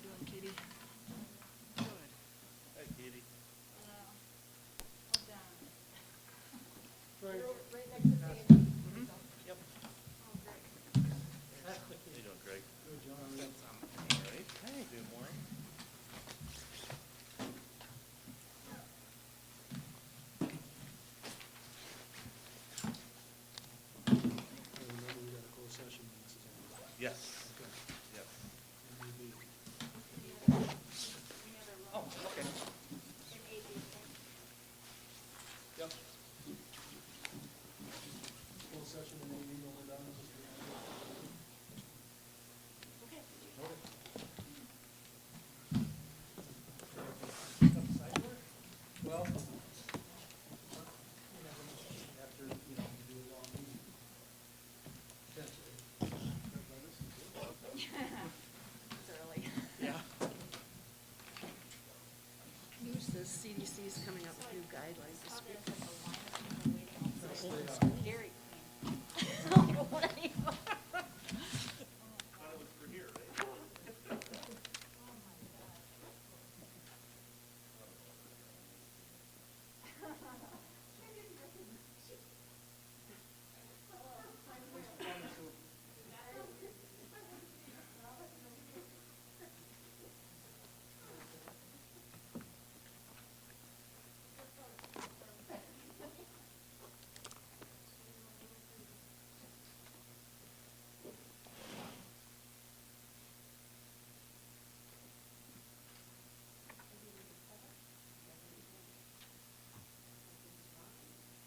I doing, Katie? Good. Hi, Katie. Well done. Right. You're right next to Sandy. Yep. Oh, great. How you doing, Greg? Good, John. All right. Hey, good morning. Remember, we got a closed session when this is over. Yes. Okay. Yep. Maybe. Oh, okay. In AB, right? Yep. Closed session and maybe when we're done, just remember. Okay. Well, you never know. After, you know, you do a long meeting. Potentially. It's early. Yeah. News says CDC's coming up with new guidelines this Saw week. there's like a line of people waiting outside. Stay on. Dairy Queen. Like, what are you? Thought it was for here, right? Oh my God.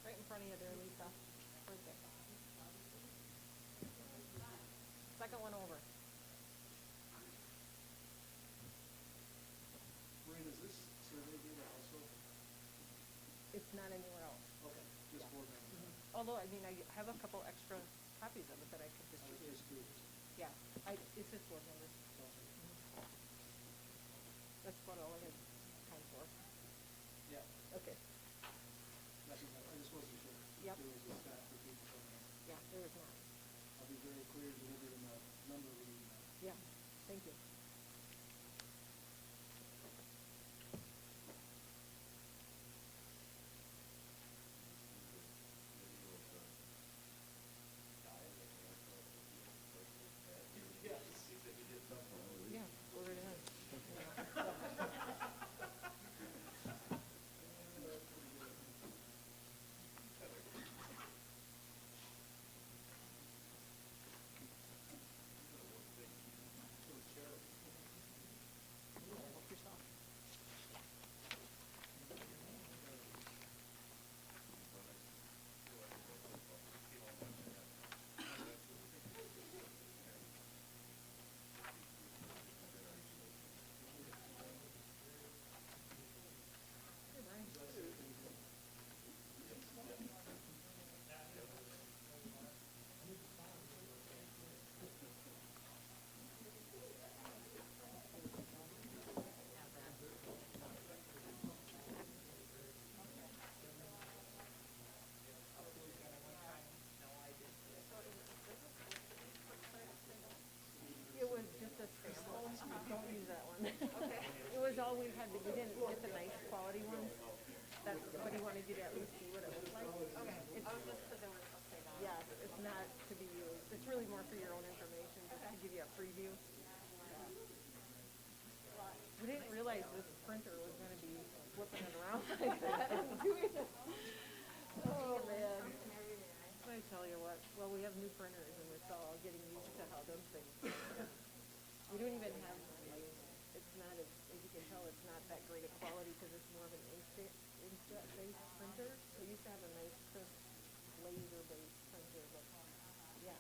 Right in front of you there, Lisa. Right there. Second one over. Maureen, is this survey data also? It's not anywhere else. Okay, just board members. Although, I mean, I have a couple extra copies of it that I could I was distribute. just curious. Yeah, it's just board members. That's what all it is time for. Yeah, Okay. nothing, I just wasn't sure. Yep. There was a staff for people coming in. Yeah, there is not. I'll be very clear delivering the number we need now. Yeah, thank you. Yeah, go right ahead. Help yourself. Hey, Brian. It was just a sample. Don't use that one. Okay. It was all we had, but you didn't get the nice quality ones. That's, but he wanted you to at least see what it looked like. Okay. It's just because they were upside down. Yeah, it's not to be used. It's really more for your own information, just to give you a preview. We didn't realize this printer was gonna be flipping it around like that and doing it. Oh, man. I tell you what, well, we have new printers and it's all getting used to how those things. We don't even have, like, it's not, as you can tell, it's not that great a quality because it's more of an inkjet-based printer. We used to have a nice crisp laser-based printer, but yeah,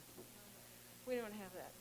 we don't have that.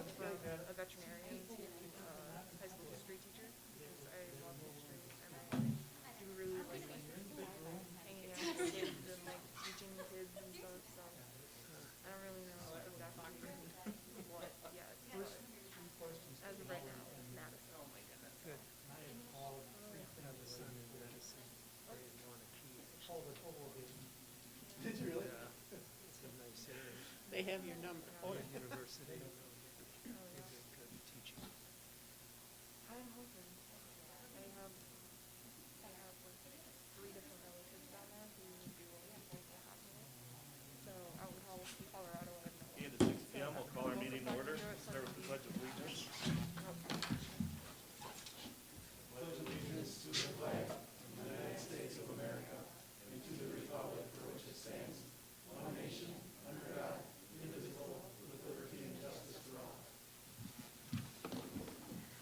a veterinarian to high school history teacher, because I love history, and I do really like hanging out with kids and like teaching kids and stuff, so I don't really know exactly what yet, but as of right now, Madison. Oh my goodness. Good. I have a son in medicine. They want to keep. Did you really? It's a nice area. They have your number. Oh, yeah. University. They do good teaching. I'm hoping. I have like 3 different relatives down there who do like the hospital. So out in Colorado, I don't know. And at 6 p.m., we'll call our meeting to order. Start with the pledge of allegiance.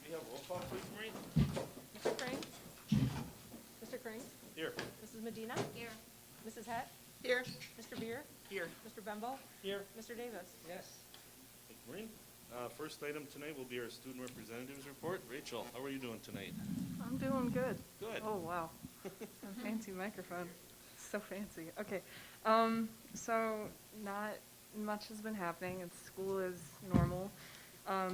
We have roll call, please, Maureen. Mr. Crane? Mr. Crane? Here. Mrs. Medina? Here. Mrs. Hett? Here. Mr. Beer? Here. Mr. Bembo? Here. Mr. Davis? Yes. Thank you, Maureen. First item tonight will be our student representatives report. Rachel, how are you doing tonight? I'm doing good. Good. Oh, wow. A fancy microphone. So fancy. Okay. So not much has been happening. School is normal.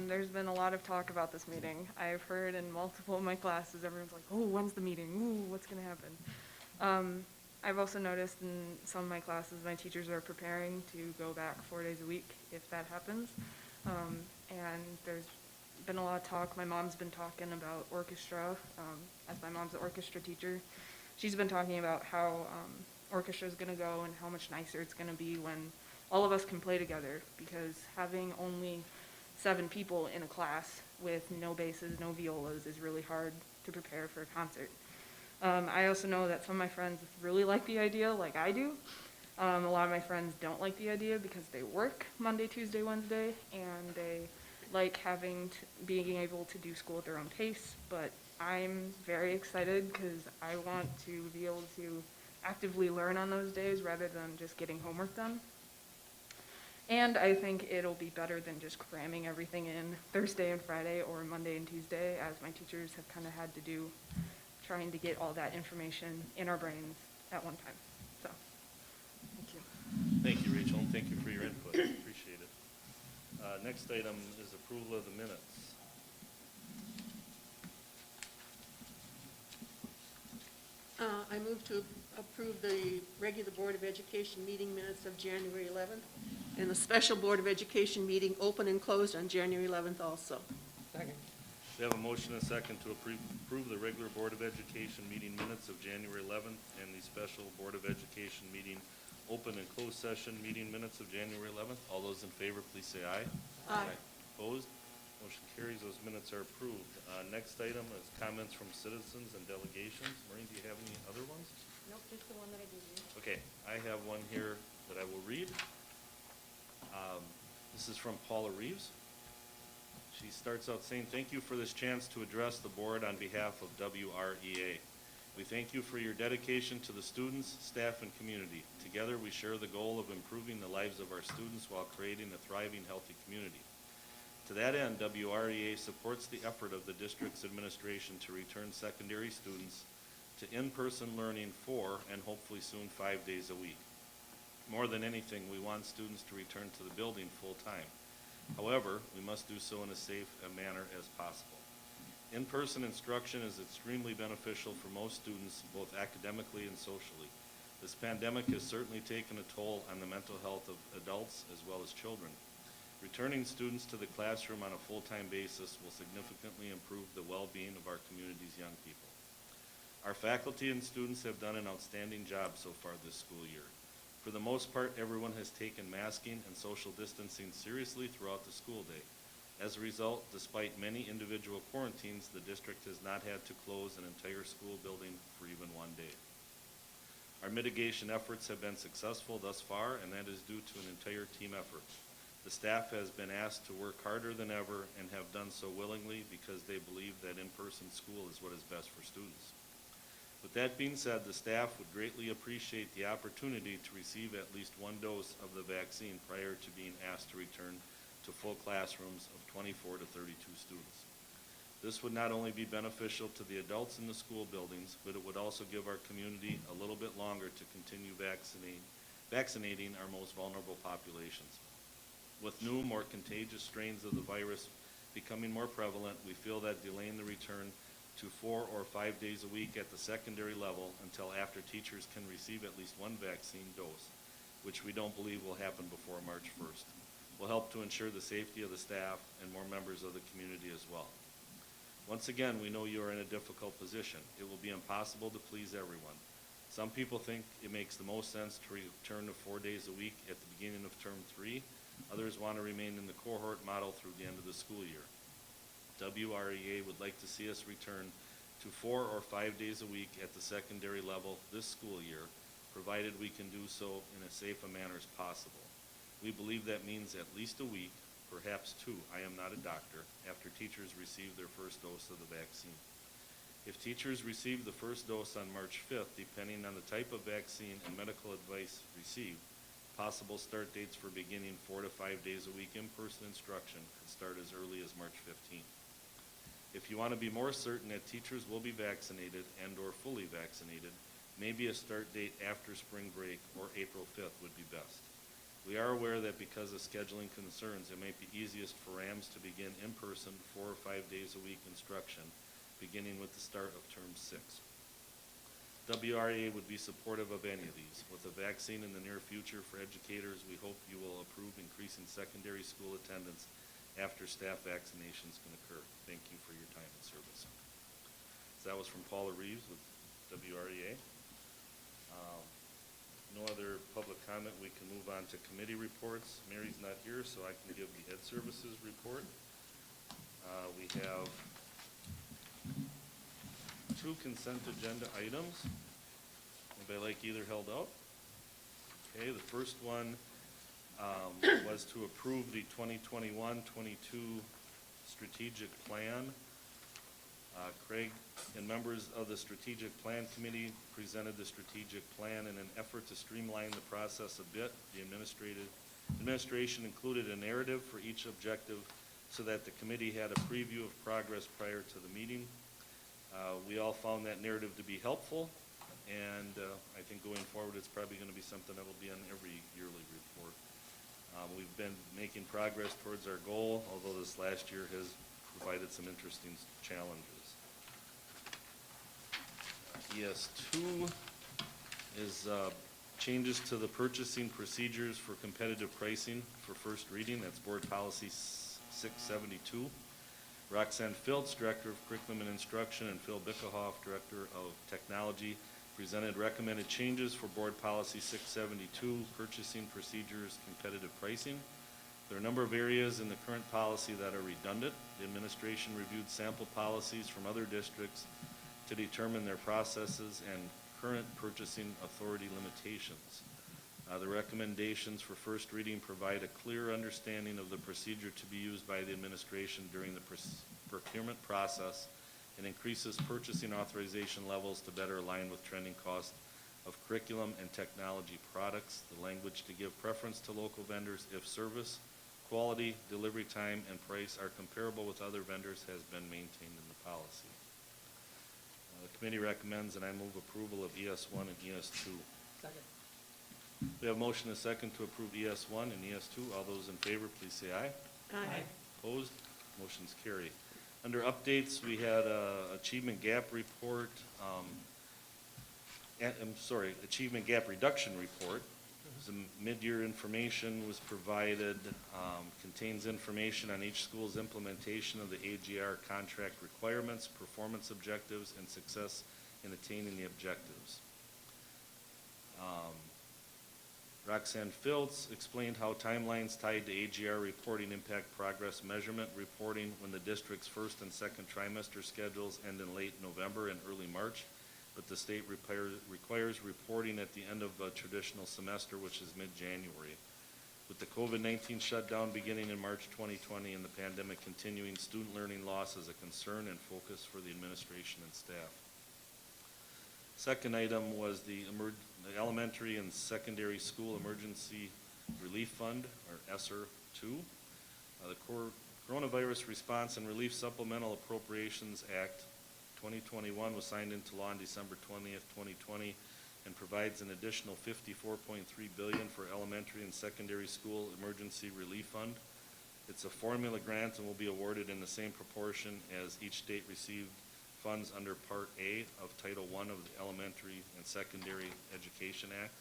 There's been a lot of talk about this meeting. I've heard in multiple of my classes, everyone's like, oh, when's the meeting? Ooh, what's going to happen? I've also noticed in some of my classes, my teachers are preparing to go back 4 days a week if that happens. And there's been a lot of talk. My mom's been talking about orchestra, as my mom's an orchestra teacher. She's been talking about how orchestra is going to go and how much nicer it's going to be when all of us can play together, because having only 7 people in a class with no basses, no violas is really hard to prepare for a concert. I also know that some of my friends really like the idea, like I do. A lot of my friends don't like the idea because they work Monday, Tuesday, Wednesday, and they like being able to do school at their own pace. But I'm very excited because I want to be able to actively learn on those days rather than just getting homework done. And I think it'll be better than just cramming everything in Thursday and Friday or Monday and Tuesday, as my teachers have kind of had to do, trying to get all that information in our brains at one time. So, thank you. Thank you, Rachel, and thank you for your input. Appreciate it. Next item is approval of the minutes. I move to approve the regular Board of Education meeting minutes of January 11th and the special Board of Education meeting open and closed on January 11th also. Second. We have a motion and a second to approve the regular Board of Education meeting minutes of January 11th and the special Board of Education meeting open and closed session meeting minutes of January 11th. All those in favor, please say aye. Aye. Opposed? Motion carries. Those minutes are approved. Next item is comments from citizens and delegations. Maureen, do you have any other ones? Nope, just the one that I gave you. Okay, I have one here that I will read. This is from Paula Reeves. She starts out saying, "Thank you for this chance to address the board on behalf of WREA. We thank you for your dedication to the students, staff, and community. Together, we share the goal of improving the lives of our students while creating a thriving, healthy community. To that end, WREA supports the effort of the district's administration to return secondary students to in-person learning 4 and hopefully soon 5 days a week. More than anything, we want students to return to the building full-time. However, we must do so in as safe a manner as possible. In-person instruction is extremely beneficial for most students, both academically and socially. This pandemic has certainly taken a toll on the mental health of adults as well as children. Returning students to the classroom on a full-time basis will significantly improve the well-being of our community's young people. Our faculty and students have done an outstanding job so far this school year. For the most part, everyone has taken masking and social distancing seriously throughout the school day. As a result, despite many individual quarantines, the district has not had to close an entire school building for even one day. Our mitigation efforts have been successful thus far, and that is due to an entire team effort. The staff has been asked to work harder than ever and have done so willingly because they believe that in-person school is what is best for students. With that being said, the staff would greatly appreciate the opportunity to receive at least one dose of the vaccine prior to being asked to return to full classrooms of 24 to 32 students. This would not only be beneficial to the adults in the school buildings, but it would also give our community a little bit longer to continue vaccinating our most vulnerable populations. With new, more contagious strains of the virus becoming more prevalent, we feel that delaying the return to 4 or 5 days a week at the secondary level until after teachers can receive at least one vaccine dose, which we don't believe will happen before March 1st, will help to ensure the safety of the staff and more members of the community as well. Once again, we know you are in a difficult position. It will be impossible to please everyone. Some people think it makes the most sense to return to 4 days a week at the beginning of term 3. Others want to remain in the cohort model through the end of the school year. WREA would like to see us return to 4 or 5 days a week at the secondary level this school year, provided we can do so in as safe a manner as possible. We believe that means at least a week, perhaps 2, I am not a doctor, after teachers receive their first dose of the vaccine. If teachers receive the first dose on March 5th, depending on the type of vaccine and medical advice received, possible start dates for beginning 4 to 5 days a week in-person instruction could start as early as March 15th. If you want to be more certain that teachers will be vaccinated and/or fully vaccinated, maybe a start date after spring break or April 5th would be best. We are aware that because of scheduling concerns, it might be easiest for RAMs to begin in-person 4 or 5 days a week instruction, beginning with the start of term 6. WREA would be supportive of any of these. With a vaccine in the near future for educators, we hope you will approve increasing secondary school attendance after staff vaccinations can occur. Thank you for your time and service. So that was from Paula Reeves with WREA. No other public comment. We can move on to committee reports. Mary's not here, so I can give the Ed Services report. We have 2 consent agenda items. Anybody like either held out? Okay, the first one was to approve the 2021-22 strategic plan. Craig and members of the Strategic Plan Committee presented the strategic plan in an effort to streamline the process a bit. The administration included a narrative for each objective so that the committee had a preview of progress prior to the meeting. We all found that narrative to be helpful, and I think going forward it's probably going to be something that will be on every yearly report. We've been making progress towards our goal, although this last year has provided some interesting challenges. ES2 is changes to the purchasing procedures for competitive pricing for first reading. That's Board Policy 672. Roxanne Filtz, Director of Curriculum and Instruction, and Phil Bickerhoff, Director of Technology, presented recommended changes for Board Policy 672, Purchasing Procedures, Competitive Pricing. There are a number of areas in the current policy that are redundant. The administration reviewed sample policies from other districts to determine their processes and current purchasing authority limitations. The recommendations for first reading provide a clear understanding of the procedure to be used by the administration during the procurement process and increases purchasing authorization levels to better align with trending costs of curriculum and technology products. The language to give preference to local vendors if service, quality, delivery time, and price are comparable with other vendors has been maintained in the policy. The committee recommends and I move approval of ES1 and ES2. Second. We have a motion and a second to approve ES1 and ES2. All those in favor, please say aye. Aye. Opposed? Motion's carried. Under updates, we had a achievement gap report, achievement gap reduction report. Some mid-year information was provided, contains information on each school's implementation of the AGR contract requirements, performance objectives, and success in attaining the objectives. Roxanne Filtz explained how timelines tied to AGR reporting impact progress measurement reporting when the district's first and second trimester schedules end in late November and early March, but the state requires reporting at the end of a traditional semester, which is mid-January. With the COVID-19 shutdown beginning in March 2020 and the pandemic continuing, student learning loss is a concern and focus for the administration and staff. Second item was the Elementary and Secondary School Emergency Relief Fund, or ESSER 2. The Coronavirus Response and Relief Supplemental Appropriations Act 2021 was signed into law on December 20th, 2020, and provides an additional $54.3 billion for elementary and secondary school emergency relief fund. It's a formula grant and will be awarded in the same proportion as each state received funds under Part A of Title I of the Elementary and Secondary Education Act.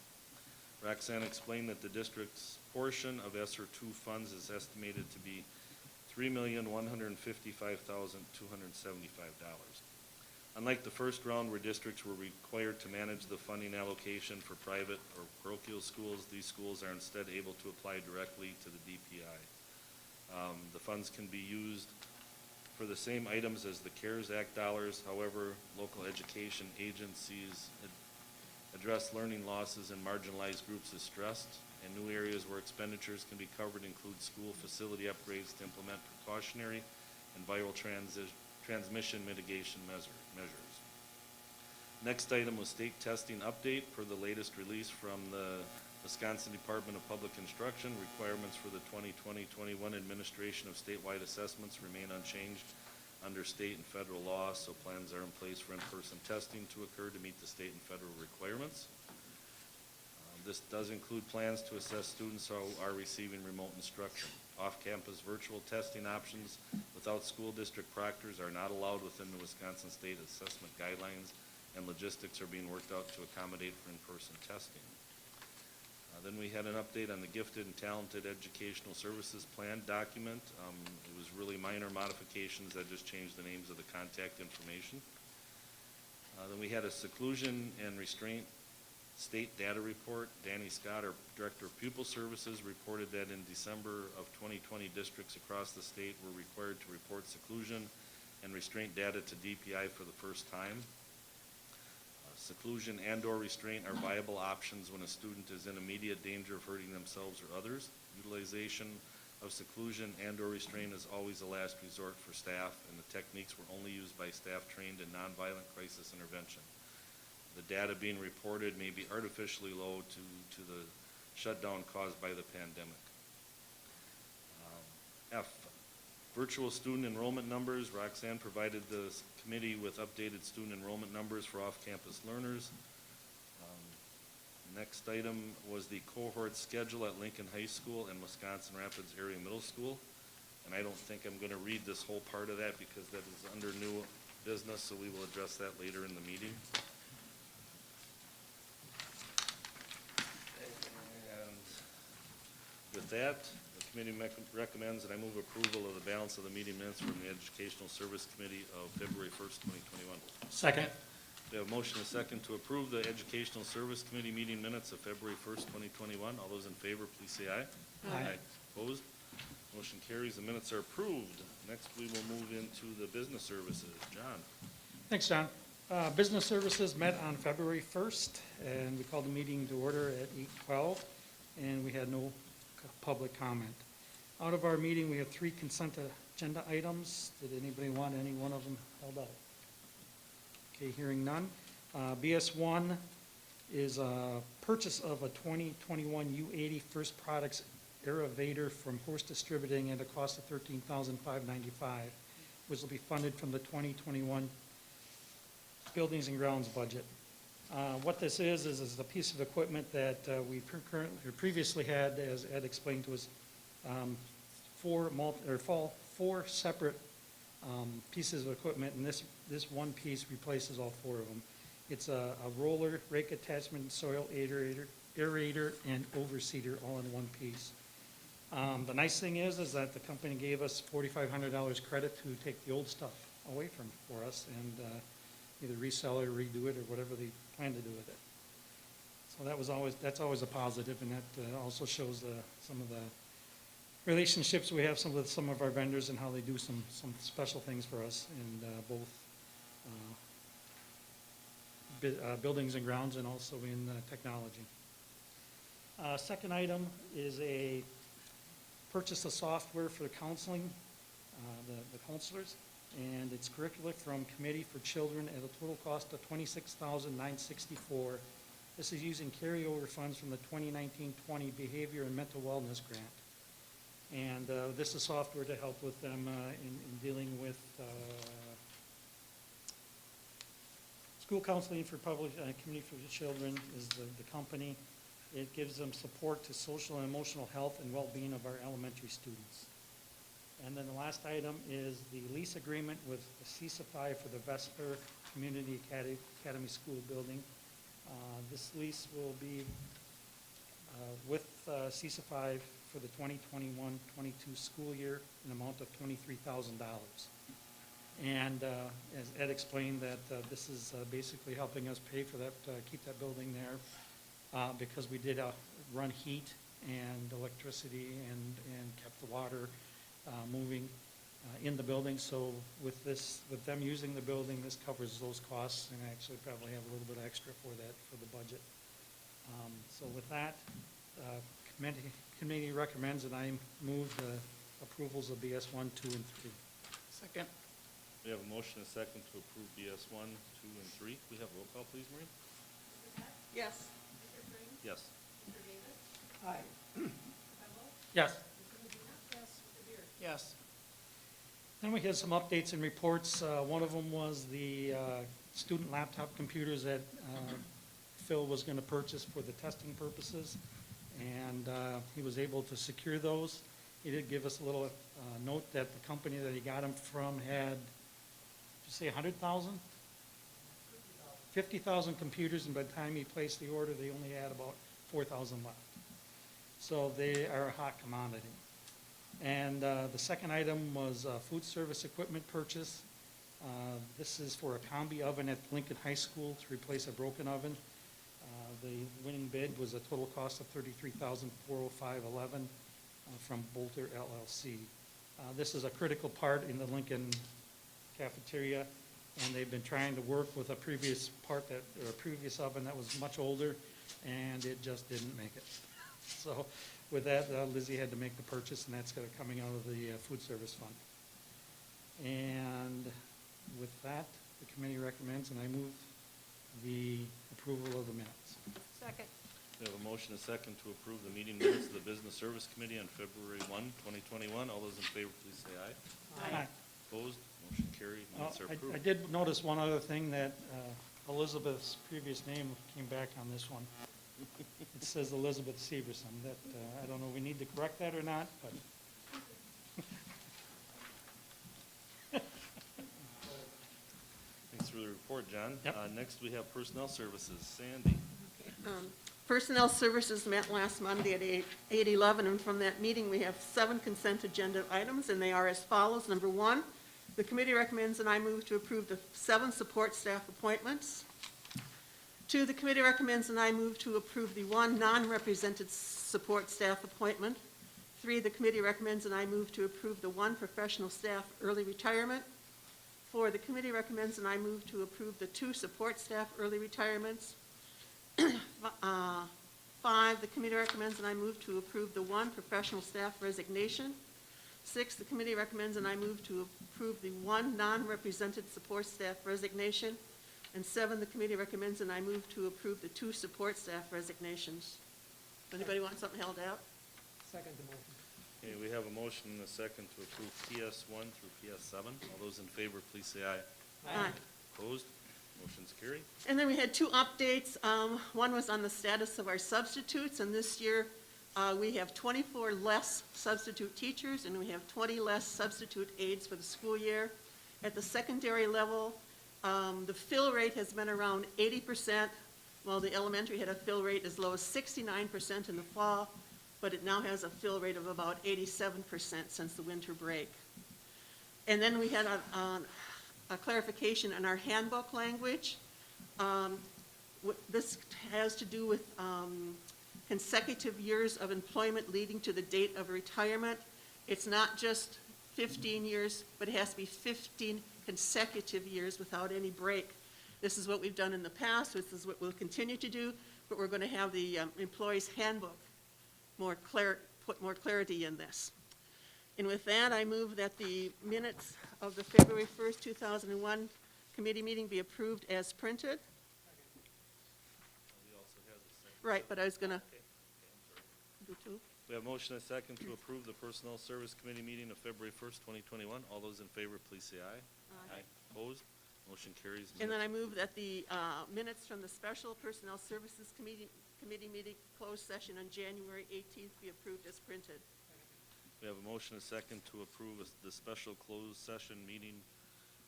Roxanne explained that the district's portion of ESSER II funds is estimated to be $3,155,275. Unlike the first round where districts were required to manage the funding allocation for private or parochial schools, these schools are instead able to apply directly to the DPI. The funds can be used for the same items as the CARES Act dollars. However, local education agencies address learning losses in marginalized groups as stressed, and new areas where expenditures can be covered include school facility upgrades to implement precautionary and viral transmission mitigation measures. Next item was state testing update. Per the latest release from the Wisconsin Department of Public Instruction, requirements for the 2020-21 administration of statewide assessments remain unchanged under state and federal law, so plans are in place for in-person testing to occur to meet the state and federal requirements. This does include plans to assess students who are receiving remote instruction. Off-campus virtual testing options without school district proctors are not allowed within the Wisconsin State Assessment Guidelines, and logistics are being worked out to accommodate for in-person testing. Then we had an update on the Gifted and Talented Educational Services Plan document. It was really minor modifications that just changed the names of the contact information. Then we had a seclusion and restraint state data report. Danny Scott, our Director of Pupil Services, reported that in December of 2020, districts across the state were required to report seclusion and restraint data to DPI for the first time. Seclusion and/or restraint are viable options when a student is in immediate danger of hurting themselves or others. Utilization of seclusion and/or restraint is always a last resort for staff, and the techniques were only used by staff trained in nonviolent crisis intervention. The data being reported may be artificially low to the shutdown caused by the pandemic. F, virtual student enrollment numbers. Roxanne provided the committee with updated student enrollment numbers for off-campus learners. Next item was the cohort schedule at Lincoln High School and Wisconsin Rapids Area Middle School. And I don't think I'm going to read this whole part of that because that is under new business, so we will address that later in the meeting. And with that, the committee recommends that I move approval of the balance of the meeting minutes from the Educational Service Committee of February 1st, 2021. Second. We have a motion and a second to approve the Educational Service Committee meeting minutes of February 1st, 2021. All those in favor, please say aye. Aye. Opposed? Motion carries. The minutes are approved. Next, we will move into the business services. John? Thanks, John. Business Services met on February 1st, and we called the meeting to order at 8:12, and we had no public comment. Out of our meeting, we have 3 consent agenda items. Did anybody want any one of them held out? Okay, hearing none. BS1 is a purchase of a 2021 U80 First Products Aeravator from Horse Distributing at a cost of $13,595, which will be funded from the 2021 Buildings and Grounds budget. What this is a piece of equipment that we previously had, as Ed explained to us, 4 separate pieces of equipment, and this one piece replaces all 4 of them. It's a roller, rake attachment, soil aerator, and overseeder all in one piece. The nice thing is that the company gave us $4,500 credit to take the old stuff away for us and either resell it or redo it or whatever they plan to do with it. So that's always a positive, and that also shows some of the relationships we have with some of our vendors and how they do some special things for us in both buildings and grounds and also in technology. Second item is a purchase of software for counseling, the counselors, and it's curricula from Committee for Children at a total cost of $26,964. This is using carryover funds from the 2019-20 Behavior and Mental Wellness Grant. And this is software to help with them in dealing with school counseling for public, community for the children is the company. It gives them support to social and emotional health and well-being of our elementary students. And then the last item is the lease agreement with CCFI for the Vesper Community Academy School Building. This lease will be with CCFI for the 2021-22 school year, an amount of $23,000. And as Ed explained, that this is basically helping us pay for that, keep that building there, because we did run heat and electricity and kept the water moving in the building. So with this, with them using the building, this covers those costs, and actually probably have a little bit extra for that for the budget. So with that, committee recommends, and I move the approvals of BS 1, 2, and 3. Second. We have a motion and a second to approve BS 1, 2, and 3. We have roll call, please, Maureen? Yes. Yes. Aye. Yes. Yes. Then we had some updates and reports. One of them was the student laptop computers that Phil was going to purchase for the testing purposes, and he was able to secure those. He did give us a little note that the company that he got them from had, did you say 100,000? 50,000 computers, and by the time he placed the order, they only had about 4,000 left. So they are a hot commodity. And the second item was food service equipment purchase. This is for a combi oven at Lincoln High School to replace a broken oven. The winning bid was a total cost of $33,405.11 from Bolter LLC. This is a critical part in the Lincoln cafeteria, and they've been trying to work with a previous part that, or a previous oven that was much older, and it just didn't make it. So with that, Lizzie had to make the purchase, and that's coming out of the food service fund. And with that, the committee recommends, and I move the approval of the minutes. Second. We have a motion and a second to approve the meeting minutes of the Business Service Committee on February 1, 2021. All those in favor, please say aye. Aye. Opposed? Motion carried. Minutes are I approved. did notice one other thing, that Elizabeth's previous name came back on this one. It says Elizabeth Severson. That, I don't know, we need to correct that or not, but. Thanks for the report, John. Yep. Next, we have Personnel Services. Sandy. Personnel Services met last Monday at 8:11, and from that meeting, we have 7 consent agenda items, and they are as follows. Number 1, the committee recommends and I move to approve the 7 support staff appointments. 2, the committee recommends and I move to approve the 1 non-represented support staff appointment. 3, the committee recommends and I move to approve the 1 professional staff early retirement. 4, the committee recommends and I move to approve the 2 support staff early retirements. 5, the committee recommends and I move to approve the 1 professional staff resignation. 6, the committee recommends and I move to approve the 1 non-represented support staff resignation. And 7, the committee recommends and I move to approve the 2 support staff resignations. Anybody want something held out? Second the motion. Okay, we have a motion and a second to approve PS 1 through PS 7. All those in favor, please say aye. Aye. Opposed? Motion's carried. And then we had 2 updates. One was on the status of our substitutes, and this year we have 24 less substitute teachers, and we have 20 less substitute aides for the school year. At the secondary level, the fill rate has been around 80%, while the elementary had a fill rate as low as 69% in the fall, but it now has a fill rate of about 87% since the winter break. And then we had a clarification in our handbook language. This has to do with consecutive years of employment leading to the date of retirement. It's not just 15 years, but it has to be 15 consecutive years without any break. This is what we've done in the past. This is what we'll continue to do, but we're going to have the employee's handbook put more clarity in this. And with that, I move that the minutes of the February 1st, 2001 committee meeting be approved as printed. We also have the second. Right, but I was going to Okay, I'm sorry. do 2. We have motion and second to approve the Personnel Service Committee meeting of February 1st, 2021. All those in favor, please say aye. Aye. Opposed? Motion carries. And then I move that the minutes from the Special Personnel Services Committee meeting closed session on January 18th be approved as printed. We have a motion and second to approve the special closed session meeting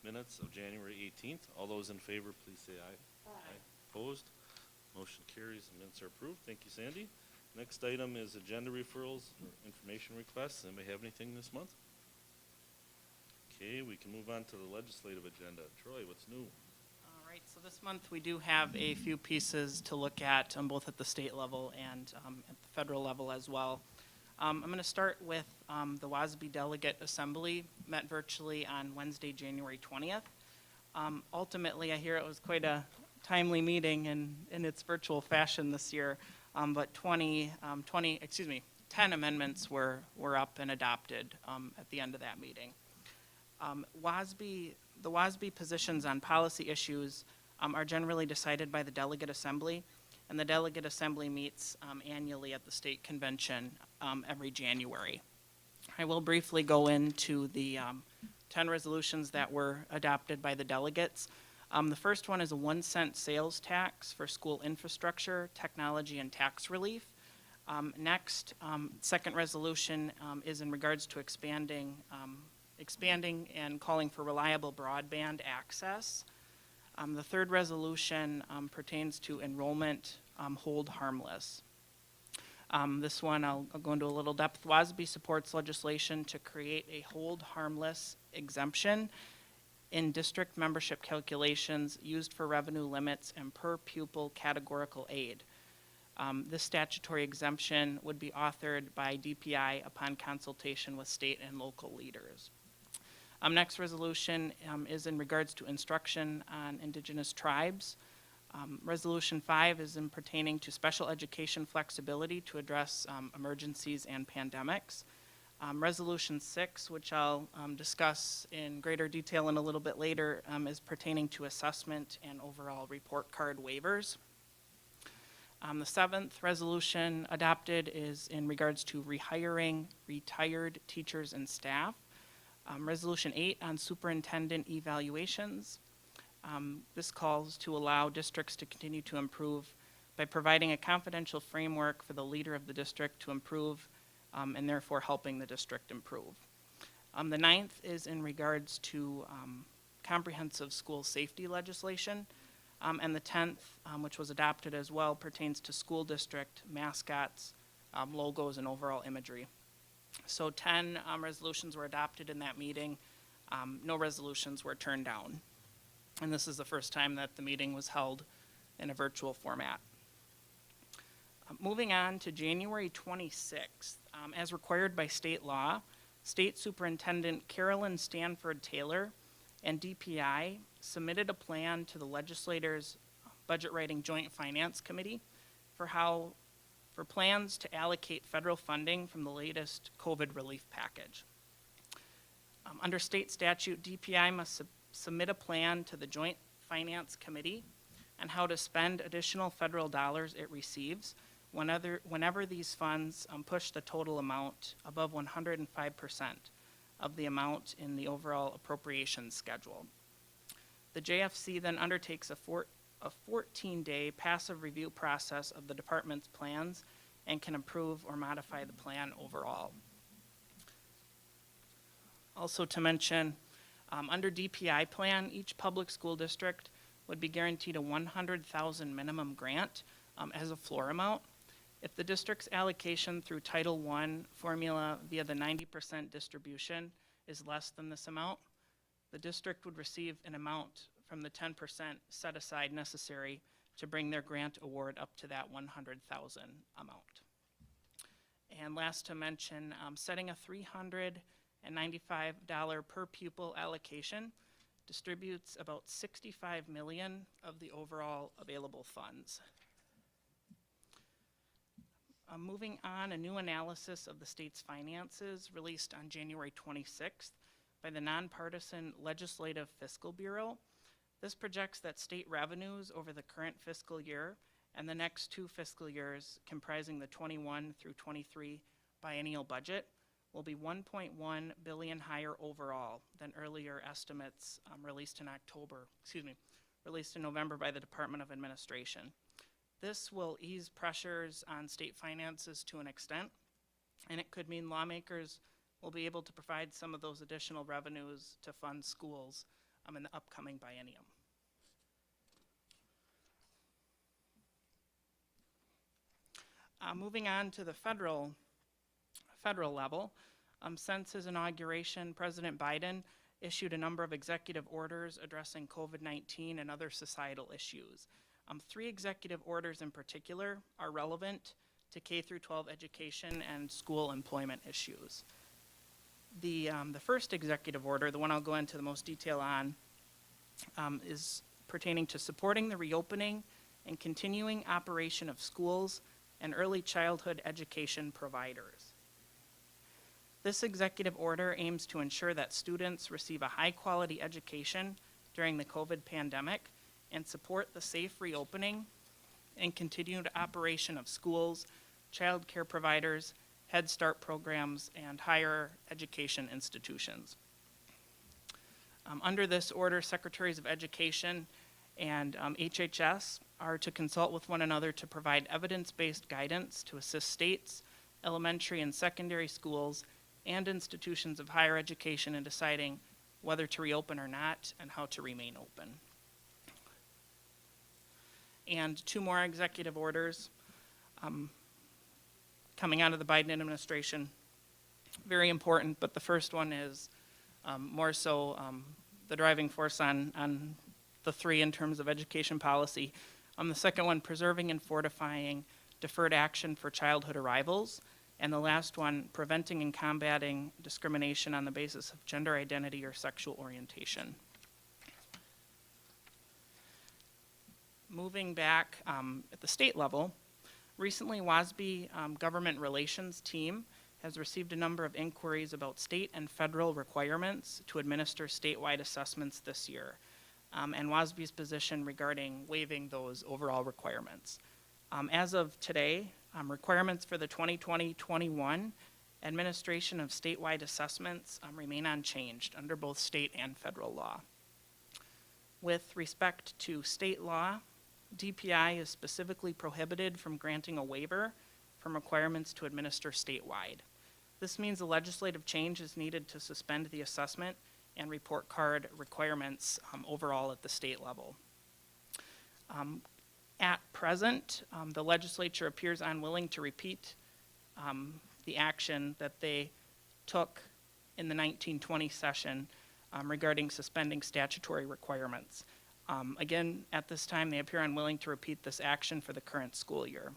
minutes of January 18th. All those in favor, please say aye. Aye. Opposed? Motion carries. The minutes are approved. Thank you, Sandy. Next item is agenda referrals or information requests. Anybody have anything this month? Okay, we can move on to the legislative agenda. Troy, what's new? All right, so this month we do have a few pieces to look at, both at the state level and at the federal level as well. I'm going to start with the WASB Delegate Assembly, met virtually on Wednesday, January 20th. Ultimately, I hear it was quite a timely meeting in its virtual fashion this year, but 10 amendments were up and adopted at the end of that meeting. The WASB positions on policy issues are generally decided by the Delegate Assembly, and the Delegate Assembly meets annually at the state convention every January. I will briefly go into the 10 resolutions that were adopted by the delegates. The first one is a 1-cent sales tax for school infrastructure, technology, and tax relief. Next, second resolution is in regards to expanding and calling for reliable broadband access. The third resolution pertains to enrollment hold harmless. This one I'll go into a little depth. WASB supports legislation to create a hold harmless exemption in district membership calculations used for revenue limits and per pupil categorical aid. This statutory exemption would be authored by DPI upon consultation with state and local leaders. Next resolution is in regards to instruction on indigenous tribes. Resolution 5 is in pertaining to special education flexibility to address emergencies and pandemics. Resolution 6, which I'll discuss in greater detail in a little bit later, is pertaining to assessment and overall report card waivers. The 7th resolution adopted is in regards to rehiring retired teachers and staff. Resolution 8 on superintendent evaluations. This calls to allow districts to continue to improve by providing a confidential framework for the leader of the district to improve and therefore helping the district improve. The 9th is in regards to comprehensive school safety legislation. And the 10th, which was adopted as well, pertains to school district mascots, logos, and overall imagery. So 10 resolutions were adopted in that meeting. No resolutions were turned down. And this is the first time that the meeting was held in a virtual format. Moving on to January 26th, as required by state law, State Superintendent Carolyn Stanford Taylor and DPI submitted a plan to the legislators' Budget Writing Joint Finance Committee for plans to allocate federal funding from the latest COVID relief package. Under state statute, DPI must submit a plan to the Joint Finance Committee on how to spend additional federal dollars it receives whenever these funds push the total amount above 105% of the amount in the overall appropriations schedule. The JFC then undertakes a 14-day passive review process of the department's plans and can approve or modify the plan overall. Also to mention, under DPI plan, each public school district would be guaranteed a $100,000 minimum grant as a floor amount. If the district's allocation through Title I formula via the 90% distribution is less than this amount, the district would receive an amount from the 10% set aside necessary to bring their grant award up to that $100,000 amount. And last to mention, setting a $395 per pupil allocation distributes about $65 million of the overall available funds. Moving on, a new analysis of the state's finances released on January 26th by the Nonpartisan Legislative Fiscal Bureau. This projects that state revenues over the current fiscal year and the next 2 fiscal years comprising the 21 through 23 biennial budget will be 1.1 billion higher overall than earlier estimates released in November by the Department of Administration. This will ease pressures on state finances to an extent, and it could mean lawmakers will be able to provide some of those additional revenues to fund schools in the upcoming biennium. Moving on to the federal level, since his inauguration, President Biden issued a number of executive orders addressing COVID-19 and other societal issues. 3 executive orders in particular are relevant to K-12 education and school employment issues. The first executive order, the one I'll go into the most detail on, is pertaining to supporting the reopening and continuing operation of schools and early childhood education providers. This executive order aims to ensure that students receive a high-quality education during the COVID pandemic and support the safe reopening and continued operation of schools, child care providers, Head Start programs, and higher education institutions. Under this order, Secretaries of Education and HHS are to consult with one another to provide evidence-based guidance to assist states, elementary and secondary schools, and institutions of higher education in deciding whether to reopen or not and how to remain open. And 2 more executive orders coming out of the Biden administration. Very important, but the first one is more so the driving force on the 3 in terms of education policy. The second one, preserving and fortifying deferred action for childhood arrivals. And the last one, preventing and combating discrimination on the basis of gender identity or sexual orientation. Moving back at the state level, recently WASB government relations team has received a number of inquiries about state and federal requirements to administer statewide assessments this year, and WASB's position regarding waiving those overall requirements. As of today, requirements for the 2020-21 administration of statewide assessments remain unchanged under both state and federal law. With respect to state law, DPI is specifically prohibited from granting a waiver from requirements to administer statewide. This means a legislative change is needed to suspend the assessment and report card requirements overall at the state level. At present, the legislature appears unwilling to repeat the action that they took in the 1920 session regarding suspending statutory requirements. Again, at this time, they appear unwilling to repeat this action for the current school year.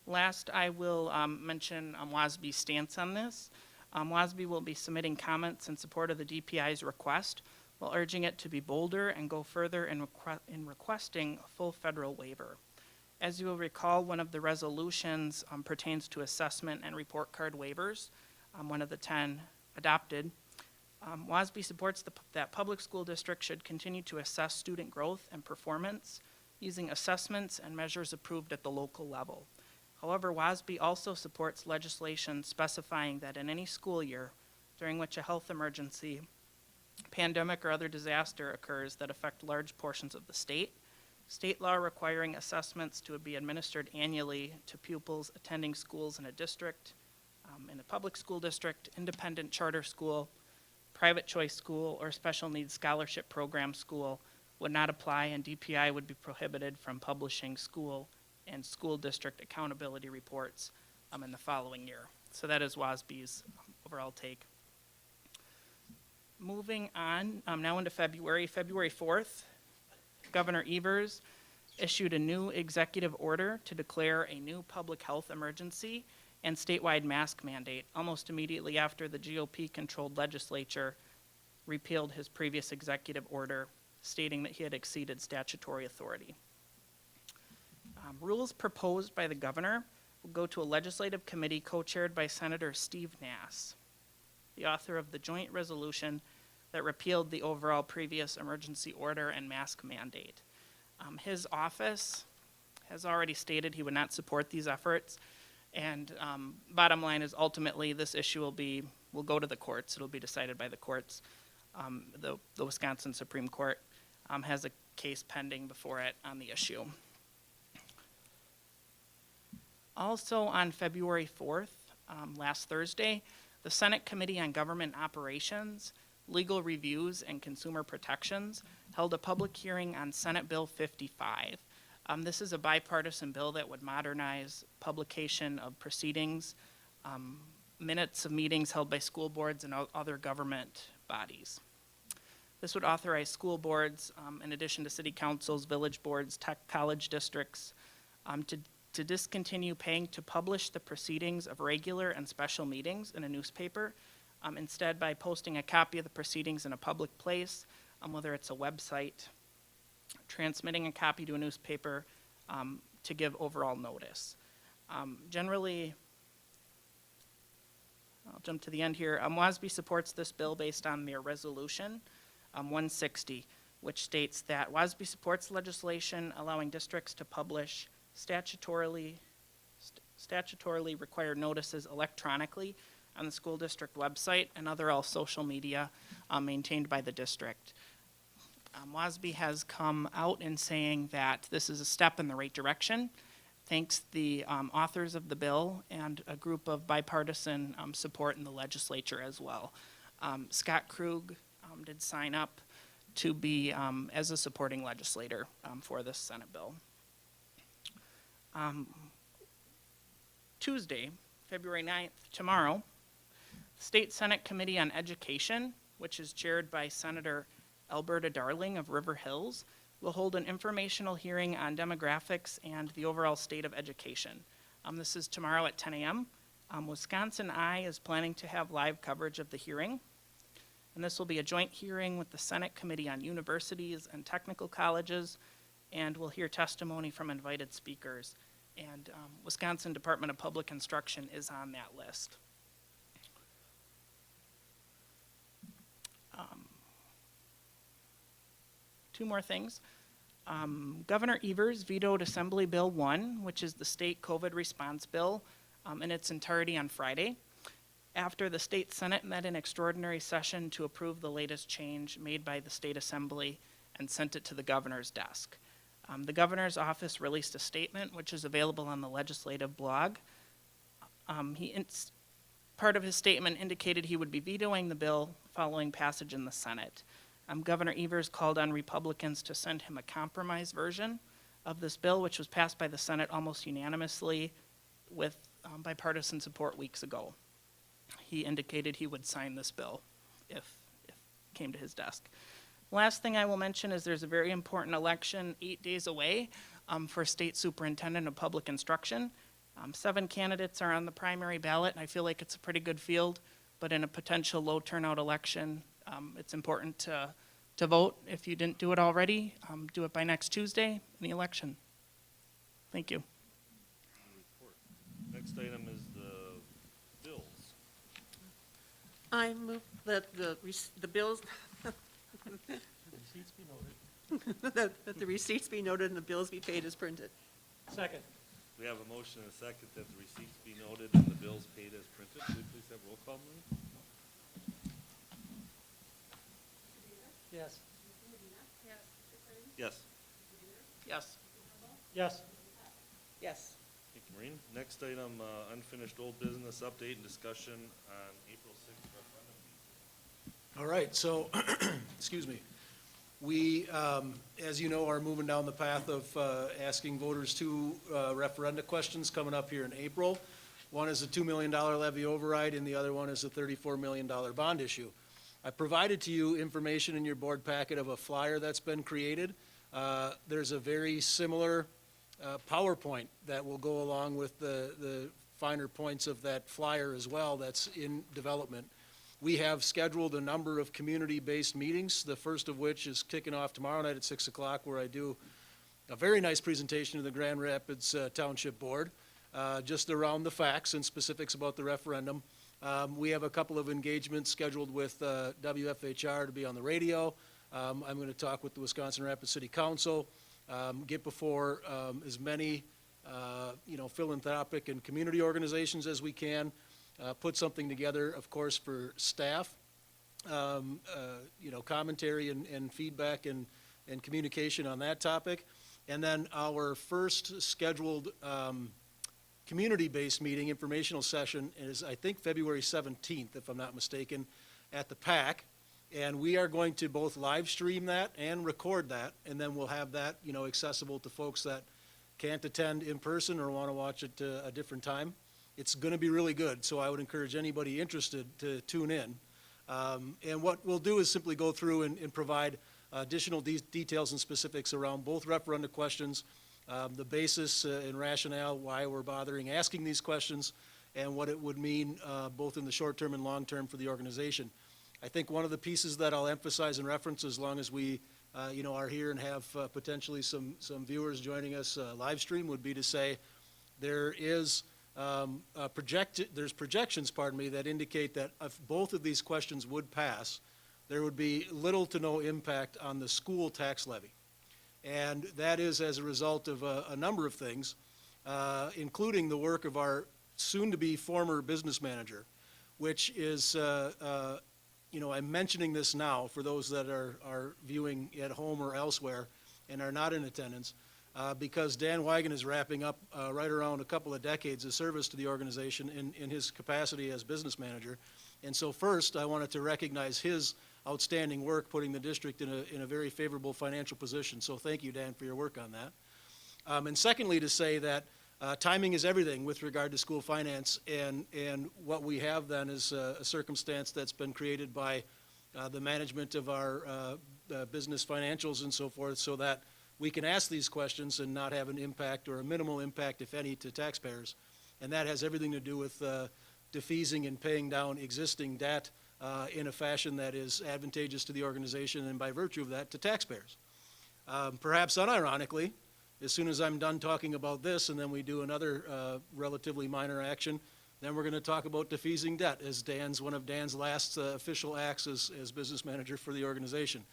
Last, I will mention WASB's stance on this. WASB will be submitting comments in support of the DPI's request, while urging it to be bolder and go further in requesting a full federal waiver. As you will recall, one of the resolutions pertains to assessment and report card waivers, one of the 10 adopted. WASB supports that public school districts should continue to assess student growth and performance using assessments and measures approved at the local level. However, WASB also supports legislation specifying that in any school year during which a health emergency, pandemic, or other disaster occurs that affect large portions of the state law requiring assessments to be administered annually to pupils attending schools in a district, in a public school district, independent charter school, private choice school, or special needs scholarship program school would not apply, and DPI would be prohibited from publishing school and school district accountability reports in the following year. So that is WASB's overall take. Moving on, now into February 4th, Governor Evers issued a new executive order to declare a new public health emergency and statewide mask mandate almost immediately after the GOP-controlled legislature repealed his previous executive order stating that he had exceeded statutory authority. Rules proposed by the governor will go to a legislative committee co-chaired by Senator Steve Nass, the author of the joint resolution that repealed the overall previous emergency order and mask mandate. His office has already stated he would not support these efforts. And bottom line is ultimately this issue will go to the courts. It'll be decided by the courts. The Wisconsin Supreme Court has a case pending before it on the issue. Also on February 4th, last Thursday, the Senate Committee on Government Operations, Legal Reviews, and Consumer Protections held a public hearing on Senate Bill 55. This is a bipartisan bill that would modernize publication of proceedings, minutes of meetings held by school boards and other government bodies. This would authorize school boards, in addition to city councils, village boards, college districts, to discontinue paying to publish the proceedings of regular and special meetings in a newspaper, instead by posting a copy of the proceedings in a public place, whether it's a website, transmitting a copy to a newspaper to give overall notice. Generally, I'll jump to the end here. WASB supports this bill based on their resolution 160, which states that WASB supports legislation allowing districts to publish statutorily required notices electronically on the school district website and other social media maintained by the district. WASB has come out in saying that this is a step in the right direction. Thanks the authors of the bill and a group of bipartisan support in the legislature as well. Scott Krug did sign up to be as a supporting legislator for this Senate bill. Tuesday, February 9th, tomorrow, the State Senate Committee on Education, which is chaired by Senator Alberta Darling of River Hills, will hold an informational hearing on demographics and the overall state of education. This is tomorrow at 10 a.m. Wisconsin Eye is planning to have live coverage of the hearing. And this will be a joint hearing with the Senate Committee on Universities and Technical Colleges, and we'll hear testimony from invited speakers. And Wisconsin Department of Public Instruction is on that list. Two more things. Governor Evers vetoed Assembly Bill 1, which is the state COVID response bill, in its entirety on Friday, after the state Senate met in extraordinary session to approve the latest change made by the state assembly and sent it to the governor's desk. The governor's office released a statement, which is available on the legislative blog. Part of his statement indicated he would be vetoing the bill following passage in the Senate. Governor Evers called on Republicans to send him a compromise version of this bill, which was passed by the Senate almost unanimously with bipartisan support weeks ago. He indicated he would sign this bill if it came to his desk. Last thing I will mention is there's a very important election 8 days away for State Superintendent of Public Instruction. 7 candidates are on the primary ballot, and I feel like it's a pretty good field, but in a potential low turnout election, it's important to vote. If you didn't do it already, do it by next Tuesday in the election. Thank you. Next item is the bills. I move that the bills, Receipts be noted. that the receipts be noted and the bills be paid as printed. Second. We have a motion and a second that the receipts be noted and the bills paid as printed. Could we please have roll call, Marie? Yes. Yes. Yes. Yes. Yes. Thank you, Maureen. Next item, unfinished old business update and discussion on April 6th referendum. All right, so, excuse me. We, as you know, are moving down the path of asking voters two referenda questions coming up here in April. One is a $2 million levy override, and the other one is a $34 million bond issue. I provided to you information in your board packet of a flyer that's been created. There's a very similar PowerPoint that will go along with the finer points of that flyer as well that's in development. We have scheduled a number of community-based meetings, the first of which is kicking off tomorrow night at 6 o'clock, where I do a very nice presentation to the Grand Rapids Township Board, just around the facts and specifics about the referendum. We have a couple of engagements scheduled with WFHR to be on the radio. I'm going to talk with the Wisconsin Rapids City Council. get before as many, philanthropic and community organizations as we can, put something together, of course, for staff, commentary and feedback and communication on that topic. And then our first scheduled community-based meeting, informational session, is, I think, February 17th, if I'm not mistaken, at the PAC. And we are going to both live stream that and record that, and then we'll have that, accessible to folks that can't attend in person or want to watch it a different time. It's going to be really good, so I would encourage anybody interested to tune in. And what we'll do is simply go through and provide additional details and specifics around both referenda questions, the basis and rationale why we're bothering asking these questions, and what it would mean both in the short term and long term for the organization. I think one of the pieces that I'll emphasize and reference, as long as we are here and have potentially some viewers joining us live stream, would be to say there is there's projections, that indicate that if both of these questions would pass, there would be little to no impact on the school tax levy. And that is as a result of a number of things, including the work of our soon-to-be former business manager, which is, I'm mentioning this now for those that are viewing at home or elsewhere and are not in attendance, because Dan Wigan is wrapping up right around a couple of decades of service to the organization in his capacity as business manager. And so first, I wanted to recognize his outstanding work putting the district in a very favorable financial position. So thank you, Dan, for your work on that. And secondly, to say that timing is everything with regard to school finance, and what we have then is a circumstance that's been created by the management of our business financials and so forth, so that we can ask these questions and not have an impact or a minimal impact, if any, to taxpayers. And that has everything to do with defeasing and paying down existing debt in a fashion that is advantageous to the organization, and by virtue of that, to taxpayers. Perhaps unironically, as soon as I'm done talking about this, and then we do another relatively minor action, then we're going to talk about defeasing debt as one of Dan's last official acts as business manager for the organization.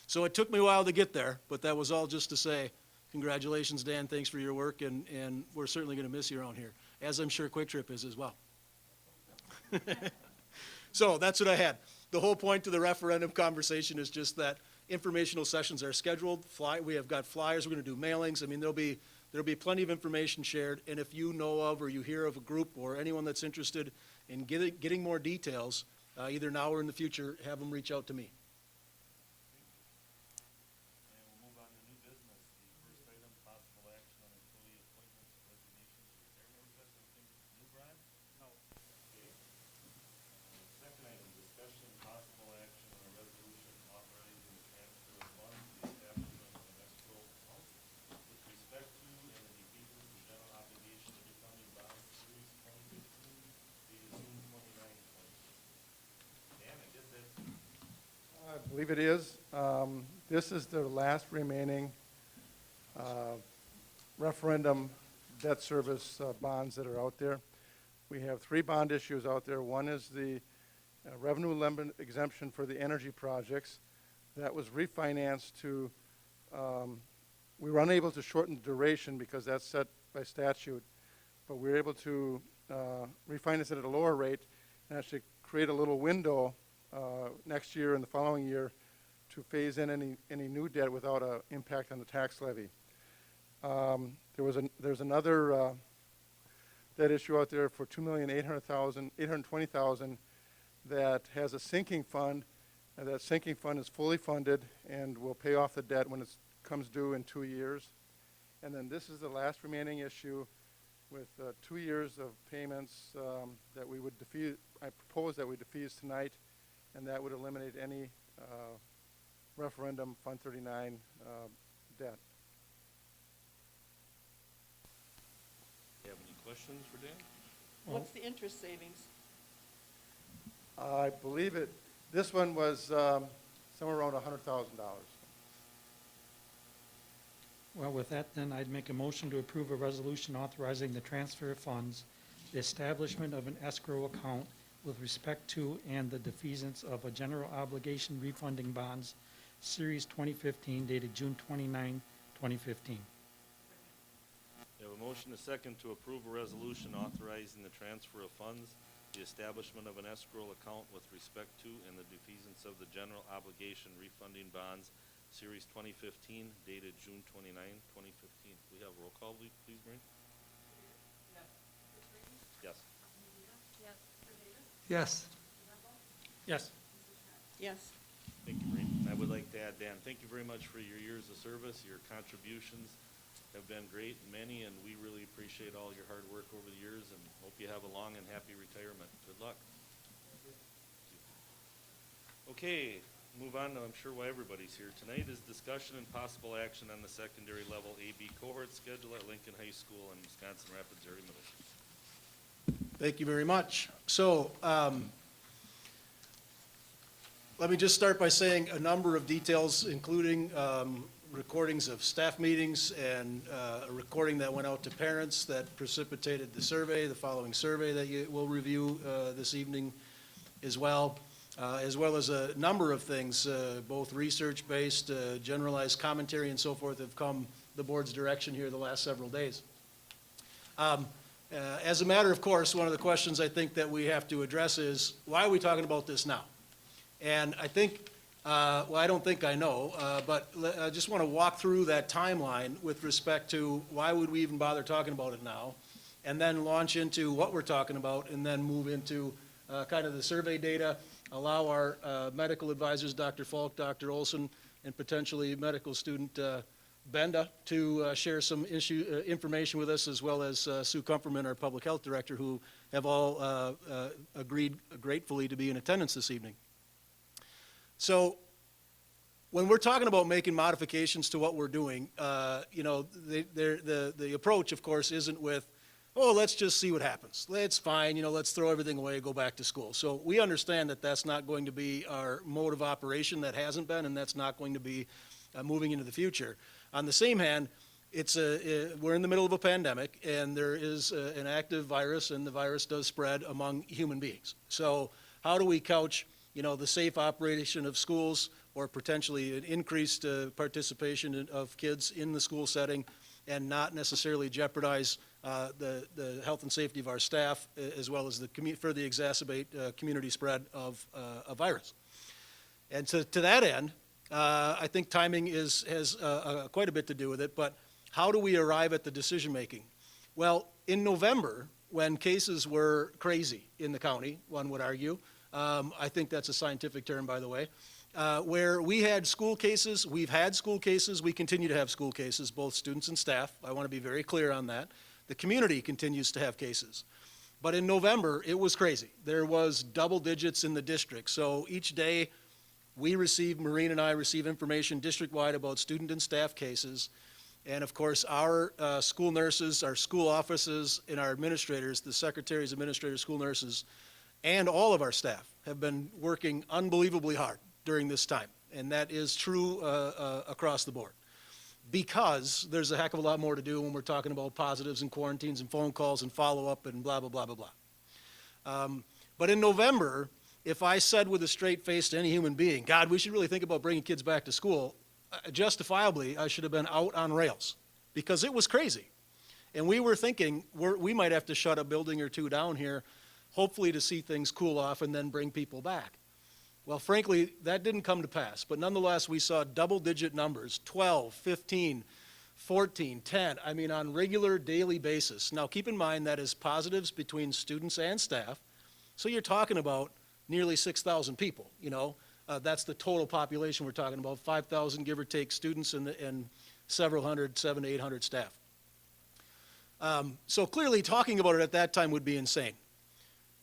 So it took me a while to get there, but that was all just to say, congratulations, Dan, thanks for your work, and we're certainly going to miss you around here, as I'm sure Quick Trip is as well. So that's what I had. The whole point to the referendum conversation is just that informational sessions are scheduled. We have got flyers. We're going to do mailings. I mean, there'll be plenty of information shared. And if you know of or you hear of a group or anyone that's interested in getting more details, either now or in the future, have them reach out to me. And we'll move on to new business. The first item, possible action on employee appointments, resignations, retirement requests. Anything new, Brian? No. Okay. Second item, discussion and possible action on a resolution authorizing the transfer of funds to the establishment of an escrow account with respect to and the defeasance of general obligation of refunding bonds series 2015 dated June 29, 2015. Dan, I guess that's you. I believe it is. This is the last remaining referendum debt service bonds that are out there. We have 3 bond issues out there. One is the revenue limit exemption for the energy projects. That was refinanced to, we were unable to shorten the duration because that's set by statute, but we were able to refinance it at a lower rate and actually create a little window next year and the following year to phase in any new debt without an impact on the tax levy. There's another debt issue out there for $2,820,000 that has a sinking fund, and that sinking fund is fully funded and will pay off the debt when it comes due in 2 years. And then this is the last remaining issue with 2 years of payments that we would defease. I propose that we defease tonight, and that would eliminate any referendum Fund 39 debt. You have any questions for Dan? What's the interest savings? I believe this one was somewhere around $100,000. Well, with that, then I'd make a motion to approve a resolution authorizing the transfer of funds, the establishment of an escrow account with respect to and the defeasance of a general obligation refunding bonds, Series 2015 dated June 29, 2015. We have a motion, a second, to approve a resolution authorizing the transfer of funds, the establishment of an escrow account with respect to, and the defeasance of the general obligation refunding bonds, Series 2015, dated June 29, 2015. We have roll call, please, Maureen? Yes. Yes. Yes. Yes. Thank you, Maureen. I would like to add, Dan, thank you very much for your years of service. Your contributions have been great, many, and we really appreciate all your hard work over the years and hope you have a long and happy retirement. Good luck. Okay, move on to, I'm sure why everybody's here tonight, is discussion and possible action on the secondary level AB cohort schedule at Lincoln High School and Wisconsin Rapids Area Middle School. Thank you very much. So, let me just start by saying a number of details, including recordings of staff meetings and a recording that went out to parents that precipitated the survey, the following survey that you will review this evening as well as a number of things, both research-based, generalized commentary and so forth have come the board's direction here the last several days. As a matter of course, one of the questions I think that we have to address is, why are we talking about this now? And I think, well, I don't think I know, but I just want to walk through that timeline with respect to why would we even bother talking about it now, and then launch into what we're talking about, and then move into kind of the survey data, allow our medical advisors, Dr. Falk, Dr. Olson, and potentially medical student Benda to share some information with us, as well as Sue Kumperman, our public health director, who have all agreed gratefully to be in attendance this evening. So when we're talking about making modifications to what we're doing, you know, the approach, of course, isn't with, oh, let's just see what happens. It's fine, you know, let's throw everything away, go back to school. So we understand that that's not going to be our mode of operation, that hasn't been, and that's not going to be moving into the future. On the same hand, we're in the middle of a pandemic, and there is an active virus, and the virus does spread among human beings. So how do we couch, you know, the safe operation of schools, or potentially an increased participation of kids in the school setting, and not necessarily jeopardize the health and safety of our staff, as well as further exacerbate community spread of a virus. And to that end, I think timing has quite a bit to do with it, but how do we arrive at the decision making? Well, in November, when cases were crazy in the county, one would argue, I think that's a scientific term, by the way, where we had school cases, we've had school cases, we continue to have school cases, both students and staff. I want to be very clear on that. The community continues to have cases. But in November, it was crazy. There was double digits in the district. So each day, Maureen and I receive information district-wide about student and staff cases. And of course, our school nurses, our school offices, and our administrators, the secretaries, administrators, school nurses, and all of our staff have been working unbelievably hard during this time. And that is true across the board. Because there's a heck of a lot more to do when we're talking about positives and quarantines and phone calls and follow-up and blah, blah, blah, blah, blah. But in November, if I said with a straight face to any human being, God, we should really think about bringing kids back to school, justifiably, I should have been out on rails, because it was crazy. And we were thinking we might have to shut a building or two down here, hopefully to see things cool off and then bring people back. Well, frankly, that didn't come to pass, but nonetheless, we saw double-digit numbers, 12, 15, 14, 10, I mean, on regular daily basis. Now, keep in mind that is positives between students and staff, so you're talking about nearly 6,000 people, you know. That's the total population we're talking about, 5,000, give or take, students and several hundred, 700 to 800 staff. So clearly, talking about it at that time would be insane.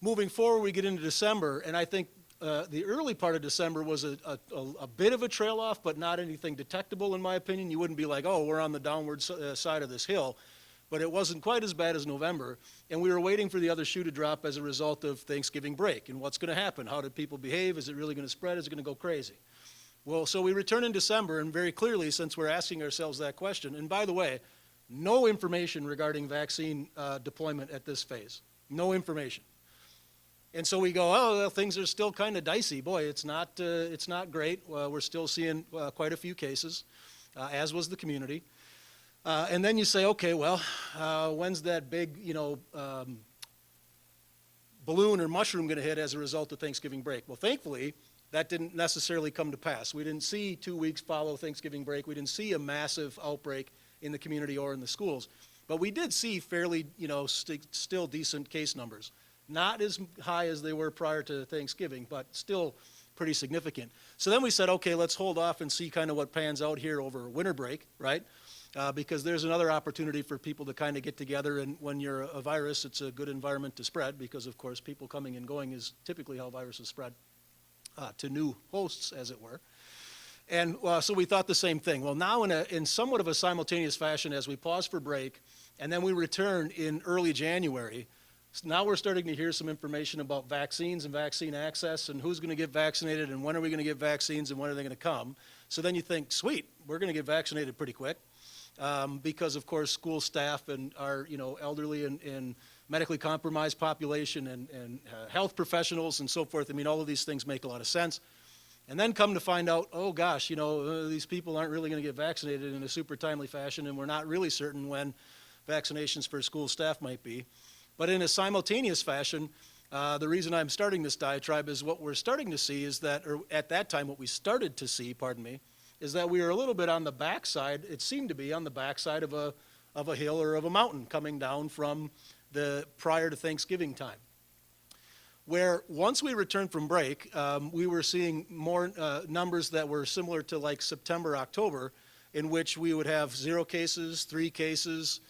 Moving forward, we get into December, and I think the early part of December was a bit of a trail off, but not anything detectable, in my opinion. You wouldn't be like, oh, we're on the downward side of this hill. But it wasn't quite as bad as November, and we were waiting for the other shoe to drop as a result of Thanksgiving break. And what's going to happen? How did people behave? Is it really going to spread? Is it going to go crazy? Well, so we return in December, and very clearly, since we're asking ourselves that question, and by the way, no information regarding vaccine deployment at this phase. No information. And so we go, oh, well, things are still kind of dicey. Boy, it's not great. We're still seeing quite a few cases, as was the community. And then you say, okay, well, when's that big, balloon or mushroom going to hit as a result of Thanksgiving break? Well, thankfully, that didn't necessarily come to pass. We didn't see 2 weeks follow Thanksgiving break. We didn't see a massive outbreak in the community or in the schools. But we did see fairly, still decent case numbers. Not as high as they were prior to Thanksgiving, but still pretty significant. So then we said, okay, let's hold off and see kind of what pans out here over winter break, right? Because there's another opportunity for people to kind of get together, and when you're a virus, it's a good environment to spread, because of course people coming and going is typically how viruses spread to new hosts, as it were. And so we thought the same thing. Well, now in somewhat of a simultaneous fashion, as we pause for break, and then we return in early January, now we're starting to hear some information about vaccines and vaccine access, and who's going to get vaccinated, and when are we going to get vaccines, and when are they going to come. So then you think, sweet, we're going to get vaccinated pretty quick. Because of course school staff and our elderly and medically compromised population and health professionals and so forth, I mean, all of these things make a lot of sense. And then come to find out, oh gosh, these people aren't really going to get vaccinated in a super timely fashion, and we're not really certain when vaccinations for school staff might be. But in a simultaneous fashion, the reason I'm starting this diatribe is what we're starting to see is that, or at that time what we started to see, is that we were a little bit on the backside, it seemed to be on the backside of a hill or of a mountain coming down from the prior to Thanksgiving time. Where once we returned from break, we were seeing more numbers that were similar to like September, October, in which we would have 0 cases, 3 cases,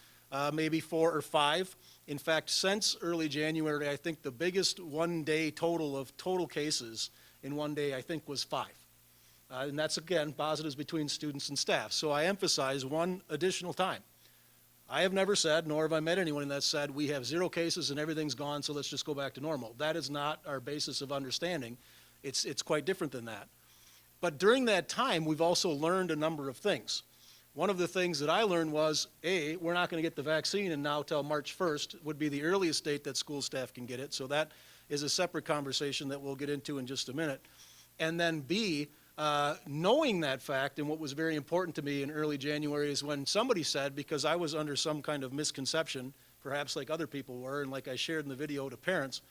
maybe 4 or 5. In fact, since early January, I think the biggest one-day total of total cases in one day, I think, was 5. And that's, again, positives between students and staff. So I emphasize one additional time. I have never said, nor have I met anyone that said, we have 0 cases and everything's gone, so let's just go back to normal. That is not our basis of understanding. It's quite different than that. But during that time, we've also learned a number of things. One of the things that I learned was, A, we're not going to get the vaccine, and now till March 1st would be the earliest date that school staff can get it. So that is a separate conversation that we'll get into in just a minute. And then B, knowing that fact, and what was very important to me in early January is when somebody said, because I was under some kind of misconception, perhaps like other people were, and like I shared in the video to parents,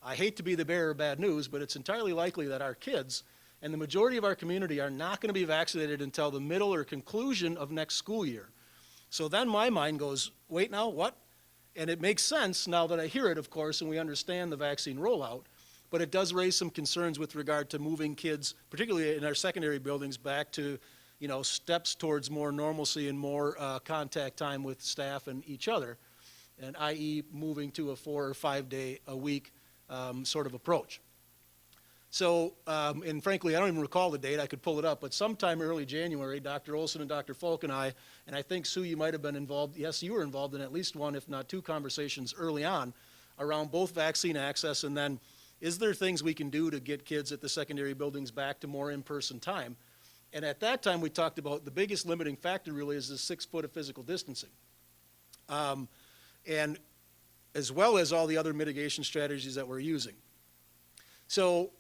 I hate to be the bearer of bad news, but it's entirely likely that our kids and the majority of our community are not going to be vaccinated until the middle or conclusion of next school year. So then my mind goes, wait now, what? And it makes sense now that I hear it, of course, and we understand the vaccine rollout. But it does raise some concerns with regard to moving kids, particularly in our secondary buildings, back to, steps towards more normalcy and more contact time with staff and each other, and i.e. moving to a 4 or 5 day a week sort of approach. So, and frankly, I don't even recall the date. I could pull it up, but sometime early January, Dr. Olson and Dr. Falk and I think, Sue, you might have been involved. Yes, you were involved in at least one, if not 2 conversations early on around both vaccine access and then is there things we can do to get kids at the secondary buildings back to more in-person time? And at that time, we talked about the biggest limiting factor really is the 6 foot of physical distancing. And as well as all the other mitigation strategies that we're using. So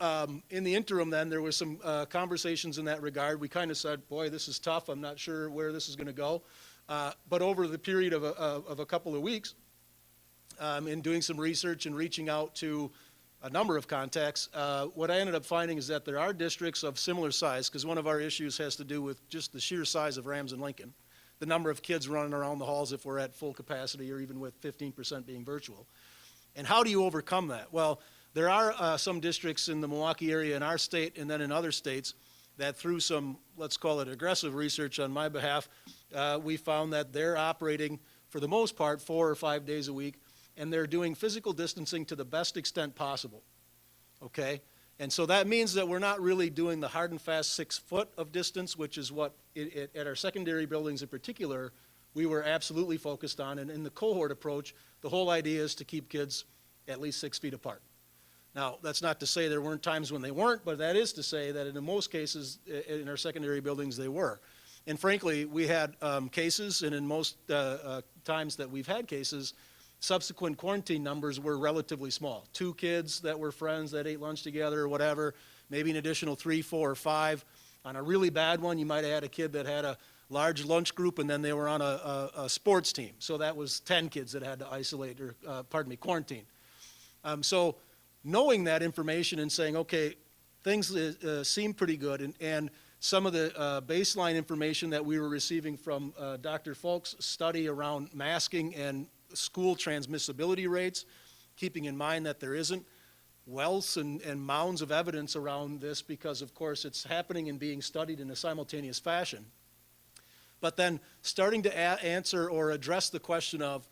in the interim then, there were some conversations in that regard. We kind of said, boy, this is tough. I'm not sure where this is going to go. But over the period of a couple of weeks, in doing some research and reaching out to a number of contacts, what I ended up finding is that there are districts of similar size, because one of our issues has to do with just the sheer size of Rams and Lincoln, the number of kids running around the halls if we're at full capacity or even with 15% being virtual. And how do you overcome that? Well, there are some districts in the Milwaukee area in our state and then in other states that through some, let's call it aggressive research on my behalf, we found that they're operating for the most part 4 or 5 days a week, and they're doing physical distancing to the best extent possible, okay? And so that means that we're not really doing the hard and fast 6 foot of distance, which is what, at our secondary buildings in particular, we were absolutely focused on. And in the cohort approach, the whole idea is to keep kids at least 6 feet apart. Now, that's not to say there weren't times when they weren't, but that is to say that in most cases in our secondary buildings they were. And frankly, we had cases, and in most times that we've had cases, subsequent quarantine numbers were relatively small. 2 kids that were friends that ate lunch together or whatever, maybe an additional 3, 4, or 5. On a really bad one, you might have had a kid that had large lunch group, and then they were on a sports team. So that was 10 kids that had to isolate, or, quarantine. So knowing that information and saying, okay, things seem pretty good, and some of the baseline information that we were receiving from Dr. Falk's study around masking and school transmissibility rates, keeping in mind that there isn't wealth and mounds of evidence around this because, of course, it's happening and being studied in a simultaneous fashion. But then starting to answer or address the question of,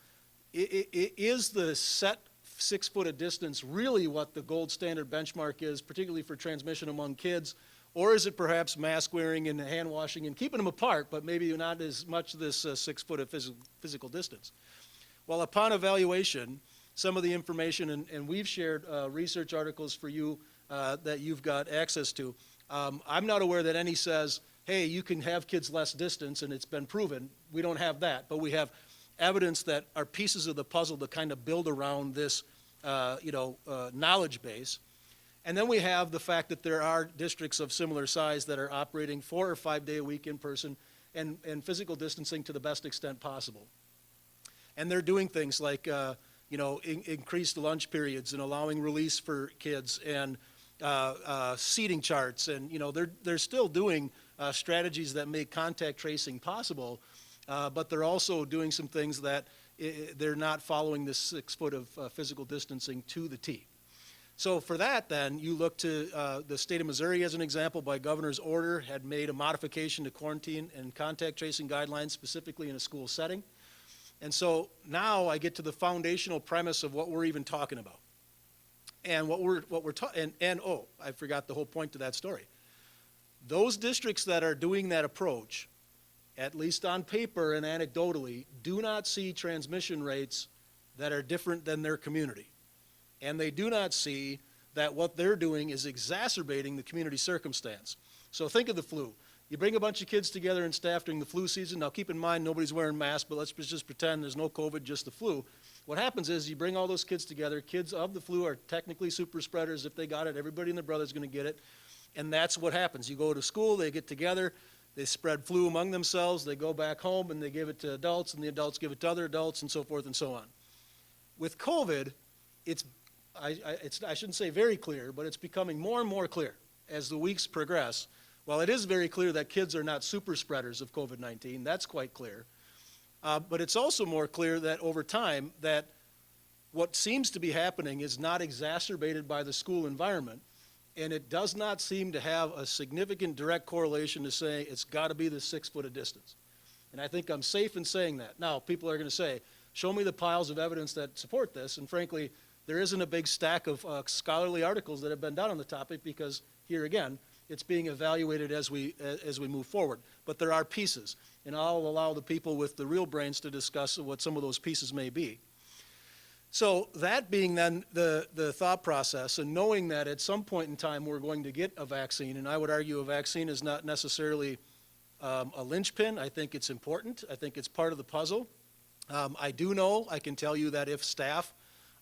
is the set 6 foot of distance really what the gold standard benchmark is, particularly for transmission among kids? Or is it perhaps mask wearing and hand washing and keeping them apart, but maybe not as much this 6 foot of physical distance? Well, upon evaluation, some of the information, and we've shared research articles for you that you've got access to. I'm not aware that any says, hey, you can have kids less distance and it's been proven. We don't have that, but we have evidence that are pieces of the puzzle to kind of build around this knowledge base. And then we have the fact that there are districts of similar size that are operating 4 or 5 day a week in person and physical distancing to the best extent possible. And they're doing things like increased lunch periods and allowing release for kids and seating charts, and they're still doing strategies that make contact tracing possible, but they're also doing some things that they're not following this 6 foot of physical distancing to the T. So for that, then, you look to the state of Missouri as an example. By governor's order, had made a modification to quarantine and contact tracing guidelines, specifically in a school setting. And so now I get to the foundational premise of what we're even talking about. And I forgot the whole point to that story. Those districts that are doing that approach, at least on paper and anecdotally, do not see transmission rates that are different than their community. And they do not see that what they're doing is exacerbating the community circumstance. So think of the flu. You bring a bunch of kids together and staff during the flu season. Now keep in mind nobody's wearing masks, but let's just pretend there's no COVID, just the flu. What happens is you bring all those kids together. Kids of the flu are technically super spreaders. If they got it, everybody and their brother's going to get it. And that's what happens. You go to school, they get together, they spread flu among themselves, they go back home and they give it to adults, and the adults give it to other adults, and so forth and so on. With COVID, I shouldn't say very clear, but it's becoming more and more clear as the weeks progress. While it is very clear that kids are not super spreaders of COVID-19, that's quite clear. But it's also more clear that over time that what seems to be happening is not exacerbated by the school environment, and it does not seem to have a significant direct correlation to say it's got to be the 6 foot of distance. And I think I'm safe in saying that. Now, people are going to say, show me the piles of evidence that support this, and frankly, there isn't a big stack of scholarly articles that have been done on the topic because, here again, it's being evaluated as we move forward. But there are pieces, and I'll allow the people with the real brains to discuss what some of those pieces may be. So that being then the thought process, and knowing that at some point in time we're going to get a vaccine, and I would argue a vaccine is not necessarily a linchpin. I think it's important. I think it's part of the puzzle. I can tell you that if staff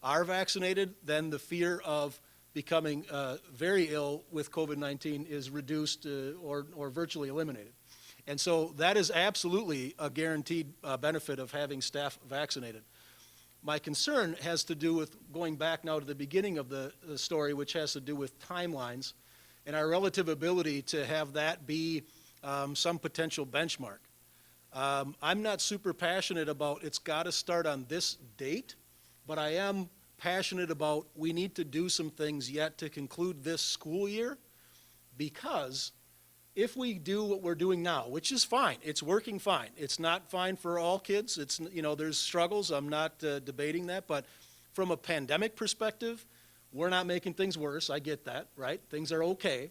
are vaccinated, then the fear of becoming very ill with COVID-19 is reduced or virtually eliminated. And so that is absolutely a guaranteed benefit of having staff vaccinated. My concern has to do with going back now to the beginning of the story, which has to do with timelines and our relative ability to have that be some potential benchmark. I'm not super passionate about it's got to start on this date, but I am passionate about we need to do some things yet to conclude this school year, because if we do what we're doing now, which is fine, it's working fine. It's not fine for all kids. It's, there's struggles. I'm not debating that, but from a pandemic perspective, we're not making things worse. I get that, right? Things are okay.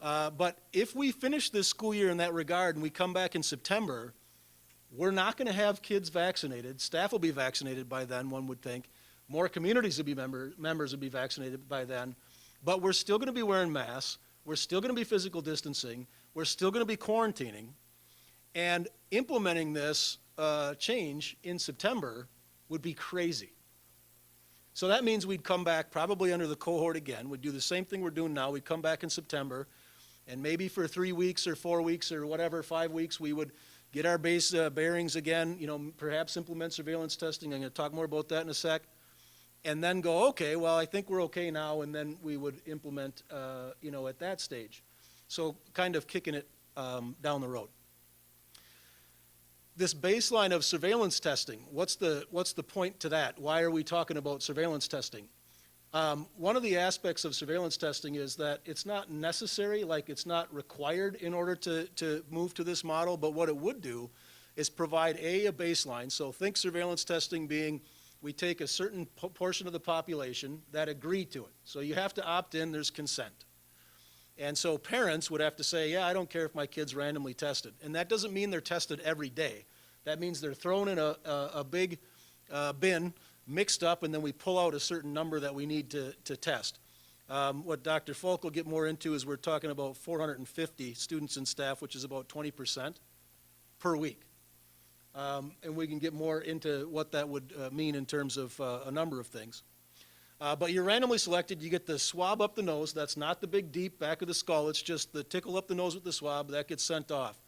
But if we finish this school year in that regard and we come back in September, we're not going to have kids vaccinated. Staff will be vaccinated by then, one would think. More communities will be members will be vaccinated by then. But we're still going to be wearing masks. We're still going to be physical distancing. We're still going to be quarantining. And implementing this change in September would be crazy. So that means we'd come back probably under the cohort again. We'd do the same thing we're doing now. We'd come back in September, And maybe for 3 weeks or 4 weeks or whatever, 5 weeks, we would get our base bearings again, perhaps implement surveillance testing. I'm going to talk more about that in a sec. And then go, okay, well, I think we're okay now, and then we would implement, at that stage. So kind of kicking it down the road. This baseline of surveillance testing, what's the point to that? Why are we talking about surveillance testing? One of the aspects of surveillance testing is that it's not necessary, like it's not required in order to move to this model, but what it would do is provide a baseline. So think surveillance testing being, we take a certain portion of the population that agree to it. So you have to opt in, there's consent. And so parents would have to say, yeah, I don't care if my kid's randomly tested. And that doesn't mean they're tested every day. That means they're thrown in a big bin, mixed up, and then we pull out a certain number that we need to test. What Dr. Falk will get more into is we're talking about 450 students and staff, which is about 20% per week. And we can get more into what that would mean in terms of a number of things. But you're randomly selected. You get the swab up the nose. That's not the big deep back of the skull. It's just the tickle up the nose with the swab. That gets sent off.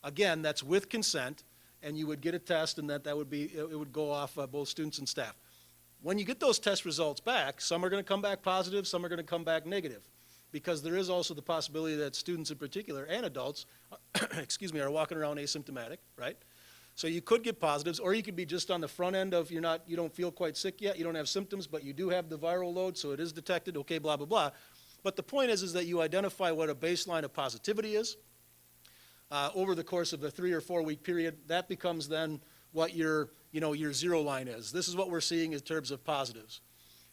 Again, that's with consent, and you would get a test, and that would be, it would go off both students and staff. When you get those test results back, some are going to come back positive, some are going to come back negative, because there is also the possibility that students in particular and adults, are walking around asymptomatic, right? So you could get positives, or you could be just on the front end of you don't feel quite sick yet, you don't have symptoms, but you do have the viral load, so it is detected, okay, blah, blah, blah. But the point is that you identify what a baseline of positivity is. Over the course of a 3 or 4 week period, that becomes then what your zero line is. This is what we're seeing in terms of positives.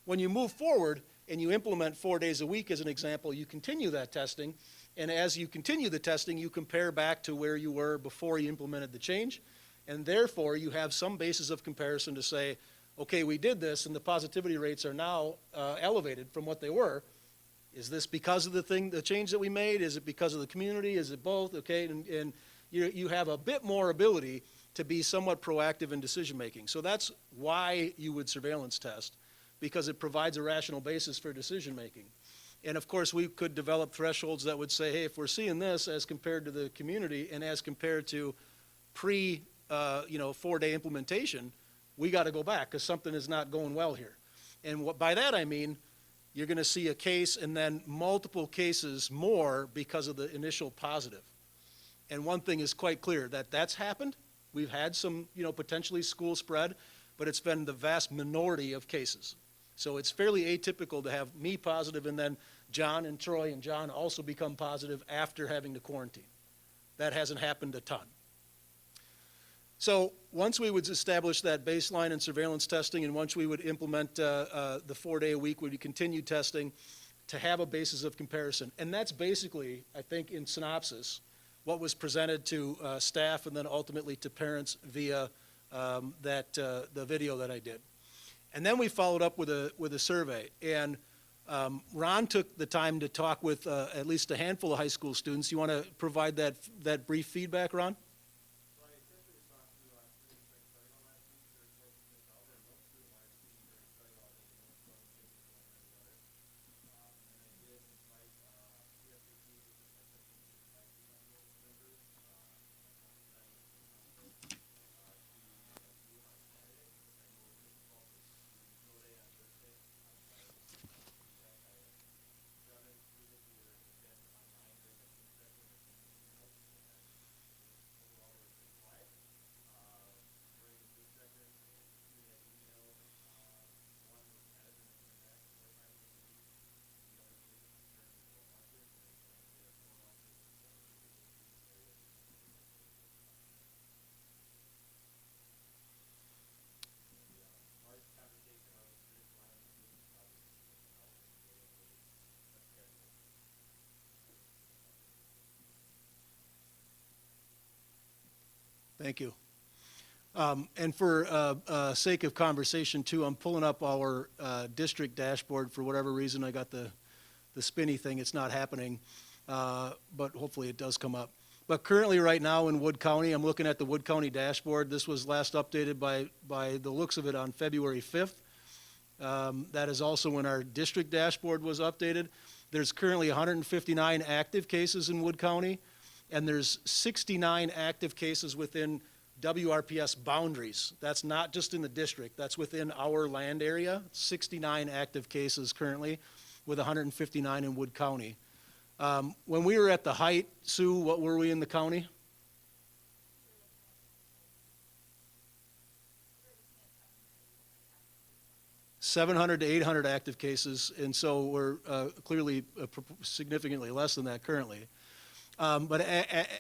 When you move forward and you implement 4 days a week as an example, you continue that testing, and as you continue the testing, you compare back to where you were before you implemented the change, and therefore you have some basis of comparison to say, okay, we did this and the positivity rates are now elevated from what they were. Is this because of the change that we made? Is it because of the community? Is it both? Okay, and you have a bit more ability to be somewhat proactive in decision making. So that's why you would surveillance test, because it provides a rational basis for decision making. And of course, we could develop thresholds that would say, hey, if we're seeing this as compared to the community and as compared to pre 4-day implementation, we got to go back because something is not going well here. And by that I mean, you're going to see a case and then multiple cases more because of the initial positive. And one thing is quite clear, that's happened. We've had some, potentially school spread, but it's been the vast minority of cases. So it's fairly atypical to have me positive and then John and Troy and John also become positive after having to quarantine. That hasn't happened a ton. So once we would establish that baseline and surveillance testing, and once we would implement the 4-day a week, we would continue testing to have a basis of comparison. And that's basically, I think, in synopsis, what was presented to staff and then ultimately to parents via the video that I did. And then we followed up with a survey. And Ron took the time to talk with at least a handful of high school students. You want to provide that brief feedback, Ron? Thank you. And for sake of conversation too, I'm pulling up our district dashboard. For whatever reason, I got the spinny thing. It's not happening, but hopefully it does come up. But currently right now in Wood County, I'm looking at the Wood County dashboard. This was last updated by the looks of it on February 5th. That is also when our district dashboard was updated. There's currently 159 active cases in Wood County, and there's 69 active cases within WRPS boundaries. That's not just in the district, that's within our land area. 69 active cases currently, with 159 in Wood County. When we were at the height, Sue, what were we in the county? $700 to $800 active cases, and so we're clearly significantly less than that currently. But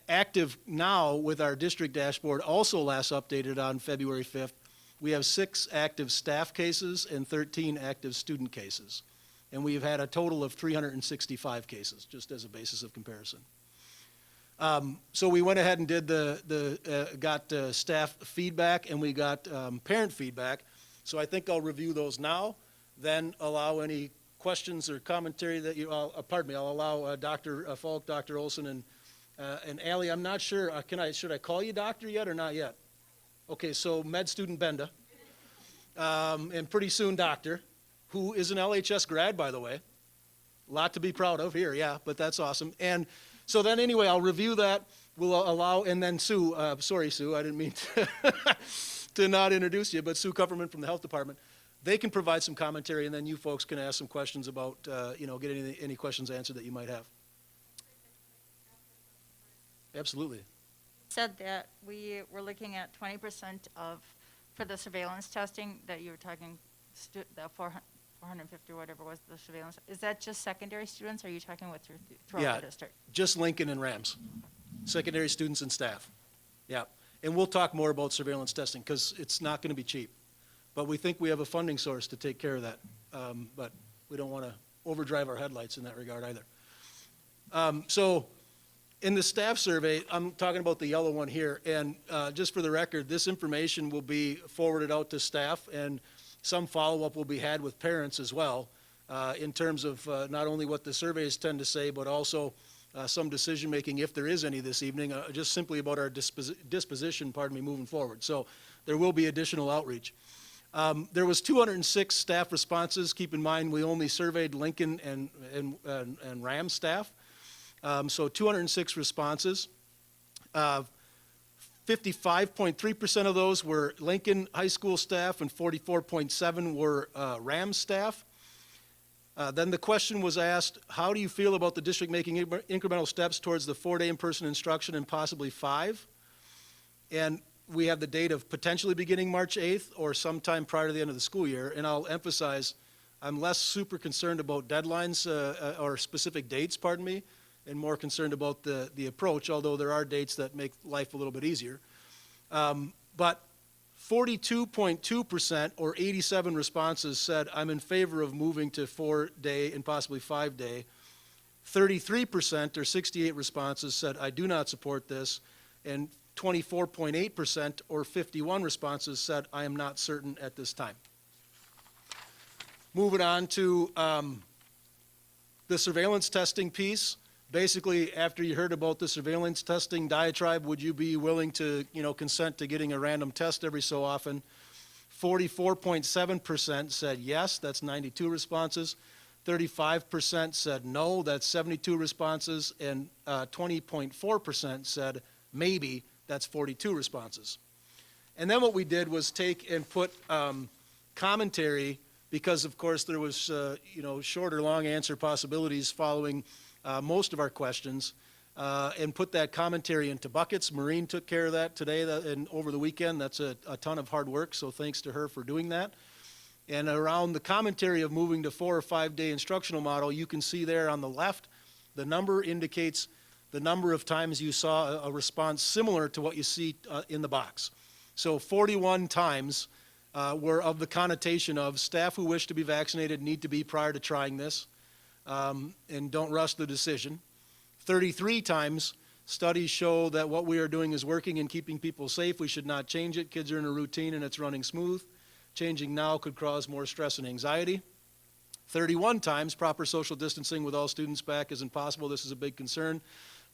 active now with our district dashboard, also last updated on February 5th, we have 6 active staff cases and 13 active student cases. And we've had a total of 365 cases, just as a basis of comparison. So we went ahead and did got staff feedback, and we got parent feedback. So I think I'll review those now, then allow any questions or commentary that you, I'll allow Dr. Falk, Dr. Olson, and Allie. I'm not sure, should I call you doctor yet or not yet? Okay, so med student Benda, and pretty soon doctor, who is an LHS grad, by the way. A lot to be proud of here, yeah, but that's awesome. And so then anyway, I'll review that. We'll allow, and then Sue, sorry Sue, I didn't mean to not introduce you, but Sue Kupferman from the Health Department. They can provide some commentary, and then you folks can ask some questions about, get any questions answered that you might have. Absolutely. Said that we were looking at 20% for the surveillance testing that you were talking, the 450 or whatever was the surveillance. Is that just secondary students, or are you talking with throughout the district? Just Lincoln and Rams, secondary students and staff. Yeah, and we'll talk more about surveillance testing because it's not going to be cheap. But we think we have a funding source to take care of that. But we don't want to overdrive our headlights in that regard either. So in the staff survey, I'm talking about the yellow one here, and just for the record, this information will be forwarded out to staff, and some follow-up will be had with parents as well, in terms of not only what the surveys tend to say, but also some decision-making, if there is any this evening, just simply about our disposition, moving forward. So there will be additional outreach. There was 206 staff responses. Keep in mind, we only surveyed Lincoln and Ram staff. So 206 responses. 55.3% of those were Lincoln High School staff, and 44.7% were Ram staff. Then the question was asked, how do you feel about the district making incremental steps towards the 4-day in-person instruction and possibly 5? And we have the date of potentially beginning March 8th or sometime prior to the end of the school year. And I'll emphasize, I'm less super concerned about deadlines or specific dates, and more concerned about the approach, although there are dates that make life a little bit easier. But 42.2% or 87 responses said, I'm in favor of moving to 4-day and possibly 5-day. 33% or 68 responses said, I do not support this. And 24.8% or 51 responses said, I am not certain at this time. Moving on to the surveillance testing piece. Basically, after you heard about the surveillance testing diatribe, would you be willing to, consent to getting a random test every so often? 44.7% said yes, that's 92 responses. 35% said no, that's 72 responses. And 20.4% said maybe, that's 42 responses. And then what we did was take and put commentary, because of course there was, short or long answer possibilities following most of our questions, and put that commentary into buckets. Maureen took care of that today and over the weekend. That's a ton of hard work, so thanks to her for doing that. And around the commentary of moving to 4- or 5-day instructional model, you can see there on the left, the number indicates the number of times you saw a response similar to what you see in the box. So 41 times were of the connotation of staff who wish to be vaccinated need to be prior to trying this. And don't rush the decision. 33 times, studies show that what we are doing is working and keeping people safe. We should not change it. Kids are in a routine and it's running smooth. Changing now could cause more stress and anxiety. 31 times, proper social distancing with all students back is impossible. This is a big concern.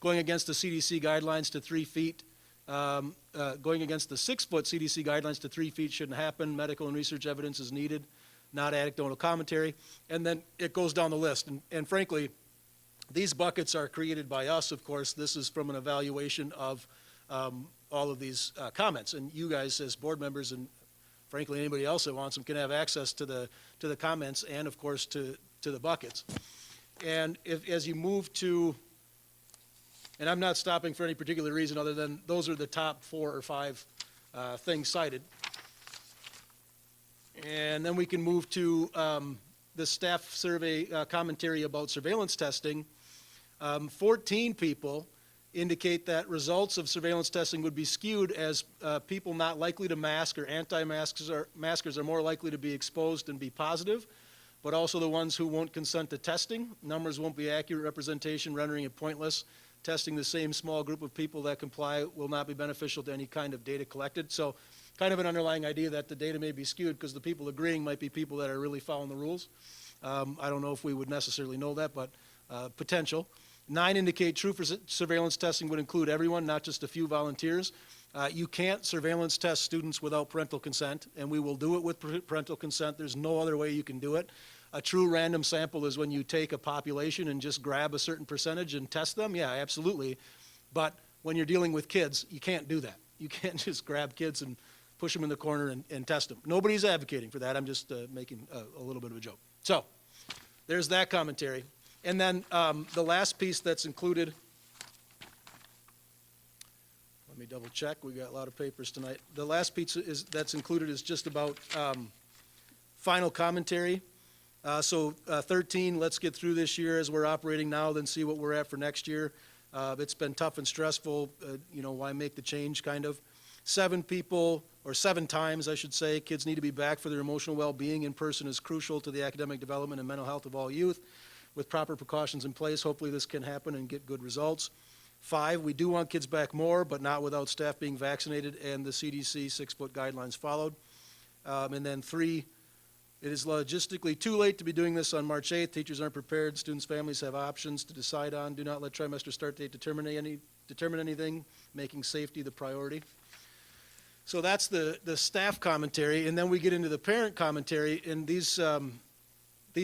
Going against the CDC guidelines to 3 feet. Going against the 6-foot CDC guidelines to 3 feet shouldn't happen. Medical and research evidence is needed. not anecdotal commentary, and then it goes down the list. And frankly, these buckets are created by us, of course. This is from an evaluation of all of these comments. And you guys, as board members, and frankly, anybody else that wants them, can have access to the comments and, of course, to the buckets. And as you move to, and I'm not stopping for any particular reason other than those are the top 4 or 5 things cited. And then we can move to the staff survey commentary about surveillance testing. 14 people indicate that results of surveillance testing would be skewed as people not likely to mask or anti-maskers are more likely to be exposed and be positive, but also the ones who won't consent to testing. Numbers won't be accurate representation, rendering it pointless. Testing the same small group of people that comply will not be beneficial to any kind of data collected. So kind of an underlying idea that the data may be skewed because the people agreeing might be people that are really following the rules. I don't know if we would necessarily know that, but potential. 9 indicate true surveillance testing would include everyone, not just a few volunteers. You can't surveillance test students without parental consent, and we will do it with parental consent. There's no other way you can do it. A true random sample is when you take a population and just grab a certain percentage and test them. Yeah, absolutely. But when you're dealing with kids, you can't do that. You can't just grab kids and push them in the corner and test them. Nobody's advocating for that. I'm just making a little bit of a joke. So there's that commentary. And then the last piece that's included, let me double check. We got a lot of papers tonight. The last piece that's included is just about final commentary. So 13, let's get through this year as we're operating now, then see what we're at for next year. It's been tough and stressful, why make the change, kind of. 7 people, or 7 times, I should say, kids need to be back for their emotional well-being in person is crucial to the academic development and mental health of all youth. With proper precautions in place, hopefully this can happen and get good results. 5, we do want kids back more, but not without staff being vaccinated and the CDC 6-foot guidelines followed. And then 3, it is logistically too late to be doing this on March 8th. Teachers aren't prepared. Students' families have options to decide on. Do not let trimester start date determine anything, making safety the priority. So that's the staff commentary, and then we get into the parent commentary, and these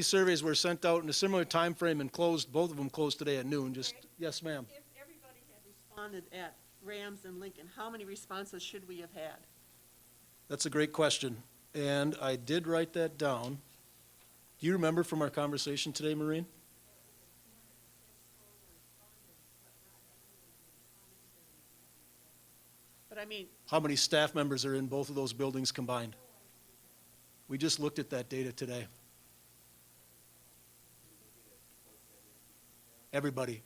surveys were sent out in a similar time frame and closed. Both of them closed today at noon. Just yes, ma'am. If everybody had responded at Rams and Lincoln, how many responses should we have had? That's a great question, and I did write that down. Do you remember from our conversation today, Maureen? But I mean, How many staff members are in both of those buildings combined? We just looked at that data today. Everybody.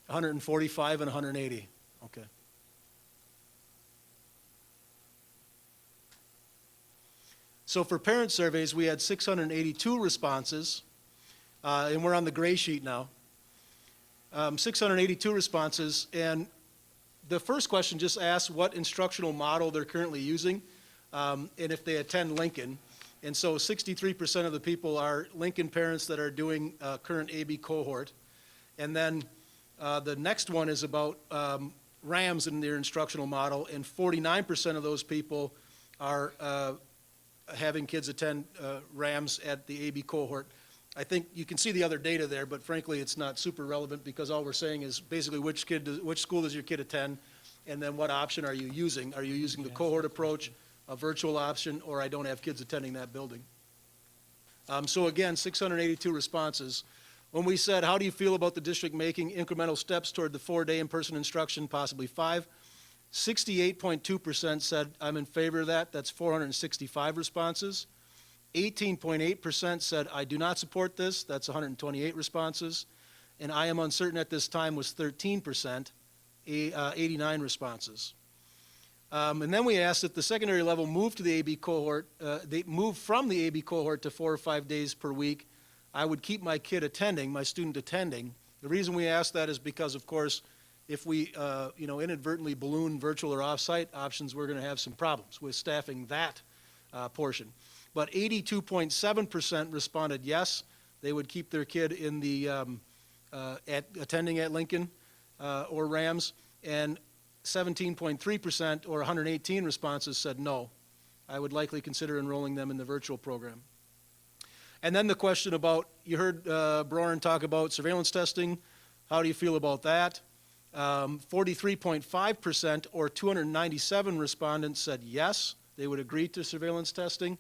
145 and 180. Okay. So for parent surveys, we had 682 responses, and we're on the gray sheet now. 682 responses, and the first question just asks what instructional model they're currently using, and if they attend Lincoln. And so 63% of the people are Lincoln parents that are doing current AB cohort. And then the next one is about Rams in their instructional model, and 49% of those people are having kids attend Rams at the AB cohort. I think you can see the other data there, but frankly, it's not super relevant because all we're saying is basically which school does your kid attend, and then what option are you using? Are you using the cohort approach, a virtual option, or I don't have kids attending that building? So again, 682 responses. When we said, how do you feel about the district making incremental steps toward the 4-day in-person instruction, possibly 5, 68.2% said, I'm in favor of that. That's 465 responses. 18.8% said, I do not support this. That's 128 responses. And I am uncertain at this time was 13%, 89 responses. And then we asked if the secondary level moved to the AB cohort, they moved from the AB cohort to 4 or 5 days per week. I would keep my kid attending, my student attending. The reason we asked that is because, of course, if we inadvertently balloon virtual or off-site options, we're going to have some problems with staffing that portion. But 82.7% responded yes, they would keep their kid in the attending at Lincoln or Rams, and 17.3%, or 118 responses, said no. I would likely consider enrolling them in the virtual program. And then the question about, you heard Broren talk about surveillance testing. How do you feel about that? 43.5%, or 297 respondents, said yes, they would agree to surveillance testing.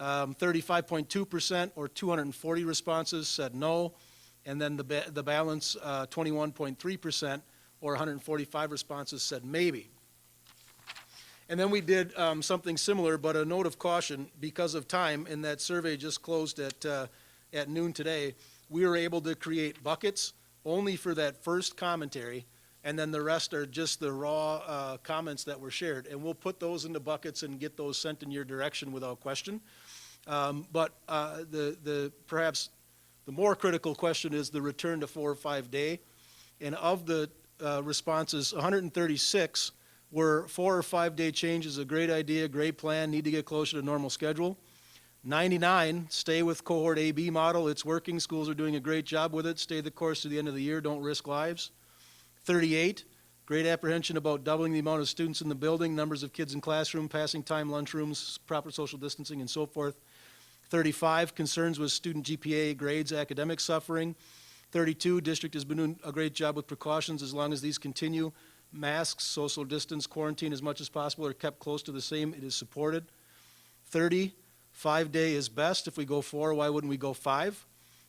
35.2%, or 240 responses, said no. And then the balance, 21.3%, or 145 responses, said maybe. And then we did something similar, but a note of caution because of time, and that survey just closed at noon today. We were able to create buckets only for that first commentary, and then the rest are just the raw comments that were shared. And we'll put those into buckets and get those sent in your direction without question. But perhaps the more critical question is the return to 4 or 5 day. And of the responses, 136 were 4 or 5 day change is a great idea, great plan, need to get closer to normal schedule. 99, stay with Cohort AB model, it's working, schools are doing a great job with it, stay the course to the end of the year, don't risk lives. 38, great apprehension about doubling the amount of students in the building, numbers of kids in classroom, passing time, lunchrooms, proper social distancing, and so forth. 35, concerns with student GPA, grades, academic suffering. 32, district has been doing a great job with precautions as long as these continue. Masks, social distance, quarantine as much as possible are kept close to the same, it is supported. 30, 5 day is best. If we go 4, why wouldn't we go 5?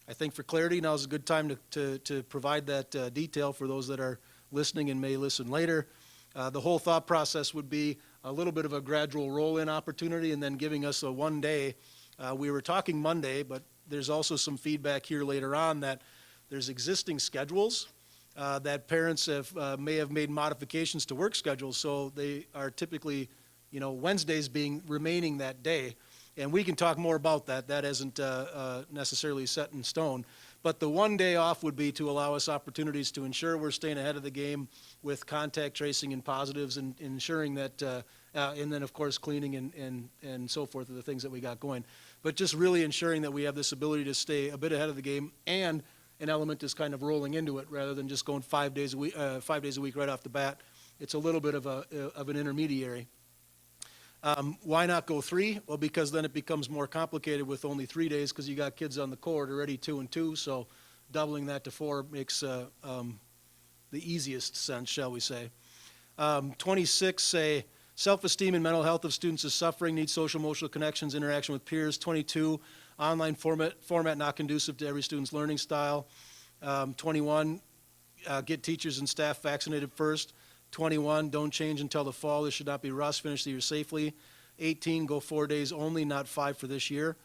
I think for clarity, now is a good time to provide that detail for those that are listening and may listen later. The whole thought process would be a little bit of a gradual roll-in opportunity and then giving us a 1 day. We were talking Monday, but there's also some feedback here later on that there's existing schedules that parents may have made modifications to work schedules, so they are typically, Wednesdays remaining that day. And we can talk more about that. That isn't necessarily set in stone. But the 1 day off would be to allow us opportunities to ensure we're staying ahead of the game with contact tracing and positives and ensuring that, and then of course cleaning and so forth are the things that we got going. But just really ensuring that we have this ability to stay a bit ahead of the game, and an element is kind of rolling into it rather than just going 5 days a week, 5 days a week right off the bat. It's a little bit of an intermediary. Why not go 3? Well, because then it becomes more complicated with only 3 days because you got kids on the cohort already 2 and 2, so doubling that to 4 makes the easiest sense, shall we say. 26 say self-esteem and mental health of students is suffering, need social emotional connections, interaction with peers. 22, online format not conducive to every student's learning style. 21, get teachers and staff vaccinated first. 21, don't change until the fall. This should not be rushed. Finish the year safely. 18, go 4 days only, not 5 for this year.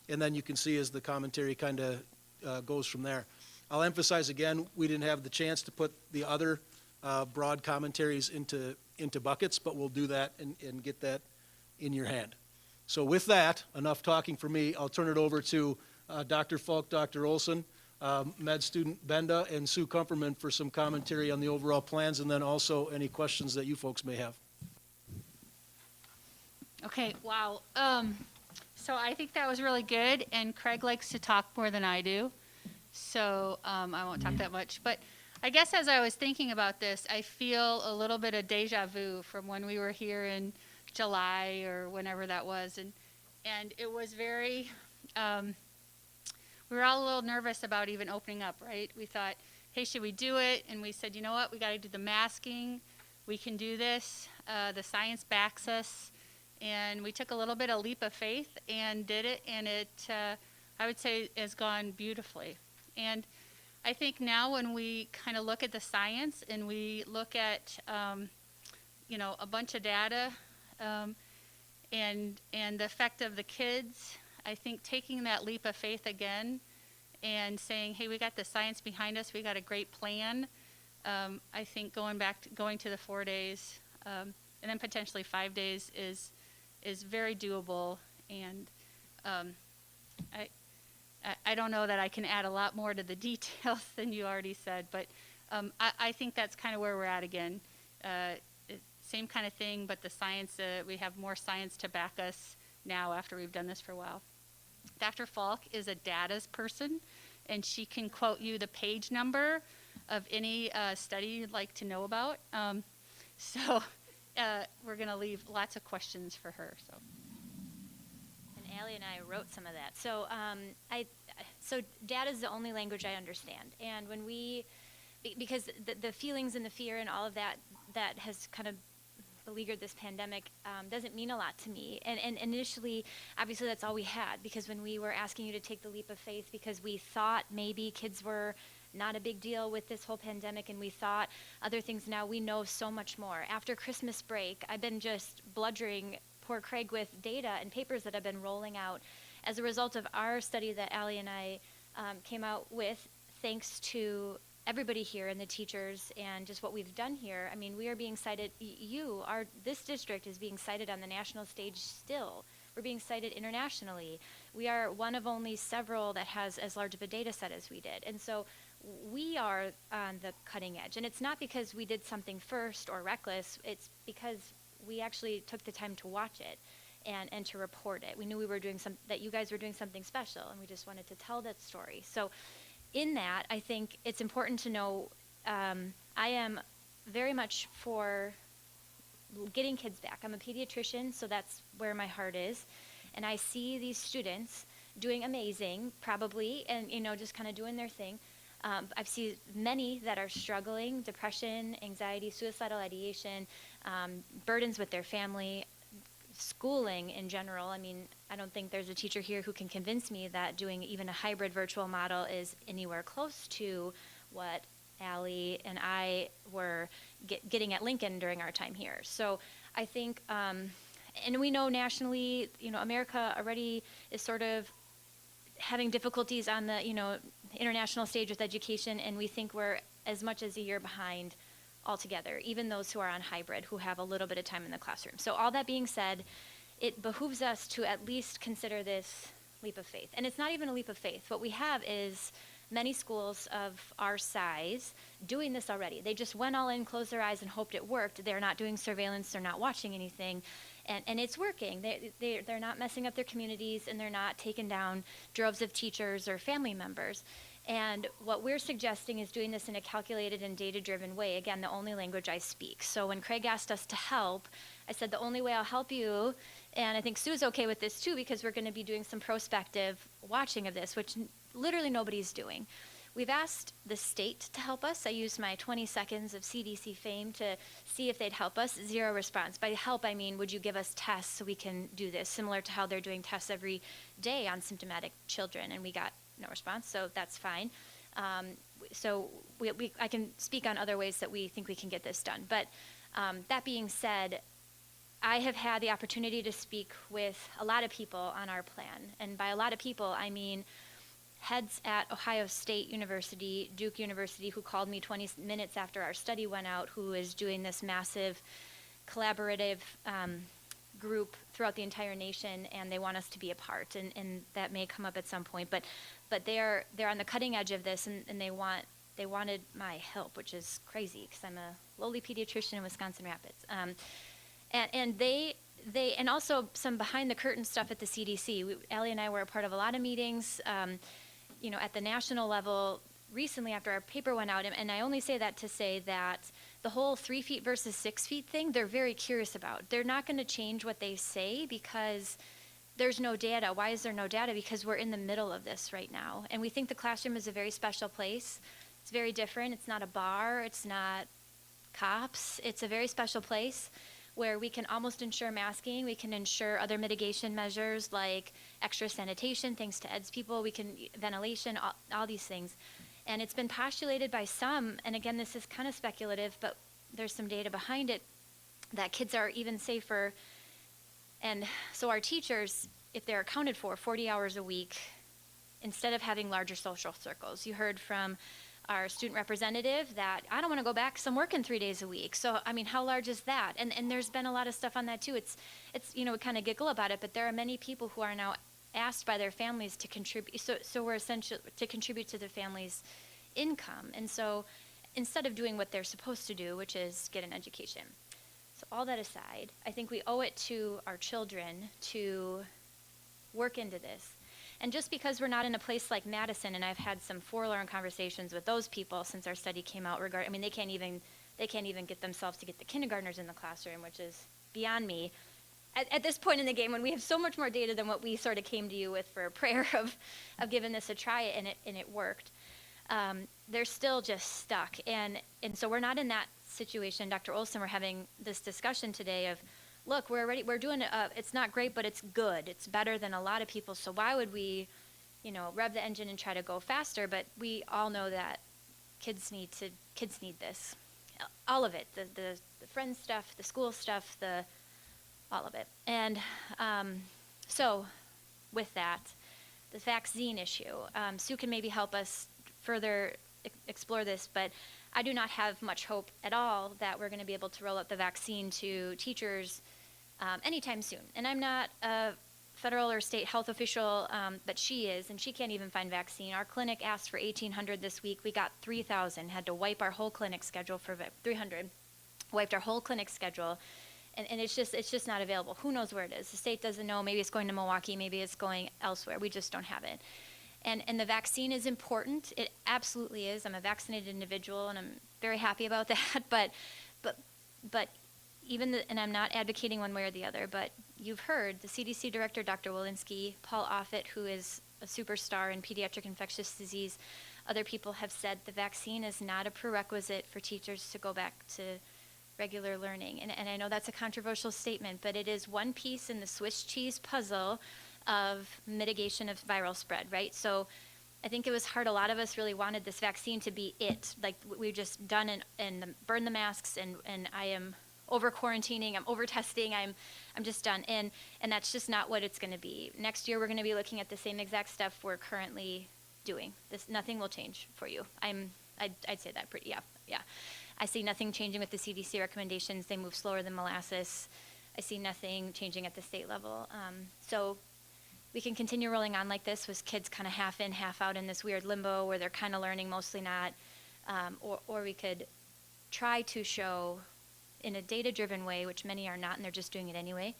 And then you can see as the commentary kind of goes from there. I'll emphasize again, we didn't have the chance to put the other broad commentaries into buckets, but we'll do that and get that in your hand. So with that, enough talking for me. I'll turn it over to Dr. Falk, Dr. Olson, med student Benda, and Sue Kumperman for some commentary on the overall plans, and then also any questions that you folks may have. Okay, wow. So I think that was really good, and Craig likes to talk more than I do, so I won't talk that much. But I guess as I was thinking about this, I feel a little bit of deja vu from when we were here in July or whenever that was, and it was very, we were all a little nervous about even opening up, right? We thought, hey, should we do it? And we said, you know what, we got to do the masking. We can do this. The science backs us. And we took a little bit of leap of faith and did it, and it, I would say, has gone beautifully. And I think now when we kind of look at the science and we look at, a bunch of data and the effect of the kids, I think taking that leap of faith again and saying, hey, we got the science behind us, we got a great plan, I think going to the 4 days and then potentially 5 days is very doable. And I don't know that I can add a lot more to the details than you already said, but I think that's kind of where we're at again. Same kind of thing, but the science, we have more science to back us now after we've done this for a while. Dr. Falk is a data's person, and she can quote you the page number of any study you'd like to know about. So we're going to leave lots of questions for her, so. And Allie and I wrote some of that. So so data is the only language I understand. And when because the feelings and the fear and all of that has kind of beleaguered this pandemic doesn't mean a lot to me. And initially, obviously that's all we had, because when we were asking you to take the leap of faith because we thought maybe kids were not a big deal with this whole pandemic, and we thought other things. Now we know so much more. After Christmas break, I've been just bludgeoning poor Craig with data and papers that have been rolling out as a result of our study that Allie and I came out with, thanks to everybody here and the teachers and just what we've done here. I mean, we are being cited, this district is being cited on the national stage still. We're being cited internationally. We are one of only several that has as large of a data set as we did. And so we are on the cutting edge. And it's not because we did something first or reckless, it's because we actually took the time to watch it and to report it. We knew we were doing that you guys were doing something special, and we just wanted to tell that story. So in that, I think it's important to know I am very much for getting kids back. I'm a pediatrician, so that's where my heart is. And I see these students doing amazing, probably, and just kind of doing their thing. I've seen many that are struggling, depression, anxiety, suicidal ideation, burdens with their family, schooling in general. I mean, I don't think there's a teacher here who can convince me that doing even a hybrid virtual model is anywhere close to what Allie and I were getting at Lincoln during our time here. So I think, and we know nationally, America already is sort of having difficulties on the, international stage with education, and we think we're as much as a year behind altogether, even those who are on hybrid, who have a little bit of time in the classroom. So all that being said, it behooves us to at least consider this leap of faith. And it's not even a leap of faith. What we have is many schools of our size doing this already. They just went all in, closed their eyes, and hoped it worked. They're not doing surveillance, they're not watching anything, and it's working. They're not messing up their communities, and they're not taking down droves of teachers or family members. And what we're suggesting is doing this in a calculated and data-driven way. Again, the only language I speak. So when Craig asked us to help, I said the only way I'll help you, and I think Sue's okay with this too, because we're going to be doing some prospective watching of this, which literally nobody's doing. We've asked the state to help us. I used my 20 seconds of CDC fame to see if they'd help us. 0 response. By help, I mean, would you give us tests so we can do this, similar to how they're doing tests every day on symptomatic children, and we got no response, so that's fine. So I can speak on other ways that we think we can get this done. But that being said, I have had the opportunity to speak with a lot of people on our plan. And by a lot of people, I mean heads at Ohio State University, Duke University, who called me 20 minutes after our study went out, who is doing this massive collaborative group throughout the entire nation, and they want us to be a part, and that may come up at some point, but they're on the cutting edge of this, and they wanted my help, which is crazy because I'm a lowly pediatrician in Wisconsin Rapids, and they and also some behind the curtain stuff at the CDC. Allie and I were a part of a lot of meetings, at the national level recently after our paper went out, and I only say that to say that the whole 3 feet versus 6 feet thing, they're very curious about. They're not going to change what they say because there's no data. Why is there no data? Because we're in the middle of this right now. And we think the classroom is a very special place. It's very different. It's not a bar. It's not cops. It's a very special place where we can almost ensure masking. We can ensure other mitigation measures like extra sanitation, thanks to EDS people. We can ventilation, all these things. And it's been postulated by some, and again, this is kind of speculative, but there's some data behind it, that kids are even safer. And so our teachers, if they're accounted for 40 hours a week, instead of having larger social circles. You heard from our student representative that I don't want to go back because I'm working 3 days a week. So, I mean, how large is that? And there's been a lot of stuff on that too. It's we kind of giggle about it, but there are many people who are now asked by their families to contribute. So we're essential to contribute to their families' income. And so instead of doing what they're supposed to do, which is get an education. So all that aside, I think we owe it to our children to work into this. And just because we're not in a place like Madison, and I've had some forlorn conversations with those people since our study came out they can't even they can't even get themselves to get the kindergartners in the classroom, which is beyond me. At this point in the game, when we have so much more data than what we sort of came to you with for a prayer of giving this a try, and it worked, they're still just stuck. And so we're not in that situation. Dr. Olson, we're having this discussion today of, look, we're doing, it's not great, but it's good. It's better than a lot of people. So why would we, rev the engine and try to go faster? But we all know that kids need this. All of it, the friend stuff, the school stuff, all of it. And so with that, the vaccine issue, Sue can maybe help us further explore this, but I do not have much hope at all that we're going to be able to roll out the vaccine to teachers anytime soon. And I'm not a federal or state health official, but she is, and she can't even find vaccine. Our clinic asked for 1,800 this week. We got 3,000, had to wipe our whole clinic schedule for 300, wiped our whole clinic schedule. And it's just not available. Who knows where it is? The state doesn't know. Maybe it's going to Milwaukee. Maybe it's going elsewhere. We just don't have it. And the vaccine is important. It absolutely is. I'm a vaccinated individual, and I'm very happy about that. But even and I'm not advocating one way or the other. But you've heard the CDC director, Dr. Walensky, Paul Offit, who is a superstar in pediatric infectious disease. Other people have said the vaccine is not a prerequisite for teachers to go back to regular learning. And I know that's a controversial statement, but it is one piece in the Swiss cheese puzzle of mitigation of viral spread, right? So I think it was hard. A lot of us really wanted this vaccine to be it. Like, we've just done and burned the masks, and I am over quarantining, I'm over testing, I'm just done. And that's just not what it's going to be. Next year we're going to be looking at the same exact stuff we're currently doing. Nothing will change for you. I'd say that pretty, yeah. I see nothing changing with the CDC recommendations. They move slower than molasses. I see nothing changing at the state level. So we can continue rolling on like this with kids kind of half in, half out in this weird limbo where they're kind of learning, mostly not. Or we could try to show in a data-driven way, which many are not, and they're just doing it anyway,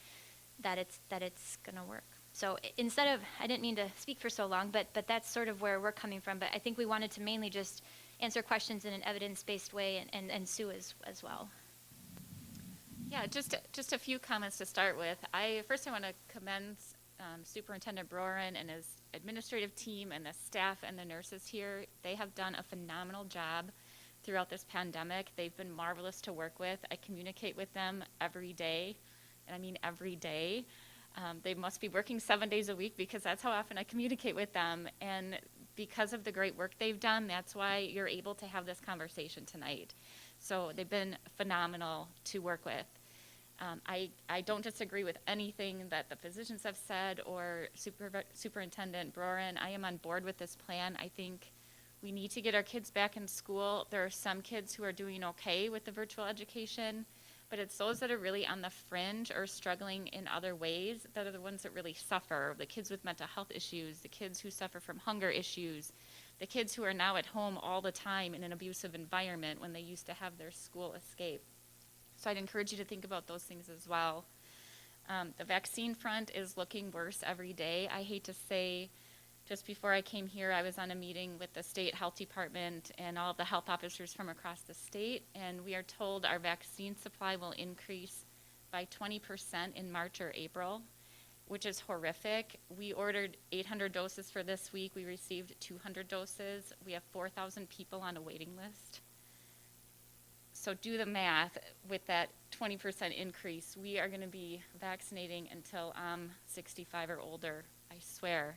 that it's going to work. So instead of, I didn't mean to speak for so long, but that's sort of where we're coming from. But I think we wanted to mainly just answer questions in an evidence-based way, and Sue as well. Yeah, just a few comments to start with. First I want to commend Superintendent Broren and his administrative team and the staff and the nurses here. They have done a phenomenal job throughout this pandemic. They've been marvelous to work with. I communicate with them every day, and I mean every day. They must be working 7 days a week because that's how often I communicate with them. And because of the great work they've done, that's why you're able to have this conversation tonight. So they've been phenomenal to work with. I don't disagree with anything that the physicians have said or Superintendent Broren. I am on board with this plan. I think we need to get our kids back in school. There are some kids who are doing okay with the virtual education, but it's those that are really on the fringe or struggling in other ways that are the ones that really suffer. The kids with mental health issues, the kids who suffer from hunger issues, the kids who are now at home all the time in an abusive environment when they used to have their school escape. So I'd encourage you to think about those things as well. The vaccine front is looking worse every day. I hate to say, just before I came here, I was on a meeting with the state health department and all of the health officers from across the state, and we are told our vaccine supply will increase by 20% in March or April, which is horrific. We ordered 800 doses for this week. We received 200 doses. We have 4,000 people on a waiting list. So do the math. With that 20% increase, we are going to be vaccinating until I'm 65 or older, I swear.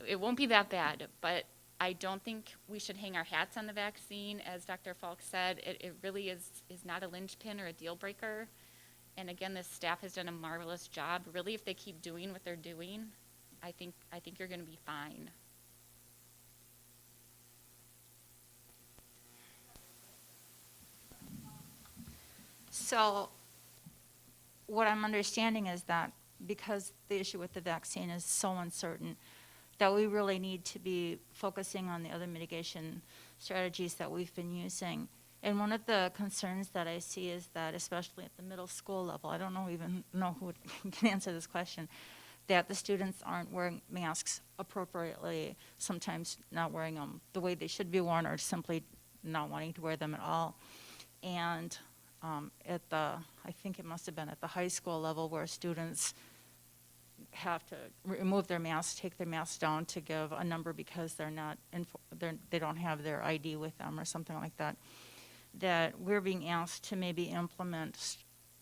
It won't be that bad, but I don't think we should hang our hats on the vaccine. As Dr. Falk said, it really is not a linchpin or a deal breaker. And again, this staff has done a marvelous job. Really, if they keep doing what they're doing, I think you're going to be fine. So what I'm understanding is that because the issue with the vaccine is so uncertain, that we really need to be focusing on the other mitigation strategies that we've been using. And one of the concerns that I see is that, especially at the middle school level, I don't even know who can answer this question, that the students aren't wearing masks appropriately, sometimes not wearing them the way they should be worn, or simply not wanting to wear them at all. and at the, I think it must have been at the high school level where students have to remove their masks, take their masks down to give a number because they don't have their ID with them or something like that, that we're being asked to maybe implement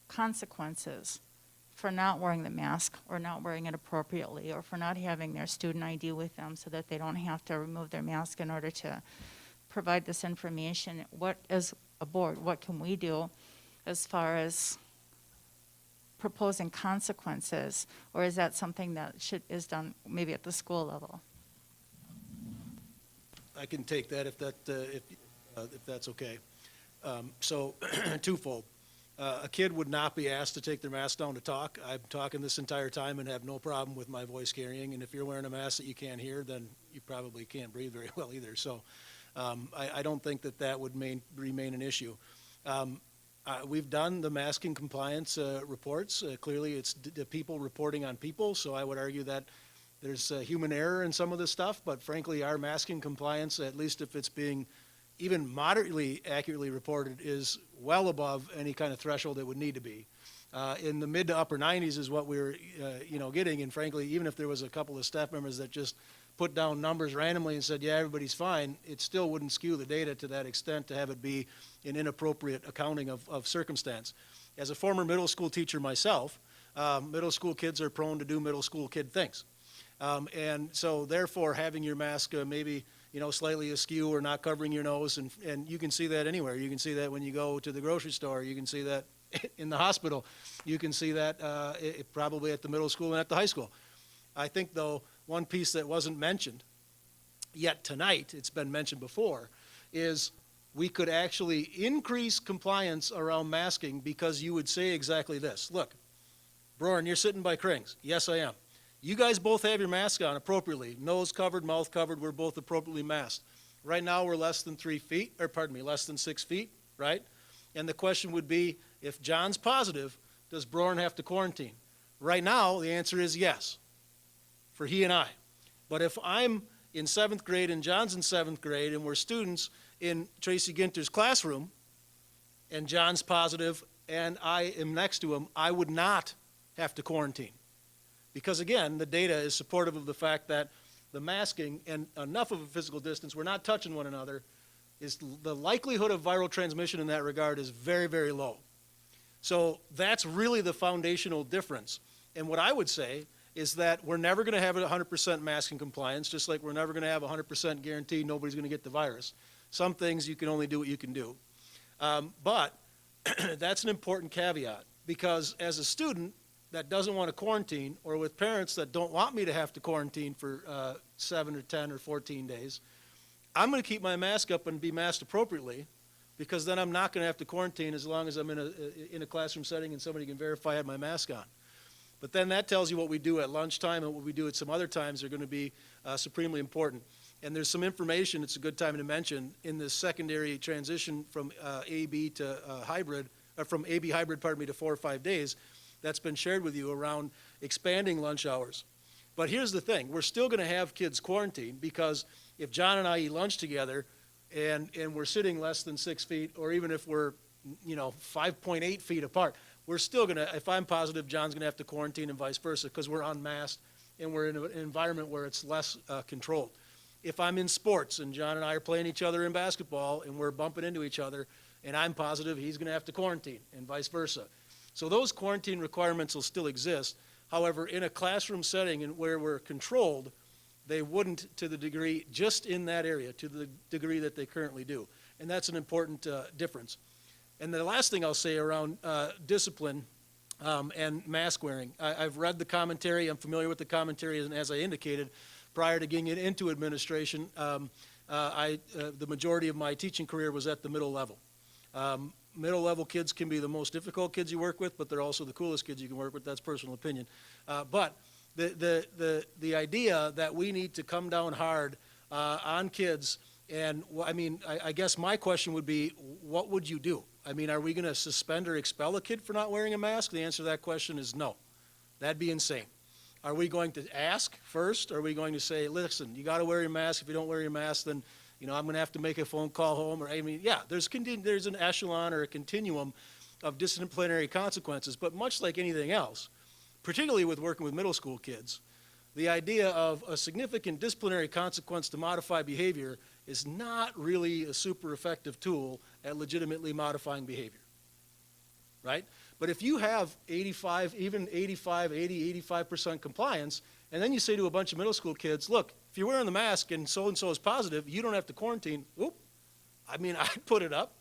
consequences for not wearing the mask or not wearing it appropriately or for not having their student ID with them so that they don't have to remove their mask in order to provide this information. What, as a board, what can we do as far as proposing consequences, or is that something that is done maybe at the school level? I can take that if that's okay. So, twofold. A kid would not be asked to take their mask down to talk. I'm talking this entire time and have no problem with my voice carrying, and if you're wearing a mask that you can't hear, then you probably can't breathe very well either. So I don't think that would remain an issue. We've done the masking compliance reports. Clearly, it's the people reporting on people, so I would argue that there's human error in some of this stuff, but frankly, our masking compliance, at least if it's being even moderately accurately reported, is well above any kind of threshold it would need to be. In the mid to upper 90s is what we're getting, and frankly, even if there was a couple of staff members that just put down numbers randomly and said, yeah, everybody's fine, it still wouldn't skew the data to that extent to have it be an inappropriate accounting of circumstance. As a former middle school teacher myself, middle school kids are prone to do middle school kid things. And so therefore, having your mask maybe slightly askew or not covering your nose, and you can see that anywhere. You can see that when you go to the grocery store. You can see that in the hospital. You can see that probably at the middle school and at the high school. I think, though, one piece that wasn't mentioned yet tonight, it's been mentioned before, is we could actually increase compliance around masking because you would say exactly this. Look, Broren, you're sitting by Krings. Yes, I am. You guys both have your mask on appropriately. Nose covered, mouth covered, we're both appropriately masked. Right now, we're less than 6 feet, right? And the question would be, if John's positive, does Broren have to quarantine? Right now, the answer is yes, for he and I. But if I'm in 7th grade and John's in 7th grade and we're students in Tracy Ginter's classroom and John's positive and I am next to him, I would not have to quarantine. Because again, the data is supportive of the fact that the masking and enough of a physical distance, we're not touching one another, is the likelihood of viral transmission in that regard is very, very low. So that's really the foundational difference. And what I would say is that we're never going to have 100% masking compliance, just like we're never going to have 100% guarantee nobody's going to get the virus. Some things you can only do what you can do. But that's an important caveat, because as a student that doesn't want to quarantine, or with parents that don't want me to have to quarantine for 7 or 10 or 14 days, I'm going to keep my mask up and be masked appropriately, because then I'm not going to have to quarantine as long as I'm in a classroom setting and somebody can verify I have my mask on. But then that tells you what we do at lunchtime and what we do at some other times are going to be supremely important. And there's some information, it's a good time to mention, in the secondary transition from AB to hybrid, from AB hybrid, to 4 or 5 days, that's been shared with you around expanding lunch hours. But here's the thing, we're still going to have kids quarantined, because if John and I eat lunch together and we're sitting less than 6 feet, or even if we're 5.8 feet apart, we're still going to, if I'm positive, John's going to have to quarantine and vice versa, because we're unmasked and we're in an environment where it's less controlled. If I'm in sports and John and I are playing each other in basketball and we're bumping into each other and I'm positive, he's going to have to quarantine and vice versa. So those quarantine requirements will still exist. However, in a classroom setting and where we're controlled, they wouldn't to the degree, just in that area, to the degree that they currently do. And that's an important difference. And the last thing I'll say around discipline and mask wearing, I've read the commentary, I'm familiar with the commentary, and as I indicated, prior to getting into administration, the majority of my teaching career was at the middle level. Middle level kids can be the most difficult kids you work with, but they're also the coolest kids you can work with. That's personal opinion. But the idea that we need to come down hard on kids, and I guess my question would be, what would you do? I mean, are we going to suspend or expel a kid for not wearing a mask? The answer to that question is no. That'd be insane. Are we going to ask first? Or are we going to say, listen, you got to wear your mask. If you don't wear your mask, then You know, I'm gonna have to make a phone call home, or, I mean, yeah, there's an echelon or a continuum of disciplinary consequences, but much like anything else, particularly with working with middle school kids, the idea of a significant disciplinary consequence to modify behavior is not really a super effective tool at legitimately modifying behavior, right? But if you have 85, 85% compliance, and then you say to a bunch of middle school kids, look, if you're wearing the mask and so is positive, you don't have to quarantine. Whoop. I mean, I'd put it up.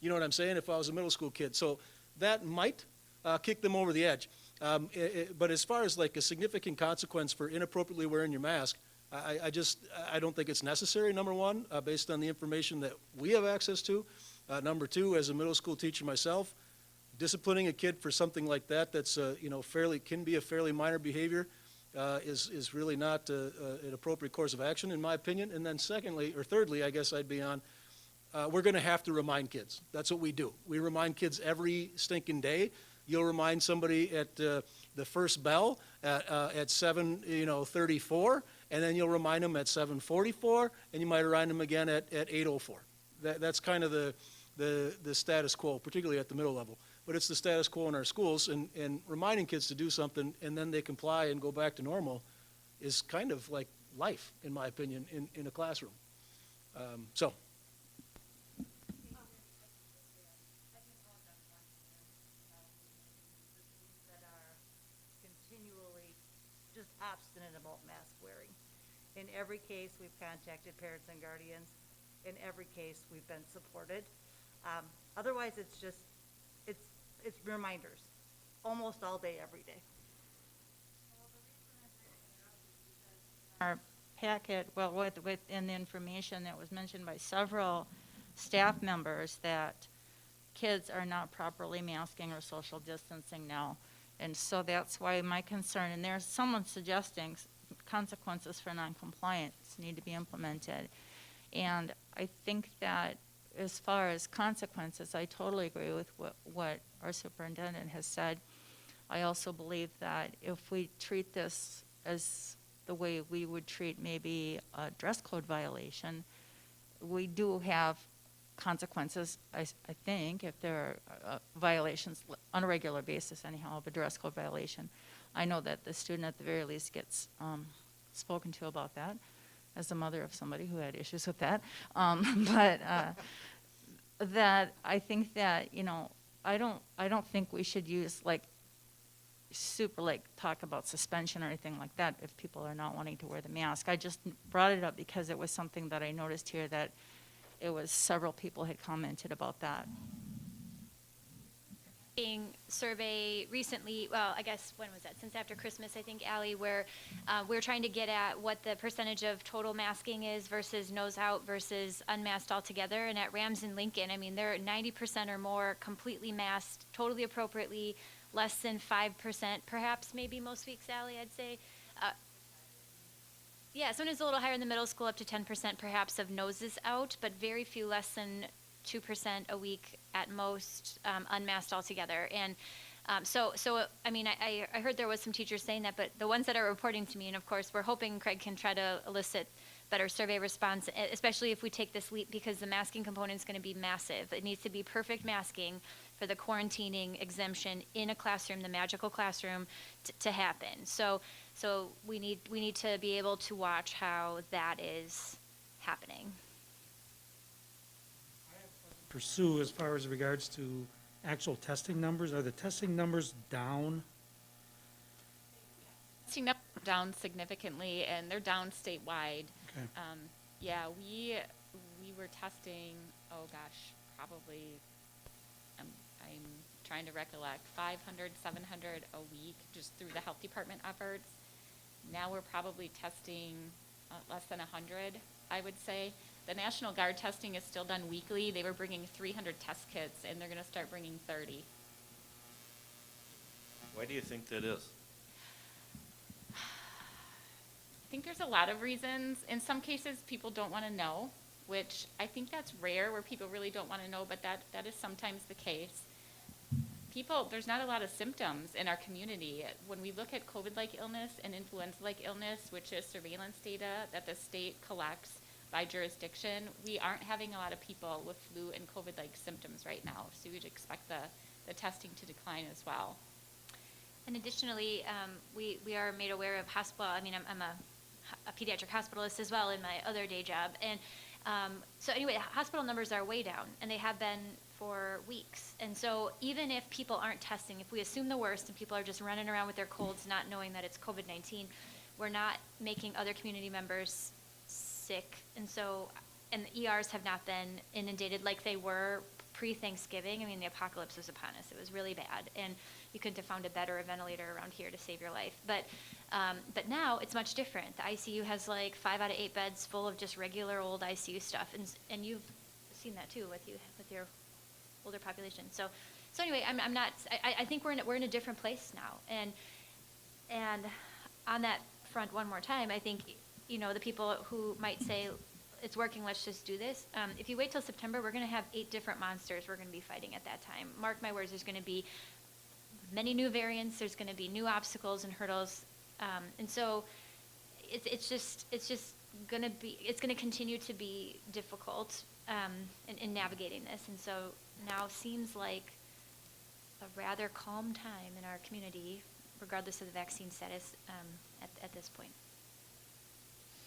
You know what I'm saying? If I was a middle school kid. So that might kick them over the edge. But as far as like a significant consequence for inappropriately wearing your mask, I don't think it's necessary, number one, based on the information that we have access to. Number two, as a middle school teacher myself, disciplining a kid for something like that that's can be a fairly minor behavior is really not an appropriate course of action, in my opinion. And then thirdly, I guess I'd be on, we're going to have to remind kids. That's what we do. We remind kids every stinking day. You'll remind somebody at the first bell at 7:34, and then you'll remind them at 7:44, and you might remind them again at 8:04. That's kind of the status quo, particularly at the middle level. But it's the status quo in our schools, and reminding kids to do something and then they comply and go back to normal is kind of like life, in my opinion, in a classroom. So. That are continually just obstinate about mask wearing. In every case, we've contacted parents and guardians. In every case, we've been supported. Otherwise, it's reminders, almost all day, every day. Our packet, well, within the information that was mentioned by several staff members, that kids are not properly masking or social distancing now. And so that's why my concern, and there's someone suggesting consequences for noncompliance need to be implemented. And I think that as far as consequences, I totally agree with what our superintendent has said. I also believe that if we treat this as the way we would treat maybe a dress code violation, we do have consequences, I think, if there are violations on a regular basis anyhow of a dress code violation. I know that the student at the very least gets spoken to about that, as a mother of somebody who had issues with that. That I think that, I don't think we should use talk about suspension or anything like that if people are not wanting to wear the mask. I just brought it up because it was something that I noticed here, that it was several people had commented about that. Survey recently, well, I guess, when was that? Since after Christmas, I think, Allie, where we're trying to get at what the percentage of total masking is versus nose out versus unmasked altogether. And at Rams and Lincoln, I mean, they're 90% or more completely masked, totally appropriately, less than 5%, perhaps, maybe most weeks, Allie, I'd say. Yeah, sometimes a little higher in the middle school, up to 10% perhaps of noses out, but very few, less than 2% a week at most, unmasked altogether. And so I mean, I heard there was some teachers saying that, but the ones that are reporting to me, and of course we're hoping Craig can try to elicit better survey response, especially if we take this leap, because the masking component is going to be massive. It needs to be perfect masking for the quarantining exemption in a classroom, the magical classroom, to happen. So we need to be able to watch how that is happening. Pursue as far as regards to actual testing numbers. Are the testing numbers down? Testing numbers are down significantly, and they're down statewide. Okay. Yeah, we were testing, probably, I'm trying to recollect, 500, 700 a week just through the health department efforts. Now we're probably testing less than 100, I would say. The National Guard testing is still done weekly. They were bringing 300 test kits, and they're going to start bringing 30. Why do you think that is? I think there's a lot of reasons. In some cases, people don't want to know, which I think that's rare, where people really don't want to know, but that is sometimes the case. There's not a lot of symptoms in our community. When we look at COVID-like illness and influenza-like illness, which is surveillance data that the state collects, by jurisdiction, we aren't having a lot of people with flu and COVID-like symptoms right now, so we'd expect the testing to decline as well. And additionally, we are made aware of hospital, I mean, I'm a pediatric hospitalist as well in my other day job. And so anyway, hospital numbers are way down, and they have been for weeks. And so even if people aren't testing, if we assume the worst and people are just running around with their colds, not knowing that it's COVID-19, we're not making other community members sick. And so, and the ERs have not been inundated like they were pre-Thanksgiving. I mean, the apocalypse was upon us. It was really bad. And you couldn't have found a bed or a ventilator around here to save your life. But now it's much different. The ICU has like 5 out of 8 beds full of just regular old ICU stuff. And you've seen that too with your older population. So anyway, I think we're in a different place now. And on that front, one more time, I think, the people who might say, it's working, let's just do this. If you wait till September, we're going to have 8 different monsters we're going to be fighting at that time. Mark my words, there's going to be many new variants, there's going to be new obstacles and hurdles. And so it's just going to continue to be difficult in navigating this. And so now seems like a rather calm time in our community, regardless of the vaccine status at this point.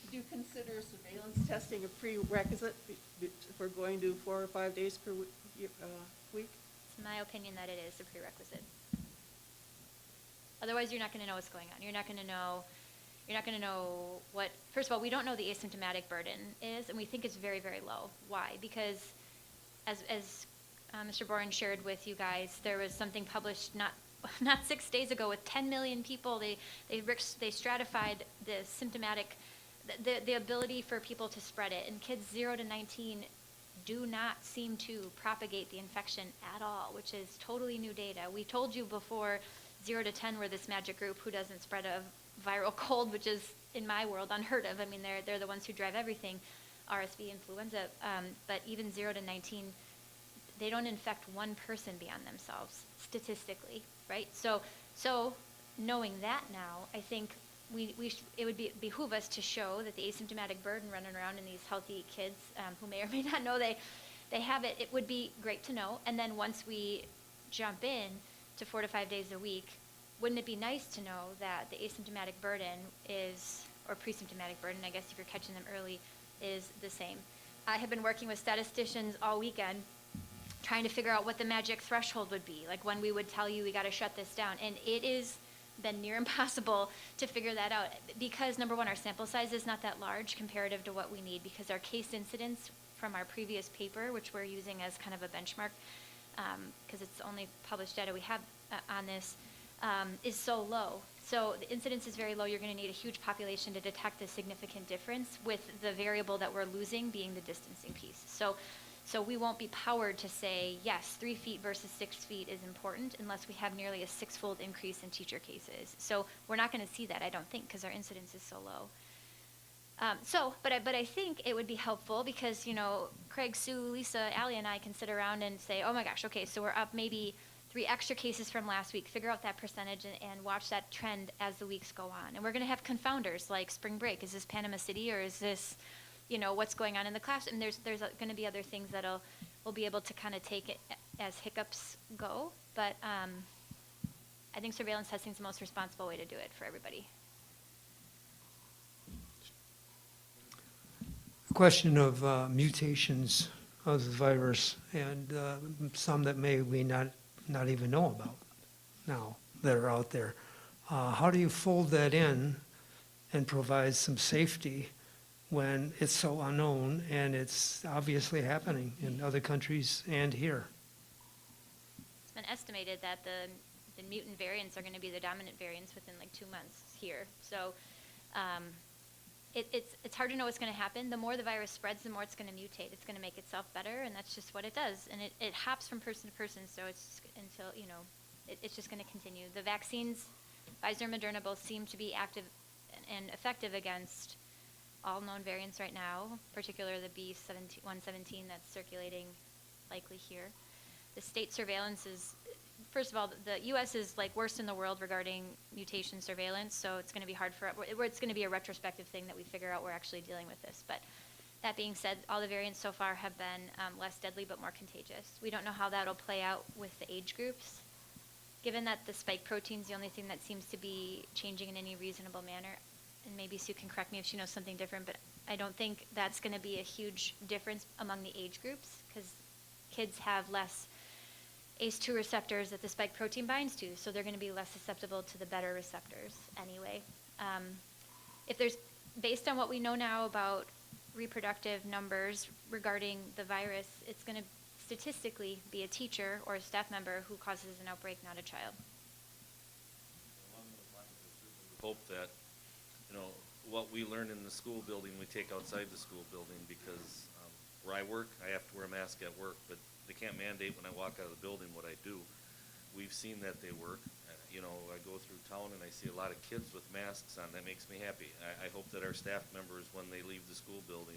Do you consider surveillance testing a prerequisite if we're going to 4 or 5 days per week? It's my opinion that it is a prerequisite. Otherwise, you're not going to know what's going on. You're not going to know what, first of all, we don't know the asymptomatic burden is, and we think it's very, very low. Why? Because as Mr. Boren shared with you guys, there was something published not 6 days ago with 10 million people. They stratified the symptomatic, the ability for people to spread it, and kids 0 to 19 do not seem to propagate the infection at all, which is totally new data. We told you before 0 to 10 were this magic group who doesn't spread a viral cold, which is, in my world, unheard of. I mean, they're the ones who drive everything, RSV, influenza, but even 0 to 19, they don't infect one person beyond themselves, statistically, right? So knowing that now, I think it would behoove us to show that the asymptomatic burden running around in these healthy kids who may or may not know they have it, it would be great to know. And then once we jump in to 4 to 5 days a week, wouldn't it be nice to know that the asymptomatic burden is, or pre-symptomatic burden, I guess if you're catching them early, is the same. I have been working with statisticians all weekend trying to figure out what the magic threshold would be, like when we would tell you we got to shut this down. And it is been near impossible to figure that out because, number one, our sample size is not that large comparative to what we need, because our case incidence from our previous paper, which we're using as kind of a benchmark, because it's the only published data we have on this, is so low. So the incidence is very low. You're going to need a huge population to detect a significant difference, with the variable that we're losing being the distancing piece. So we won't be powered to say, yes, 3 feet versus 6 feet is important unless we have nearly a 6-fold increase in teacher cases. So we're not going to see that, I don't think, because our incidence is so low. But I think it would be helpful because, Craig, Sue, Lisa, Allie, and I can sit around and say, oh my gosh, okay, so we're up maybe 3 extra cases from last week, figure out that percentage and watch that trend as the weeks go on. And we're going to have confounders like spring break. Is this Panama City, or is this, what's going on in the class? And there's going to be other things that we'll be able to kind of take it as hiccups go. But I think surveillance testing is the most responsible way to do it for everybody. Question of mutations of the virus, and some that we not even know about now that are out there. How do you fold that in and provide some safety when it's so unknown and it's obviously happening in other countries and here? It's been estimated that the mutant variants are going to be the dominant variants within like 2 months here. So it's hard to know what's going to happen. The more the virus spreads, the more it's going to mutate. It's going to make itself better, and that's just what it does. And it hops from person to person, so it's until, it's just going to continue. The vaccines, Pfizer and Moderna, both seem to be active and effective against all known variants right now, particularly the B117 that's circulating likely here. The state surveillance is, first of all, the U.S. is like worst in the world regarding mutation surveillance, so it's going to be hard it's going to be a retrospective thing that we figure out we're actually dealing with this. But That being said, all the variants so far have been less deadly but more contagious. We don't know how that'll play out with the age groups. Given that the spike protein's the only thing that seems to be changing in any reasonable manner, and maybe Sue can correct me if she knows something different, but I don't think that's going to be a huge difference among the age groups, because kids have less ACE2 receptors that the spike protein binds to, so they're going to be less susceptible to the better receptors anyway. If there's, based on what we know now about reproductive numbers regarding the virus, it's going to statistically be a teacher or a staff member who causes an outbreak, not a child. Hope that, what we learn in the school building, we take outside the school building, because where I work, I have to wear a mask at work, but they can't mandate when I walk out of the building what I do. We've seen that they work. I go through town and I see a lot of kids with masks on. That makes me happy. I hope that our staff members, when they leave the school building,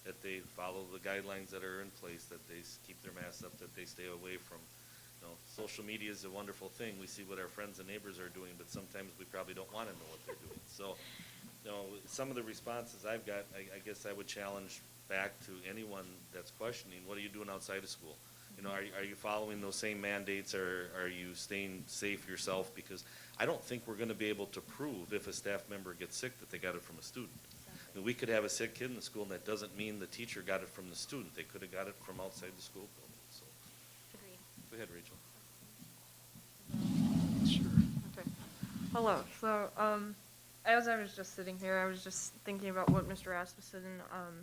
that they follow the guidelines that are in place, that they keep their masks up, that they stay away from, social media is a wonderful thing. We see what our friends and neighbors are doing, but sometimes we probably don't want to know what they're doing. So, some of the responses I've got, I guess I would challenge back to anyone that's questioning, what are you doing outside of school? Are you following those same mandates, or are you staying safe yourself? Because I don't think we're going to be able to prove if a staff member gets sick that they got it from a student. We could have a sick kid in the school, and that doesn't mean the teacher got it from the student. They could have got it from outside the school building. So, Agreed. go ahead, Rachel. Okay. Hello. So, as I was just sitting here, I was just thinking about what Mr. Rasmussen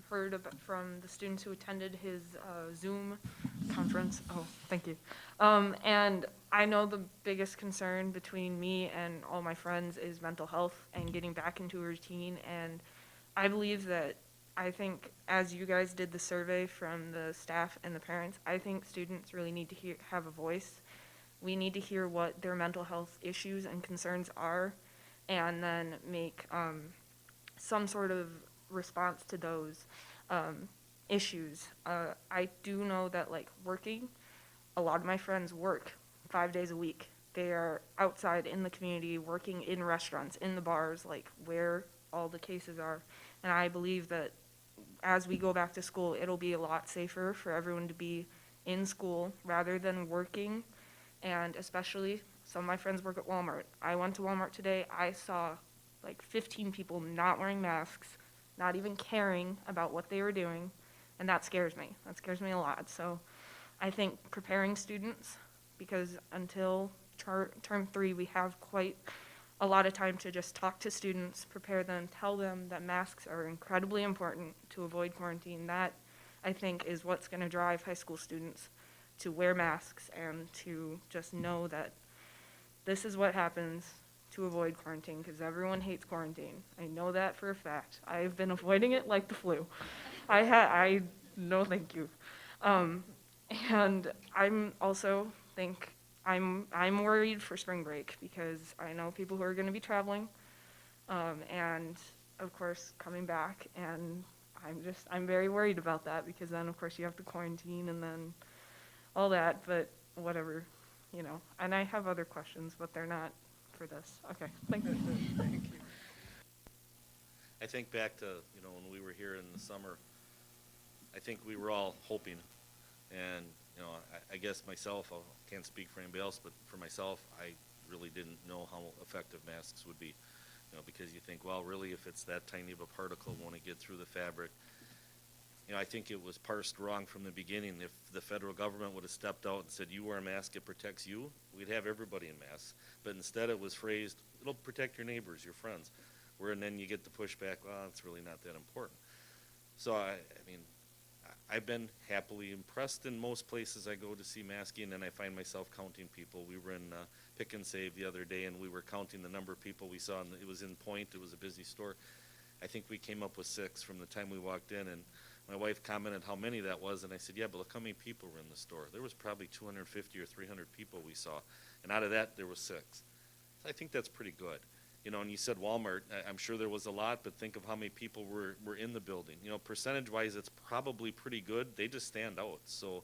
heard from the students who attended his Zoom conference. Oh, thank you. And I know the biggest concern between me and all my friends is mental health and getting back into a routine. And I believe that, I think, as you guys did the survey from the staff and the parents, I think students really need to have a voice. We need to hear what their mental health issues and concerns are, and then make some sort of response to those issues. I do know that, working, a lot of my friends work 5 days a week. They are outside in the community, working in restaurants, in the bars, where all the cases are. And I believe that as we go back to school, it'll be a lot safer for everyone to be in school rather than working. And especially, some of my friends work at Walmart. I went to Walmart today, I saw 15 people not wearing masks, not even caring about what they were doing, and that scares me. That scares me a lot. So I think preparing students, because until term 3, we have quite a lot of time to just talk to students, prepare them, tell them that masks are incredibly important to avoid quarantine. That, I think, is what's going to drive high school students to wear masks and to just know that this is what happens to avoid quarantine, because everyone hates quarantine. I know that for a fact. I've been avoiding it like the flu. No thank you. And I'm also I'm worried for spring break, because I know people who are going to be traveling, and of course coming back, and I'm very worried about that, because then of course you have to quarantine and then all that, but whatever, and I have other questions, but they're not for this. Okay, thank you. Thank you. I think back to, when we were here in the summer, I think we were all hoping, and, I guess myself, I can't speak for anybody else, but for myself, I really didn't know how effective masks would be, because you think, well, really, if it's that tiny of a particle, won't it get through the fabric? I think it was parsed wrong from the beginning. If the federal government would have stepped out and said, you wear a mask, it protects you, we'd have everybody in masks. But instead it was phrased, it'll protect your neighbors, your friends. And then you get the pushback, well, it's really not that important. So, I've been happily impressed in most places I go to see masking, and I find myself counting people. We were in Pick and Save the other day, and we were counting the number of people we saw. And it was in Point. It was a busy store. I think we came up with 6 from the time we walked in, and my wife commented how many that was, and I said, yeah, but look how many people were in the store. There was probably 250 or 300 people we saw, and out of that, there was 6. So I think that's pretty good. And you said Walmart, I'm sure there was a lot, but think of how many people were in the building. Percentage-wise, it's probably pretty good. They just stand out. So,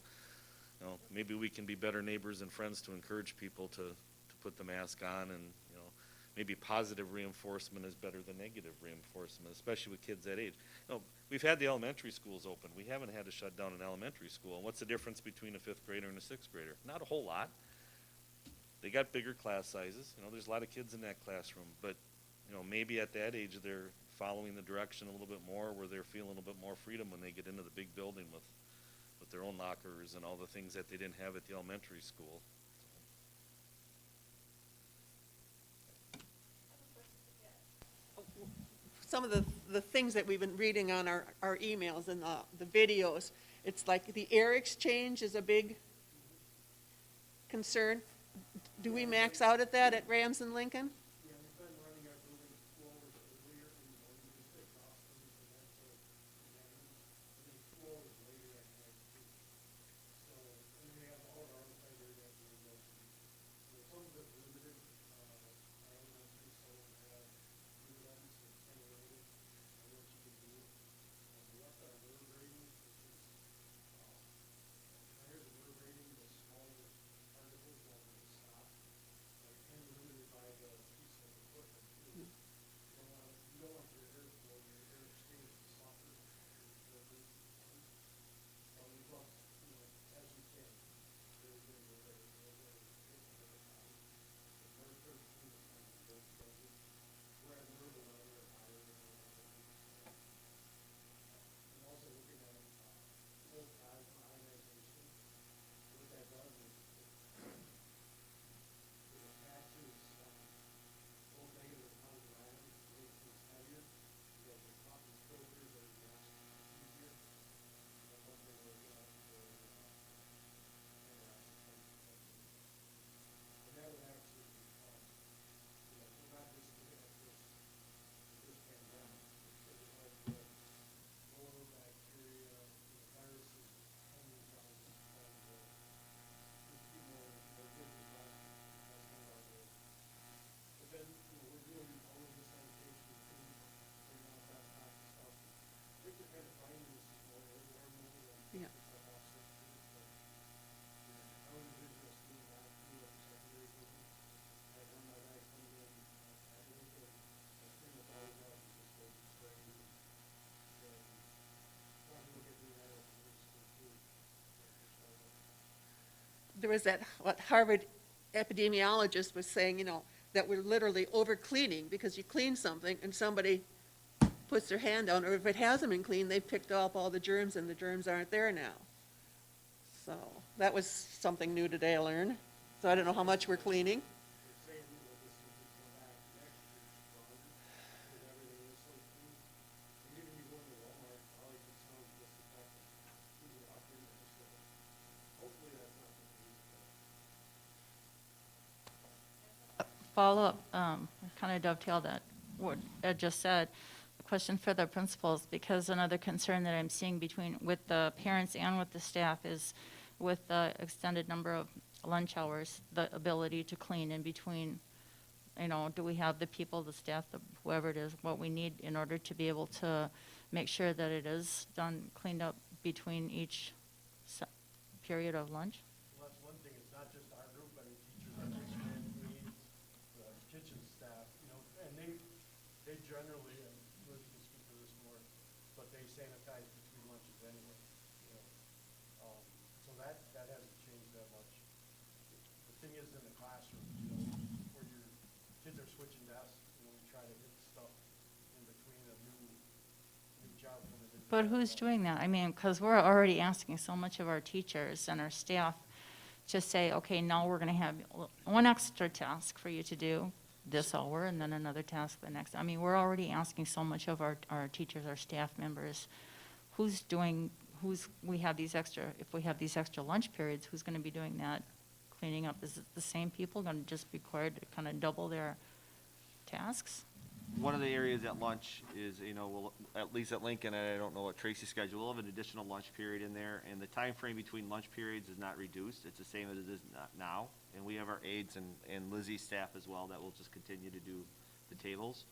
maybe we can be better neighbors and friends to encourage people to put the mask on, and, maybe positive reinforcement is better than negative reinforcement, especially with kids that age. You know, we've had the elementary schools open. We haven't had to shut down an elementary school. And what's the difference between a fifth grader and a sixth grader? Not a whole lot. They got bigger class sizes. You know, there's a lot of kids in that classroom, but, you know, maybe at that age they're following the direction a little bit more, where they're feeling a little bit more freedom when they get into the big building with their own lockers and all the things that they didn't have at the elementary school. Some of the things that we've been reading on our emails and the videos, it's like the air exchange is a big concern. Do we max out at that at Rams and Lincoln? Yeah, we've been running our building floors earlier in the morning, just to exhaust them for that to and then floors later at night too. So, and we have all of our outside area that we're working. So some of it's limited, our elementary, so we have new ones and kind of limited on what you can do. We left our nerve rating, which is, higher the nerve rating, the smaller particles will stop. And limited by the piece of equipment too. You don't want your airflow, your air exchange to suffer. So we want, you know, as you can, very good, very high. The nerve thirteen is kind of low pressure. We're at nerve 11 or higher than that. I'm also looking at full plasma ionization. What that does is it attaches both negative and positive ions, makes things heavier, because the cotton filters are masked easier. That's one thing we're looking at for and that would actually become, you know, we're not just looking at this pandemic, but it has the lower bacteria, viruses, hundreds of thousands just keep more kids as possible. That's kind of our goal. But then, you know, we're doing all of this sanitation too, bringing out best practice stuff. Kids are kind of finding this more everywhere now, and Yeah. it's like off six years, but, you know, I was a visual student last year at the secondary building. I had one of my guys coming in at Lincoln, and clean the balls out, and just go spraying. And trying to look at doing that at the middle school too. There was that, what Harvard epidemiologist was saying, you know, that we're literally over cleaning because you clean something and somebody puts their hand down, or if it hasn't been cleaned, they've picked up all the germs and the germs aren't there now. So that was something new today I learned. So I don't know how much we're cleaning. They're saying that this will be come back next year stronger, because everything is so clean. And even you go into Walmart, all you can smell is disinfectant. People walk in there, so hopefully that's not the case, but. Follow-up, kind of dovetail that, what Ed just said. Question for the principals, because another concern that I'm seeing with the parents and with the staff is with the extended number of lunch hours, the ability to clean in between. You know, do we have the people, the staff, whoever it is, what we need in order to be able to make sure that it is done, cleaned up between each period of lunch? Well, that's one thing, it's not just our group, I mean, teachers are expanding needs, the kitchen staff, you know, and they generally, and Liz can speak to this more, but they sanitize between lunches anyway, you know. So that hasn't changed that much. The thing is in the classrooms, you know, where your kids are switching desks, you know, we try to hit stuff in between a new job coming in. But who's doing that? I mean, because we're already asking so much of our teachers and our staff to say, okay, now we're going to have one extra task for you to do this hour and then another task the next. I mean, we're already asking so much of our teachers, our staff members. If we have these extra lunch periods, who's going to be doing that cleaning up? Is it the same people going to just be required to kind of double their tasks? One of the areas at lunch is, you know, we'll, at least at Lincoln, and I don't know what Tracy's schedule, we'll have an additional lunch period in there, and the time frame between lunch periods is not reduced. It's the same as it is now. And we have our aides and Lizzie's staff as well that will just continue to do the tables.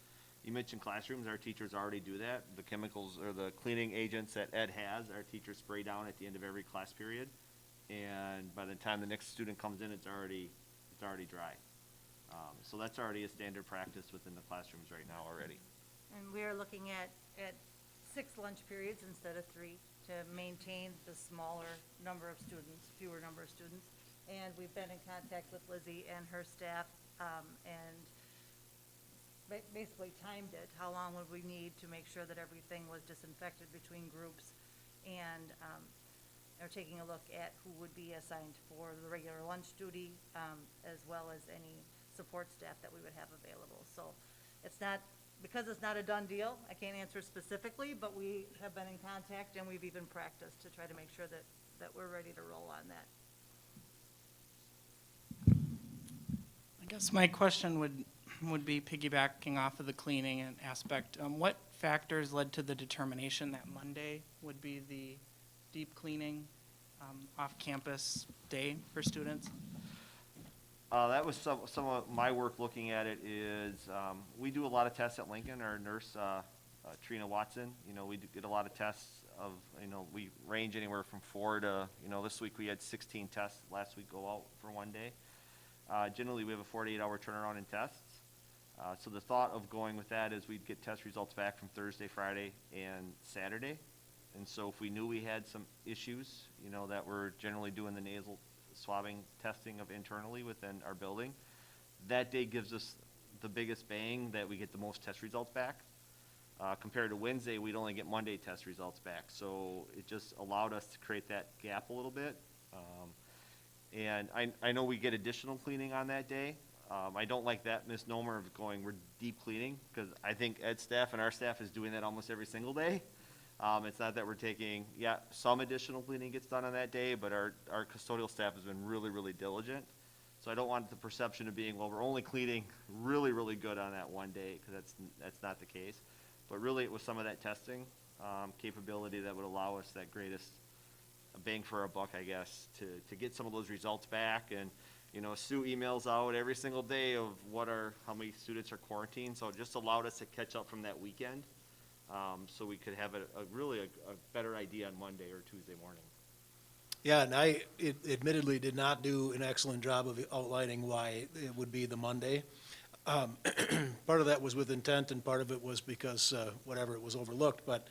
You mentioned classrooms. Our teachers already do that. The chemicals or the cleaning agents that Ed has, our teachers spray down at the end of every class period. And by the time the next student comes in, it's already dry. So that's already a standard practice within the classrooms right now already. And we are looking at 6 lunch periods instead of 3 to maintain the smaller number of students, fewer number of students. And we've been in contact with Lizzie and her staff, and basically timed it. How long would we need to make sure that everything was disinfected between groups? And are taking a look at who would be assigned for the regular lunch duty, as well as any support staff that we would have available. So it's not, because it's not a done deal, I can't answer specifically, but we have been in contact and we've even practiced to try to make sure that we're ready to roll on that. I guess my question would be piggybacking off of the cleaning and aspect. What factors led to the determination that Monday would be the deep cleaning off-campus day for students? That was some of my work looking at it is, we do a lot of tests at Lincoln. Our nurse, Trina Watson, we get a lot of tests of, we range anywhere from 4 to, this week we had 16 tests last week go out for one day. Generally, we have a 48-hour turnaround in tests. So the thought of going with that is we'd get test results back from Thursday, Friday, and Saturday. And so if we knew we had some issues, that we're generally doing the nasal swabbing testing of internally within our building, that day gives us the biggest bang that we get the most test results back. Compared to Wednesday, we'd only get Monday test results back. So it just allowed us to create that gap a little bit. And I know we get additional cleaning on that day. I don't like that misnomer of going, we're deep cleaning, because I think Ed staff and our staff is doing that almost every single day. It's not that we're taking, some additional cleaning gets done on that day, but our custodial staff has been really, really diligent. So I don't want the perception of being, well, we're only cleaning really, really good on that one day, because that's not the case. But really, it was some of that testing capability that would allow us that greatest bang for our buck, I guess, to get some of those results back. And, Sue emails out every single day of how many students are quarantined. So it just allowed us to catch up from that weekend. So we could have a better idea on Monday or Tuesday morning. Yeah, and I admittedly did not do an excellent job of outlining why it would be the Monday. Part of that was with intent, and part of it was because, it was overlooked. But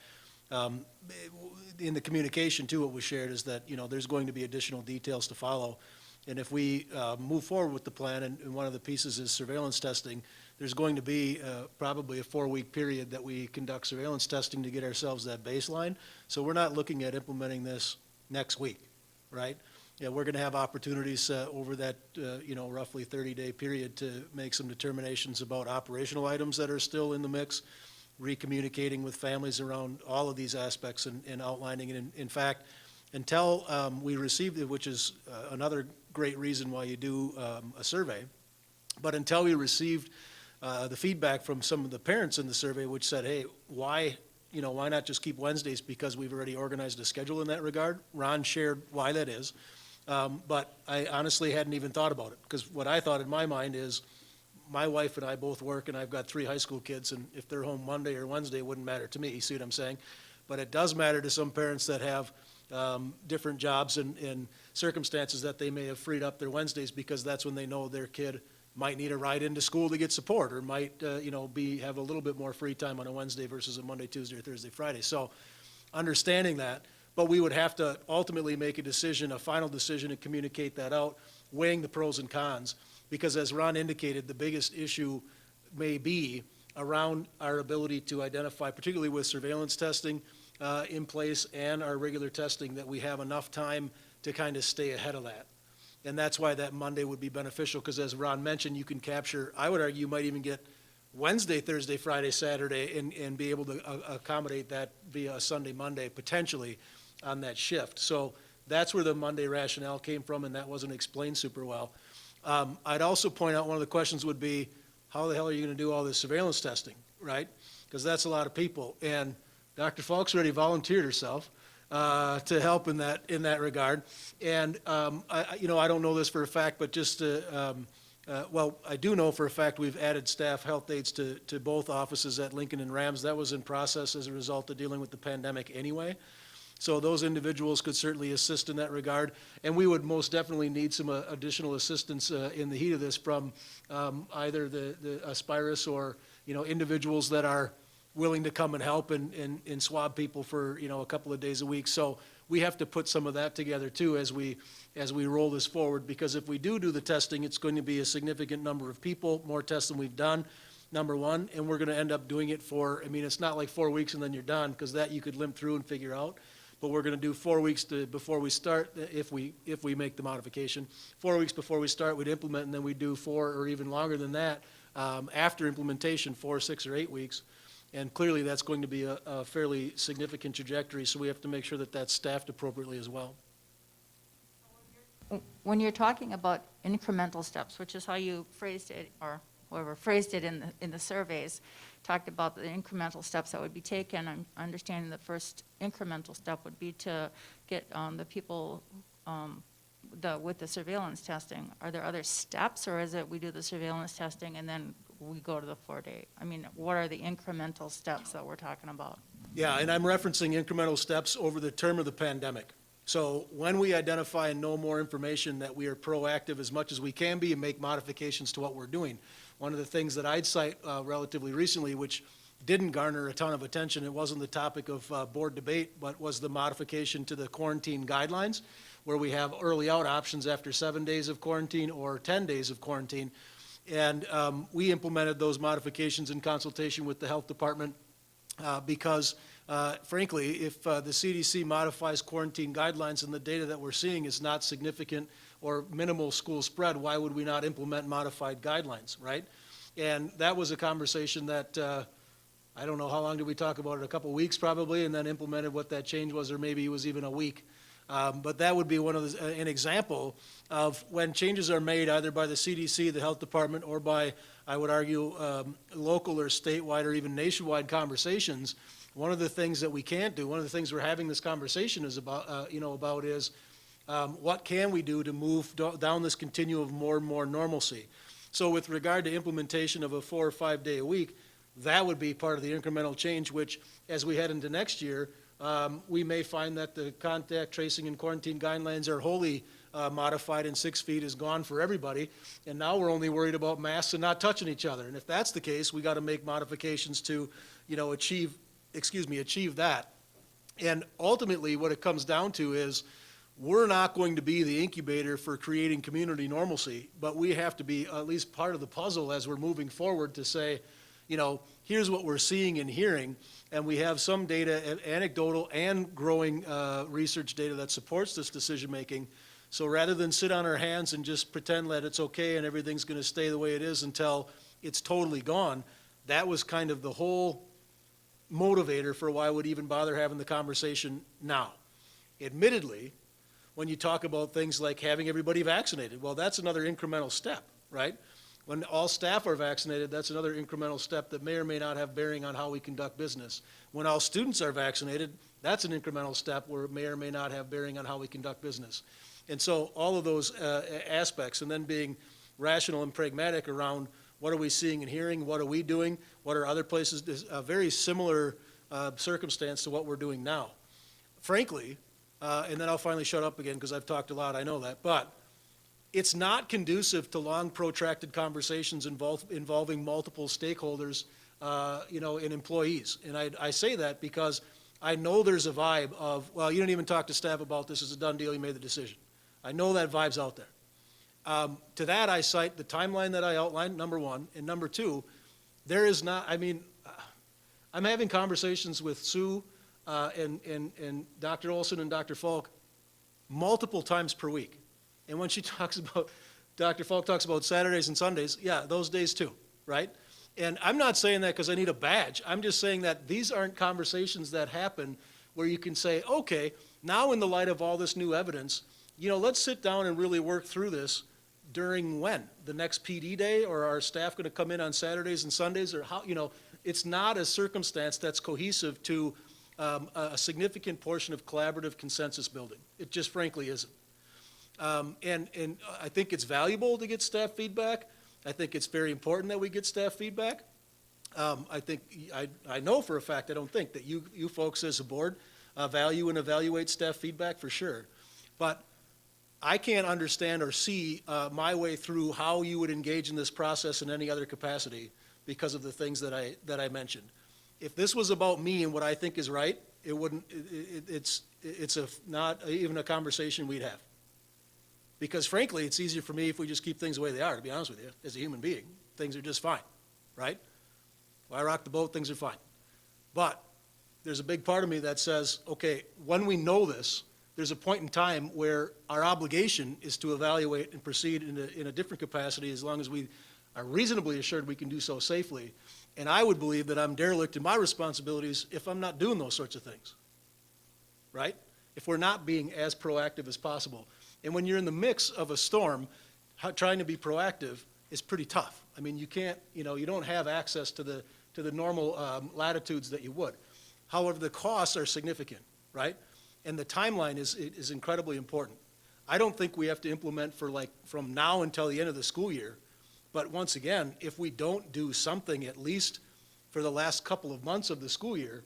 in the communication, too, what was shared is that, there's going to be additional details to follow. And if we move forward with the plan, and one of the pieces is surveillance testing, there's going to be probably a 4-week period that we conduct surveillance testing to get ourselves that baseline. So we're not looking at implementing this next week, right? Yeah, we're going to have opportunities over that, roughly 30-day period to make some determinations about operational items that are still in the mix, recommunicating with families around all of these aspects and outlining it. In fact, until we received it, which is another great reason why you do a survey, but until we received the feedback from some of the parents in the survey, which said, hey, why not just keep Wednesdays, because we've already organized a schedule in that regard. Ron shared why that is, but I honestly hadn't even thought about it, because what I thought in my mind is my wife and I both work, and I've got 3 high school kids, and if they're home Monday or Wednesday, it wouldn't matter to me. You see what I'm saying? But it does matter to some parents that have different jobs and circumstances that they may have freed up their Wednesdays, because that's when they know their kid might need a ride into school to get support, or might, have a little bit more free time on a Wednesday versus a Monday, Tuesday, or Thursday, Friday. So understanding that, but we would have to ultimately make a final decision, and communicate that out, weighing the pros and cons, because as Ron indicated, the biggest issue may be around our ability to identify, particularly with surveillance testing in place and our regular testing, that we have enough time to kind of stay ahead of that. And that's why that Monday would be beneficial, because as Ron mentioned, you can capture, I would argue you might even get Wednesday, Thursday, Friday, Saturday, and be able to accommodate that via a Sunday, Monday, potentially on that shift. So that's where the Monday rationale came from, and that wasn't explained super well. I'd also point out, one of the questions would be, how the hell are you going to do all this surveillance testing, right? Because that's a lot of people. And Dr. Falk's already volunteered herself to help in that regard. And I don't know this for a fact, but just I do know for a fact we've added staff health aides to both offices at Lincoln and Rams. That was in process as a result of dealing with the pandemic anyway. So those individuals could certainly assist in that regard. And we would most definitely need some additional assistance in the heat of this from either the Aspirus or, individuals that are willing to come and help and swab people for, a couple of days a week. So we have to put some of that together too as we roll this forward, because if we do the testing, it's going to be a significant number of people, more tests than we've done, number one, and we're going to end up doing it for, it's not like 4 weeks and then you're done, because that you could limp through and figure out. But we're going to do 4 weeks before we start, if we make the modification. 4 weeks before we start, we'd implement, and then we'd do 4 or even longer than that after implementation, 4, 6, or 8 weeks. And clearly, that's going to be a fairly significant trajectory, so we have to make sure that that's staffed appropriately as well. When you're talking about incremental steps, which is how you phrased it, or whoever phrased it in the surveys, talked about the incremental steps that would be taken. I'm understanding the first incremental step would be to get the people with the surveillance testing. Are there other steps, or is it we do the surveillance testing and then we go to the 4-day? What are the incremental steps that we're talking about? Yeah, and I'm referencing incremental steps over the term of the pandemic. So when we identify and know more information, that we are proactive as much as we can be and make modifications to what we're doing. One of the things that I'd cite relatively recently, which didn't garner a ton of attention, it wasn't the topic of board debate, but was the modification to the quarantine guidelines, where we have early out options after 7 days of quarantine or 10 days of quarantine. And we implemented those modifications in consultation with the health department because, frankly, if the CDC modifies quarantine guidelines and the data that we're seeing is not significant or minimal school spread, why would we not implement modified guidelines, right? And that was a conversation that, I don't know, how long did we talk about it? A couple weeks probably, and then implemented what that change was, or maybe it was even a week. But that would be an example of when changes are made either by the CDC, the health department, or by, I would argue, local or statewide or even nationwide conversations. One of the things that we can't do, one of the things we're having this conversation is about, is what can we do to move down this continuum of more and more normalcy. So with regard to implementation of a 4 or 5 day a week, that would be part of the incremental change, which as we head into next year, we may find that the contact tracing and quarantine guidelines are wholly modified and 6 feet is gone for everybody. And now we're only worried about masks and not touching each other. And if that's the case, we got to make modifications to, achieve that. And ultimately what it comes down to is we're not going to be the incubator for creating community normalcy, but we have to be at least part of the puzzle as we're moving forward to say, here's what we're seeing and hearing, and we have some data, anecdotal and growing research data that supports this decision-making. So rather than sit on our hands and just pretend that it's okay and everything's going to stay the way it is until it's totally gone, that was kind of the whole motivator for why I would even bother having the conversation now. Admittedly, when you talk about things like having everybody vaccinated, well, that's another incremental step, right? When all staff are vaccinated, that's another incremental step that may or may not have bearing on how we conduct business. When all students are vaccinated, that's an incremental step where it may or may not have bearing on how we conduct business. And so all of those aspects, and then being rational and pragmatic around what are we seeing and hearing, what are we doing, what are other places, is a very similar circumstance to what we're doing now. Frankly, and then I'll finally shut up again because I've talked a lot, I know that, but it's not conducive to long protracted conversations involving multiple stakeholders, and employees. And I say that because I know there's a vibe of, well, you didn't even talk to staff about this, it's a done deal, you made the decision. I know that vibe's out there. To that, I cite the timeline that I outlined, number one, and number two, there is not, I'm having conversations with Sue and Dr. Olson and Dr. Falk multiple times per week. And when she talks about, Dr. Falk talks about Saturdays and Sundays, yeah, those days too, right? And I'm not saying that because I need a badge. I'm just saying that these aren't conversations that happen where you can say, okay, now in the light of all this new evidence, let's sit down and really work through this during when? The next PD day, or are our staff going to come in on Saturdays and Sundays, or how, it's not a circumstance that's cohesive to a significant portion of collaborative consensus building. It just frankly isn't. And I think it's valuable to get staff feedback. I think it's very important that we get staff feedback. I know for a fact, I don't think that you folks as a board value and evaluate staff feedback for sure. But I can't understand or see my way through how you would engage in this process in any other capacity because of the things that I mentioned. If this was about me and what I think is right, it wouldn't, it's not even a conversation we'd have. Because frankly, it's easier for me if we just keep things the way they are, to be honest with you, as a human being. Things are just fine, right? Well, I rock the boat, things are fine. But there's a big part of me that says, okay, when we know this, there's a point in time where our obligation is to evaluate and proceed in a different capacity as long as we are reasonably assured we can do so safely. And I would believe that I'm derelict in my responsibilities if I'm not doing those sorts of things, right? If we're not being as proactive as possible. And when you're in the mix of a storm, trying to be proactive is pretty tough. I mean, you can't, you don't have access to the normal latitudes that you would. However, the costs are significant, right? And the timeline is incredibly important. I don't think we have to implement from now until the end of the school year. But once again, if we don't do something at least for the last couple of months of the school year,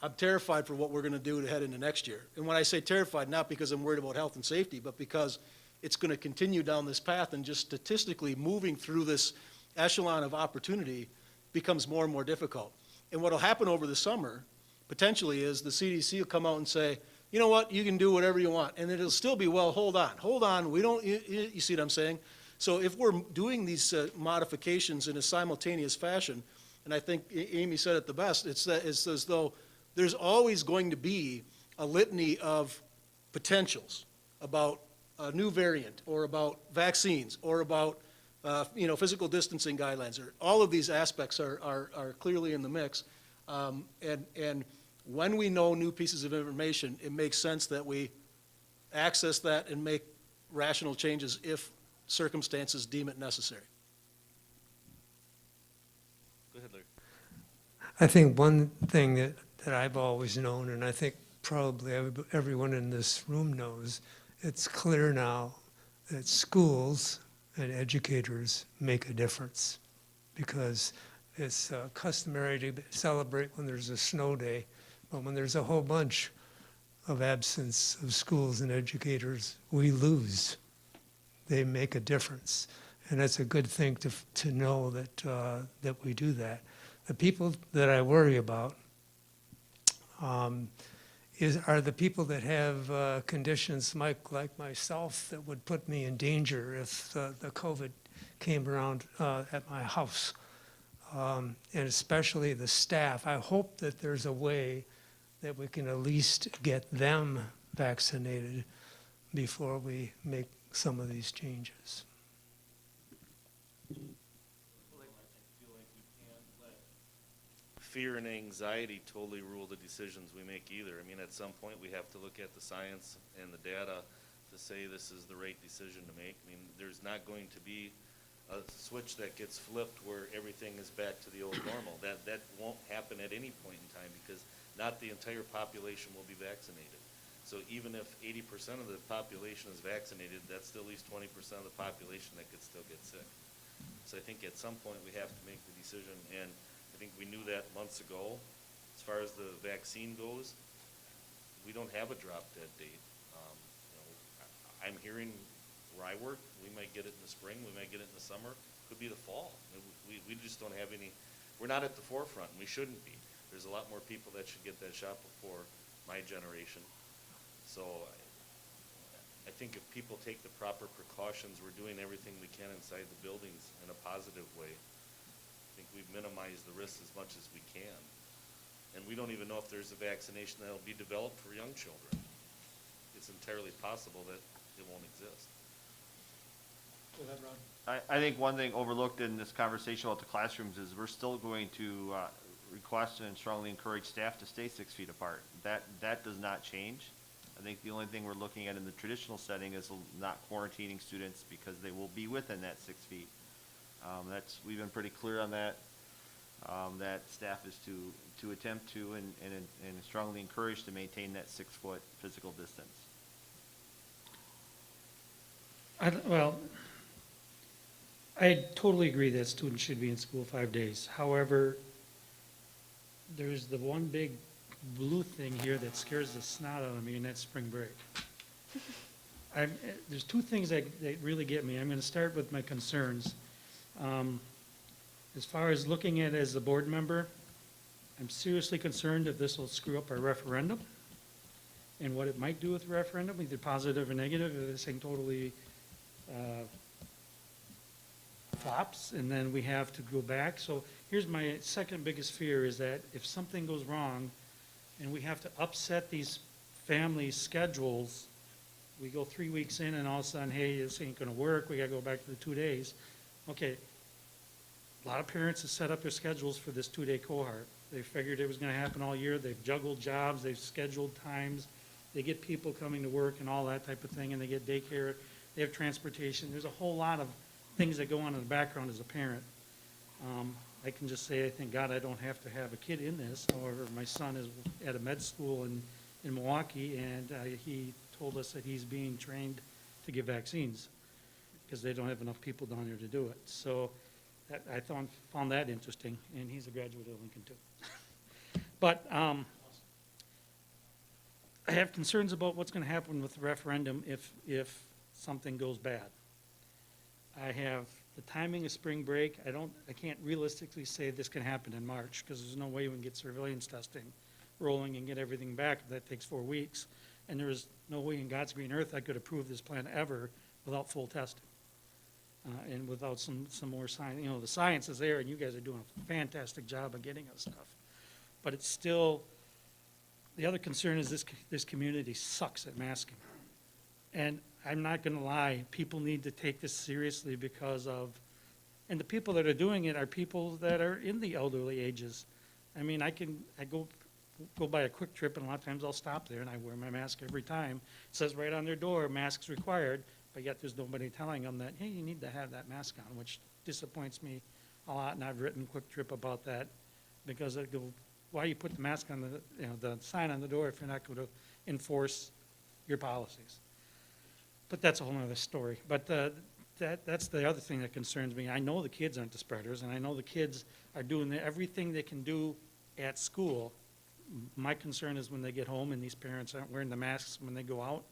I'm terrified for what we're going to do to head into next year. And when I say terrified, not because I'm worried about health and safety, but because it's going to continue down this path, and just statistically moving through this echelon of opportunity becomes more and more difficult. And what will happen over the summer, potentially, is the CDC will come out and say, you know what, you can do whatever you want. And it'll still be, well, hold on, we don't, you see what I'm saying? So if we're doing these modifications in a simultaneous fashion, and I think Amy said it the best, it's as though there's always going to be a litany of potentials about a new variant, or about vaccines, or about physical distancing guidelines, or all of these aspects are clearly in the mix. And when we know new pieces of information, it makes sense that we access that and make rational changes if circumstances deem it necessary. Go ahead, Larry. I think one thing that I've always known, and I think probably everyone in this room knows, it's clear now that schools and educators make a difference, because it's customary to celebrate when there's a snow day, but when there's a whole bunch of absence of schools and educators, we lose. They make a difference, and that's a good thing to know that we do that. The people that I worry about are the people that have conditions like myself that would put me in danger if the COVID came around at my house, and especially the staff. I hope that there's a way that we can at least get them vaccinated before we make some of these changes. Fear and anxiety totally rule the decisions we make either. I mean, at some point, we have to look at the science and the data to say this is the right decision to make. I mean, there's not going to be a switch that gets flipped where everything is back to the old normal. That won't happen at any point in time, because not the entire population will be vaccinated. So even if 80% of the population is vaccinated, that's still at least 20% of the population that could still get sick. So I think at some point, we have to make the decision, and I think we knew that months ago. As far as the vaccine goes, we don't have a drop dead date. I'm hearing where I work, we might get it in the spring, we might get it in the summer, could be the fall. We just don't have any, we're not at the forefront, and we shouldn't be. There's a lot more people that should get that shot before my generation. So I think if people take the proper precautions, we're doing everything we can inside the buildings in a positive way. I think we've minimized the risks as much as we can. And we don't even know if there's a vaccination that will be developed for young children. It's entirely possible that it won't exist. Go ahead, Ron. I think one thing overlooked in this conversation about the classrooms is we're still going to request and strongly encourage staff to stay 6 feet apart. That does not change. I think the only thing we're looking at in the traditional setting is not quarantining students, because they will be within that 6 feet. We've been pretty clear on that. That staff is to attempt to and strongly encouraged to maintain that 6 foot physical distance. I totally agree that students should be in school 5 days. However, there's the one big blue thing here that scares the snot out of me, and that's spring break. There's two things that really get me. I'm going to start with my concerns. As far as looking at it as a board member, I'm seriously concerned if this will screw up our referendum and what it might do with the referendum, either positive or negative, if this thing totally flops, and then we have to go back. So here's my second biggest fear, is that if something goes wrong and we have to upset these family schedules, we go 3 weeks in and all of a sudden, hey, this ain't gonna work, we gotta go back to the 2 days. Okay, a lot of parents have set up their schedules for this 2-day cohort. They figured it was gonna happen all year, they've juggled jobs, they've scheduled times, they get people coming to work and all that type of thing, and they get daycare, they have transportation. There's a whole lot of things that go on in the background as a parent. I can just say, I thank God I don't have to have a kid in this. However, my son is at a med school in Milwaukee, and he told us that he's being trained to give vaccines because they don't have enough people down there to do it. So I found that interesting, and he's a graduate of Lincoln too. But I have concerns about what's going to happen with the referendum if something goes bad. I have the timing of spring break. I can't realistically say this can happen in March because there's no way we can get surveillance testing rolling and get everything back. That takes 4 weeks. And there is no way in God's green earth I could approve this plan ever without full testing. And without some more science. You know, the science is there and you guys are doing a fantastic job of getting us stuff. But it's still, the other concern is this community sucks at masking. And I'm not going to lie, people need to take this seriously because of, and the people that are doing it are people that are in the elderly ages. I mean, I go by a Quick Trip, and a lot of times I'll stop there and I wear my mask every time. It says right on their door, masks required, but yet there's nobody telling them that, hey, you need to have that mask on, which disappoints me a lot, and I've written Quick Trip about that because I go, why you put the mask on the sign on the door if you're not going to enforce your policies? But that's a whole other story. But that's the other thing that concerns me. I know the kids aren't the spreaders, and I know the kids are doing everything they can do at school. My concern is when they get home and these parents aren't wearing the masks when they go out,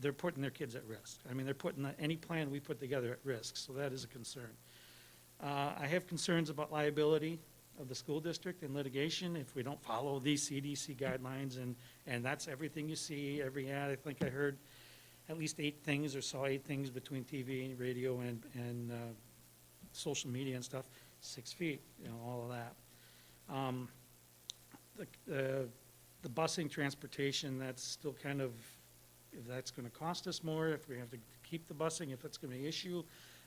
they're putting their kids at risk. I mean, they're putting any plan we put together at risk, so that is a concern. I have concerns about liability of the school district and litigation if we don't follow these CDC guidelines, and that's everything you see, every ad. I think I heard at least 8 things or saw 8 things between TV and radio and social media and stuff, 6 feet, all of that. The busing transportation, that's still kind of, if that's going to cost us more, if we have to keep the busing, if that's going to be an issue.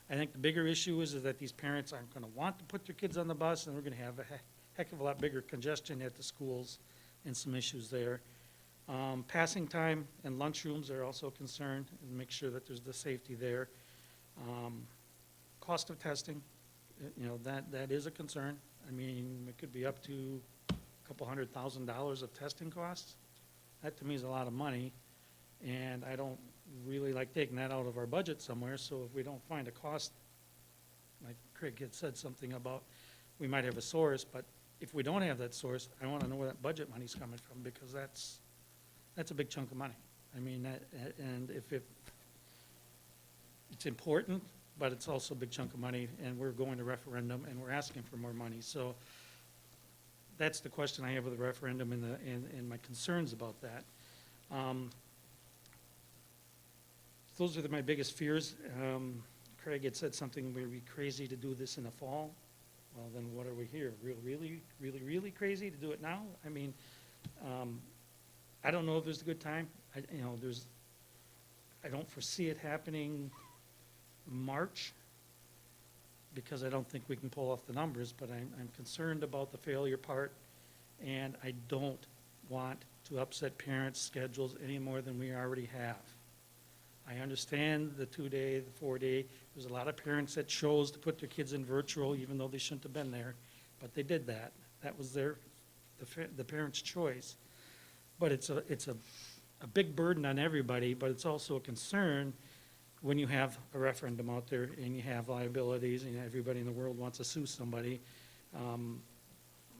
I think the bigger issue is that these parents aren't going to want to put their kids on the bus, and we're going to have a heck of a lot bigger congestion at the schools and some issues there. Passing time and lunchrooms are also a concern, and make sure that there's the safety there. Cost of testing, that is a concern. I mean, it could be up to a couple $100,000 of testing costs. That to me is a lot of money, and I don't really like taking that out of our budget somewhere. So if we don't find a cost, like Craig had said something about, we might have a source, but if we don't have that source, I want to know where that budget money's coming from, because that's a big chunk of money. I mean, and if it's important, but it's also a big chunk of money, and we're going to referendum and we're asking for more money. So that's the question I have with the referendum and my concerns about that. Those are my biggest fears. Craig had said something, we'd be crazy to do this in the fall. Well, then what are we here? Really crazy to do it now? I mean, I don't know if there's a good time. I don't foresee it happening March, because I don't think we can pull off the numbers, but I'm concerned about the failure part, and I don't want to upset parents' schedules any more than we already have. I understand the 2-day, the 4-day. There's a lot of parents that chose to put their kids in virtual, even though they shouldn't have been there, but they did that. That was the parents' choice. But it's a big burden on everybody, but it's also a concern when you have a referendum out there and you have liabilities and everybody in the world wants to sue somebody.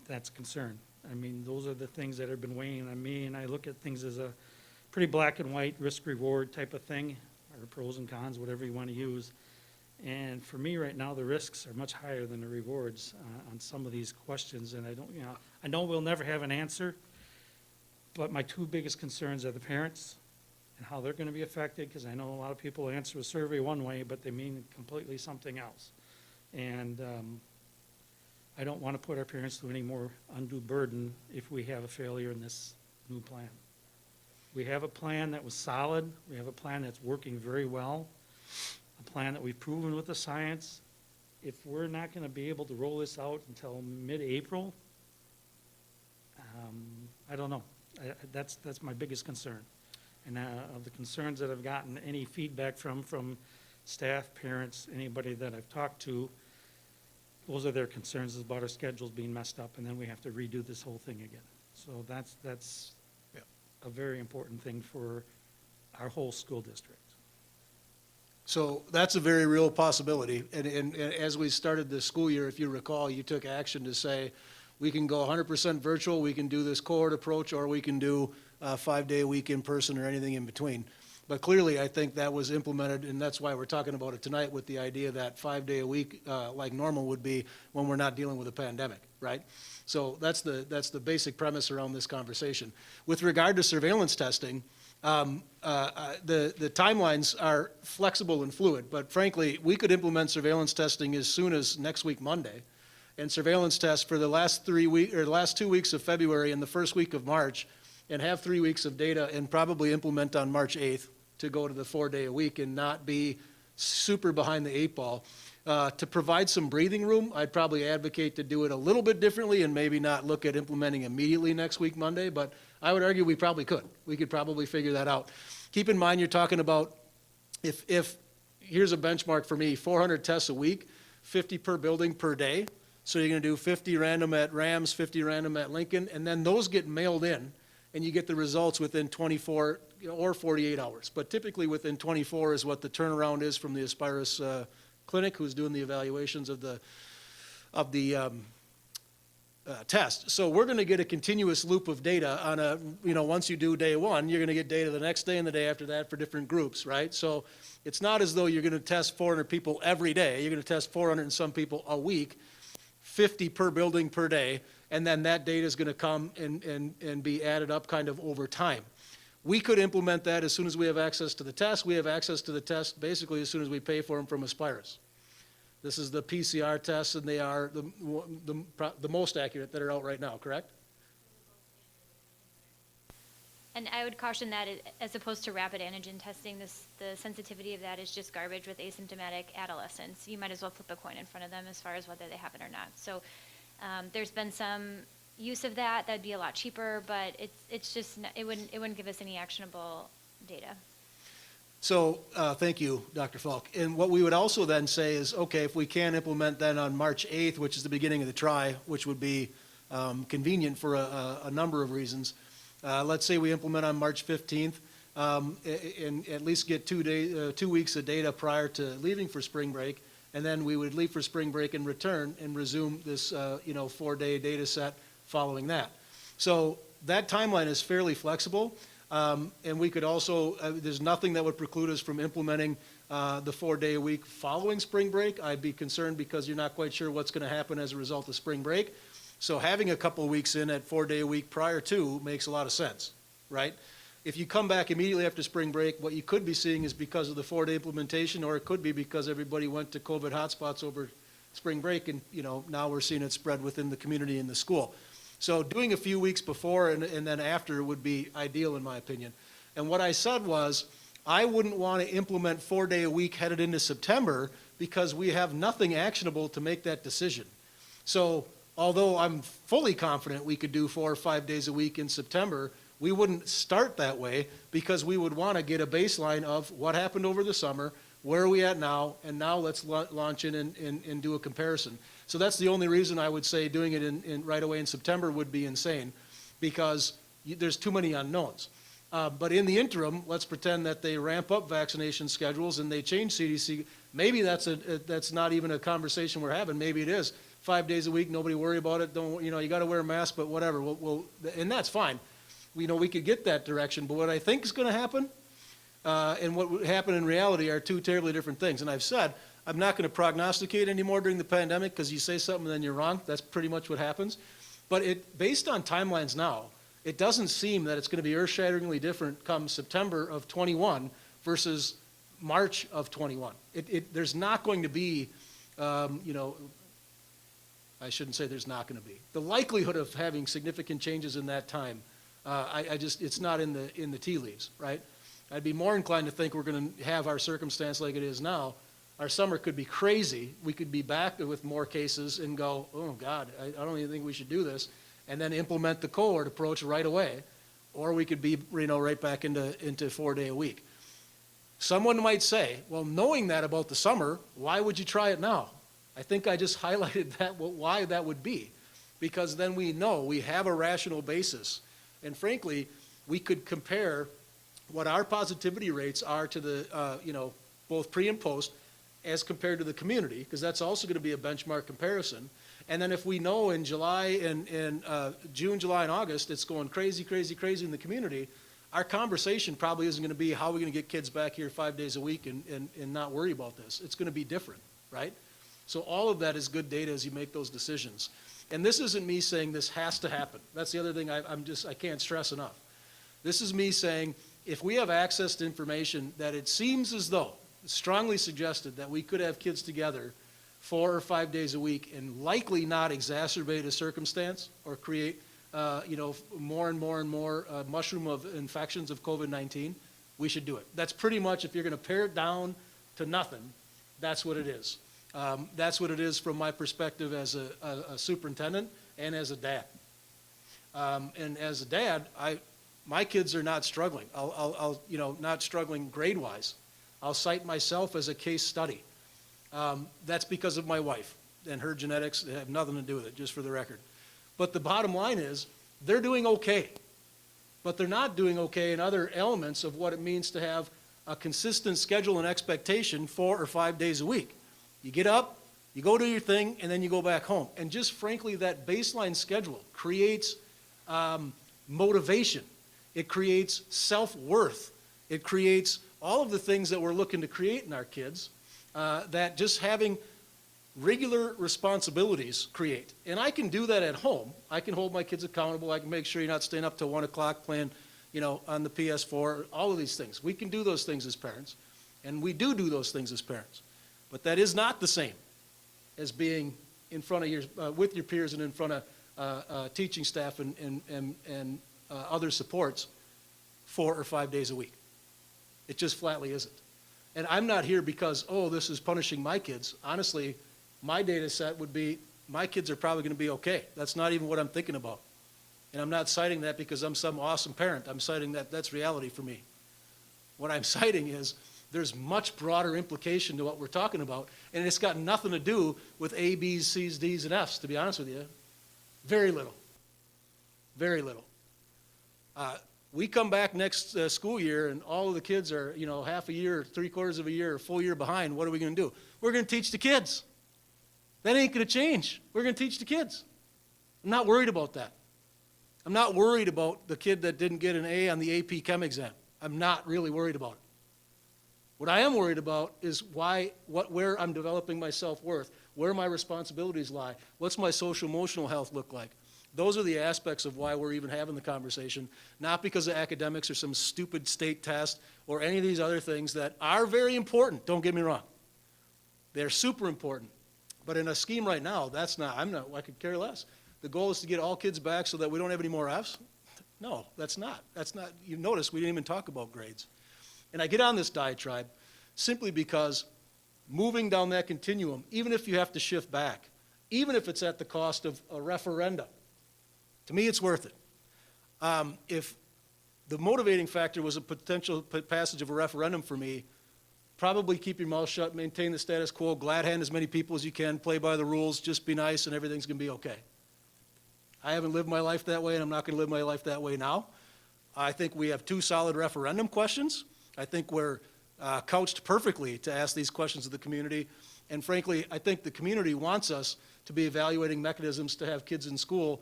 That's a concern. I mean, those are the things that have been weighing on me, and I look at things as a pretty black and white risk-reward type of thing, or pros and cons, whatever you want to use. And for me, right now, the risks are much higher than the rewards on some of these questions, and I know we'll never have an answer, but my two biggest concerns are the parents and how they're going to be affected, because I know a lot of people answer a survey one way, but they mean completely something else. And I don't want to put our parents through any more undue burden if we have a failure in this new plan. We have a plan that was solid. We have a plan that's working very well, a plan that we've proven with the science. If we're not going to be able to roll this out until mid-April, I don't know. That's my biggest concern. And of the concerns that I've gotten, any feedback from staff, parents, anybody that I've talked to, those are their concerns about our schedules being messed up, and then we have to redo this whole thing again. So that's Yeah. a very important thing for our whole school district. So that's a very real possibility. And as we started the school year, if you recall, you took action to say, we can go 100% virtual, we can do this cohort approach, or we can do a 5-day-a-week in person or anything in between. But clearly, I think that was implemented, and that's why we're talking about it tonight, with the idea that 5-day-a-week, like normal would be when we're not dealing with a pandemic, right? So that's the basic premise around this conversation. With regard to surveillance testing, the timelines are flexible and fluid, but frankly, we could implement surveillance testing as soon as next week, Monday, and surveillance tests for the last 2 weeks of February and the first week of March, and have 3 weeks of data, and probably implement on March 8th to go to the 4-day-a-week and not be super behind the 8 ball. To provide some breathing room, I'd probably advocate to do it a little bit differently and maybe not look at implementing immediately next week, Monday, but I would argue we probably could. We could probably figure that out. Keep in mind, you're talking about, if here's a benchmark for me, 400 tests a week, 50 per building per day. So you're going to do 50 random at Rams, 50 random at Lincoln, and then those get mailed in, and you get the results within 24 or 48 hours. But typically within 24 is what the turnaround is from the Aspirus clinic, who's doing the evaluations of the test. So we're going to get a continuous loop of data on once you do day one, you're going to get data the next day and the day after that for different groups, right? So it's not as though you're going to test 400 people every day. You're going to test 400 and some people a week, 50 per building per day, and then that data is going to come and be added up kind of over time. We could implement that as soon as we have access to the test. We have access to the test basically as soon as we pay for them from Aspirus. This is the PCR tests, and they are the most accurate that are out right now, correct? And I would caution that as opposed to rapid antigen testing, the sensitivity of that is just garbage with asymptomatic adolescents. You might as well flip a coin in front of them as far as whether they have it or not. So there's been some use of that. That'd be a lot cheaper, but it's just, it wouldn't give us any actionable data. So, thank you, Dr. Falk. And what we would also then say is, okay, if we can implement then on March 8th, which is the beginning of the try, which would be convenient for a number of reasons. Let's say we implement on March 15th, and at least get 2 weeks of data prior to leaving for spring break, and then we would leave for spring break and return and resume this 4-day data set following that. So that timeline is fairly flexible. And we could also, there's nothing that would preclude us from implementing the 4-day-a-week following spring break. I'd be concerned because you're not quite sure what's going to happen as a result of spring break. So having a couple of weeks in at 4-day-a-week prior to makes a lot of sense, right? If you come back immediately after spring break, what you could be seeing is because of the 4-day implementation, or it could be because everybody went to COVID hotspots over spring break, and now we're seeing it spread within the community and the school. So doing a few weeks before and then after would be ideal, in my opinion. And what I said was, I wouldn't want to implement 4-day-a-week headed into September because we have nothing actionable to make that decision. So although I'm fully confident we could do 4 or 5 days a week in September, we wouldn't start that way because we would want to get a baseline of what happened over the summer, where are we at now, and now let's launch in and do a comparison. So that's the only reason I would say doing it in right away in September would be insane, because there's too many unknowns. But in the interim, let's pretend that they ramp up vaccination schedules and they change CDC. Maybe that's not even a conversation we're having. Maybe it is 5 days a week, nobody worry about it, don't, you know, you gotta wear a mask, but whatever, and that's fine. We know we could get that direction, but what I think is gonna happen, and what would happen in reality are two terribly different things. And I've said, I'm not gonna prognosticate anymore during the pandemic, because you say something and then you're wrong, that's pretty much what happens. But based on timelines now, it doesn't seem that it's gonna be earth-shatteringly different come September of '21 versus March of '21. There's not going to be, you know, I shouldn't say there's not going to be. The likelihood of having significant changes in that time, it's not in the tea leaves, right? I'd be more inclined to think we're going to have our circumstance like it is now. Our summer could be crazy. We could be back with more cases and go, oh God, I don't even think we should do this, and then implement the cohort approach right away. Or we could be, you know, right back into 4 day a week. Someone might say, well, knowing that about the summer, why would you try it now? I think I just highlighted that, why that would be. Because then we know we have a rational basis. And frankly, we could compare what our positivity rates are to the, you know, both pre and post as compared to the community, because that's also going to be a benchmark comparison. And then if we know in July and June, July, and August, it's going crazy, crazy, crazy in the community, our conversation probably isn't going to be how are we going to get kids back here 5 days a week and not worry about this. It's going to be different, right? So all of that is good data as you make those decisions. And this isn't me saying this has to happen. That's the other thing I can't stress enough. This is me saying if we have access to information that it seems as though, it's strongly suggested that we could have kids together 4 or 5 days a week and likely not exacerbate a circumstance or create you know, more and more and more mushroom of infections of COVID-19, we should do it. That's pretty much, if you're going to pare it down to nothing, that's what it is. That's what it is from my perspective as a superintendent and as a dad. And as a dad, my kids are not struggling. I'll you know, not struggling grade-wise. I'll cite myself as a case study. That's because of my wife and her genetics. They have nothing to do with it, just for the record. But the bottom line is, they're doing okay. But they're not doing okay in other elements of what it means to have a consistent schedule and expectation 4 or 5 days a week. You get up, you go do your thing, and then you go back home. And just frankly, that baseline schedule creates motivation. It creates self-worth. It creates all of the things that we're looking to create in our kids that just having regular responsibilities create. And I can do that at home. I can hold my kids accountable. I can make sure you're not staying up till 1 o'clock playing, you know, on the PS4, all of these things. We can do those things as parents, and we do those things as parents. But that is not the same as being in front of your, with your peers and in front of teaching staff and other supports 4 or 5 days a week. It just flatly isn't. And I'm not here because, oh, this is punishing my kids. Honestly, my data set would be, my kids are probably going to be okay. That's not even what I'm thinking about. And I'm not citing that because I'm some awesome parent. I'm citing that that's reality for me. What I'm citing is there's much broader implication to what we're talking about, and it's got nothing to do with A, B's, C's, D's, and F's, to be honest with you. Very little. Very little. We come back next school year and all of the kids are, you know, half a year, 3/4 of a year, a full year behind. What are we going to do? We're going to teach the kids. That ain't going to change. We're going to teach the kids. I'm not worried about that. I'm not worried about the kid that didn't get an A on the AP Chem exam. I'm not really worried about it. What I am worried about is where I'm developing my self-worth, where my responsibilities lie, what's my social emotional health look like. Those are the aspects of why we're even having the conversation, not because of academics or some stupid state test or any of these other things that are very important, don't get me wrong. They're super important. But in a scheme right now, I could care less. The goal is to get all kids back so that we don't have any more Fs? No, that's not. You notice we didn't even talk about grades. And I get on this diatribe simply because moving down that continuum, even if you have to shift back, even if it's at the cost of a referenda, to me, it's worth it. If the motivating factor was a potential passage of a referendum for me, probably keep your mouth shut, maintain the status quo, glad hand as many people as you can, play by the rules, just be nice, and everything's going to be okay. I haven't lived my life that way, and I'm not going to live my life that way now. I think we have 2 solid referendum questions. I think we're couched perfectly to ask these questions of the community. And frankly, I think the community wants us to be evaluating mechanisms to have kids in school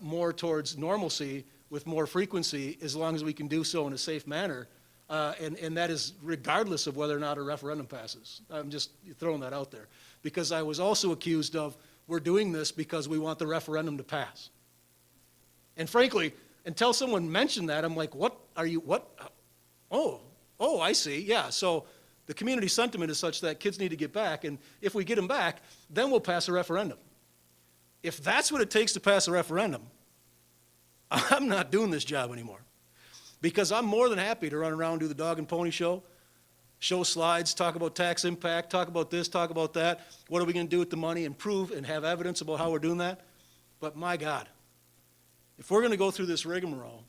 more towards normalcy with more frequency, as long as we can do so in a safe manner. And that is regardless of whether or not a referendum passes. I'm just throwing that out there. Because I was also accused of, we're doing this because we want the referendum to pass. And frankly, until someone mentioned that, I'm like, what? Oh, I see, yeah. So the community sentiment is such that kids need to get back, and if we get them back, then we'll pass a referendum. If that's what it takes to pass a referendum, I'm not doing this job anymore. Because I'm more than happy to run around, do the dog and pony show slides, talk about tax impact, talk about this, talk about that. What are we going to do with the money, and prove and have evidence about how we're doing that? But my God, if we're going to go through this rigmarole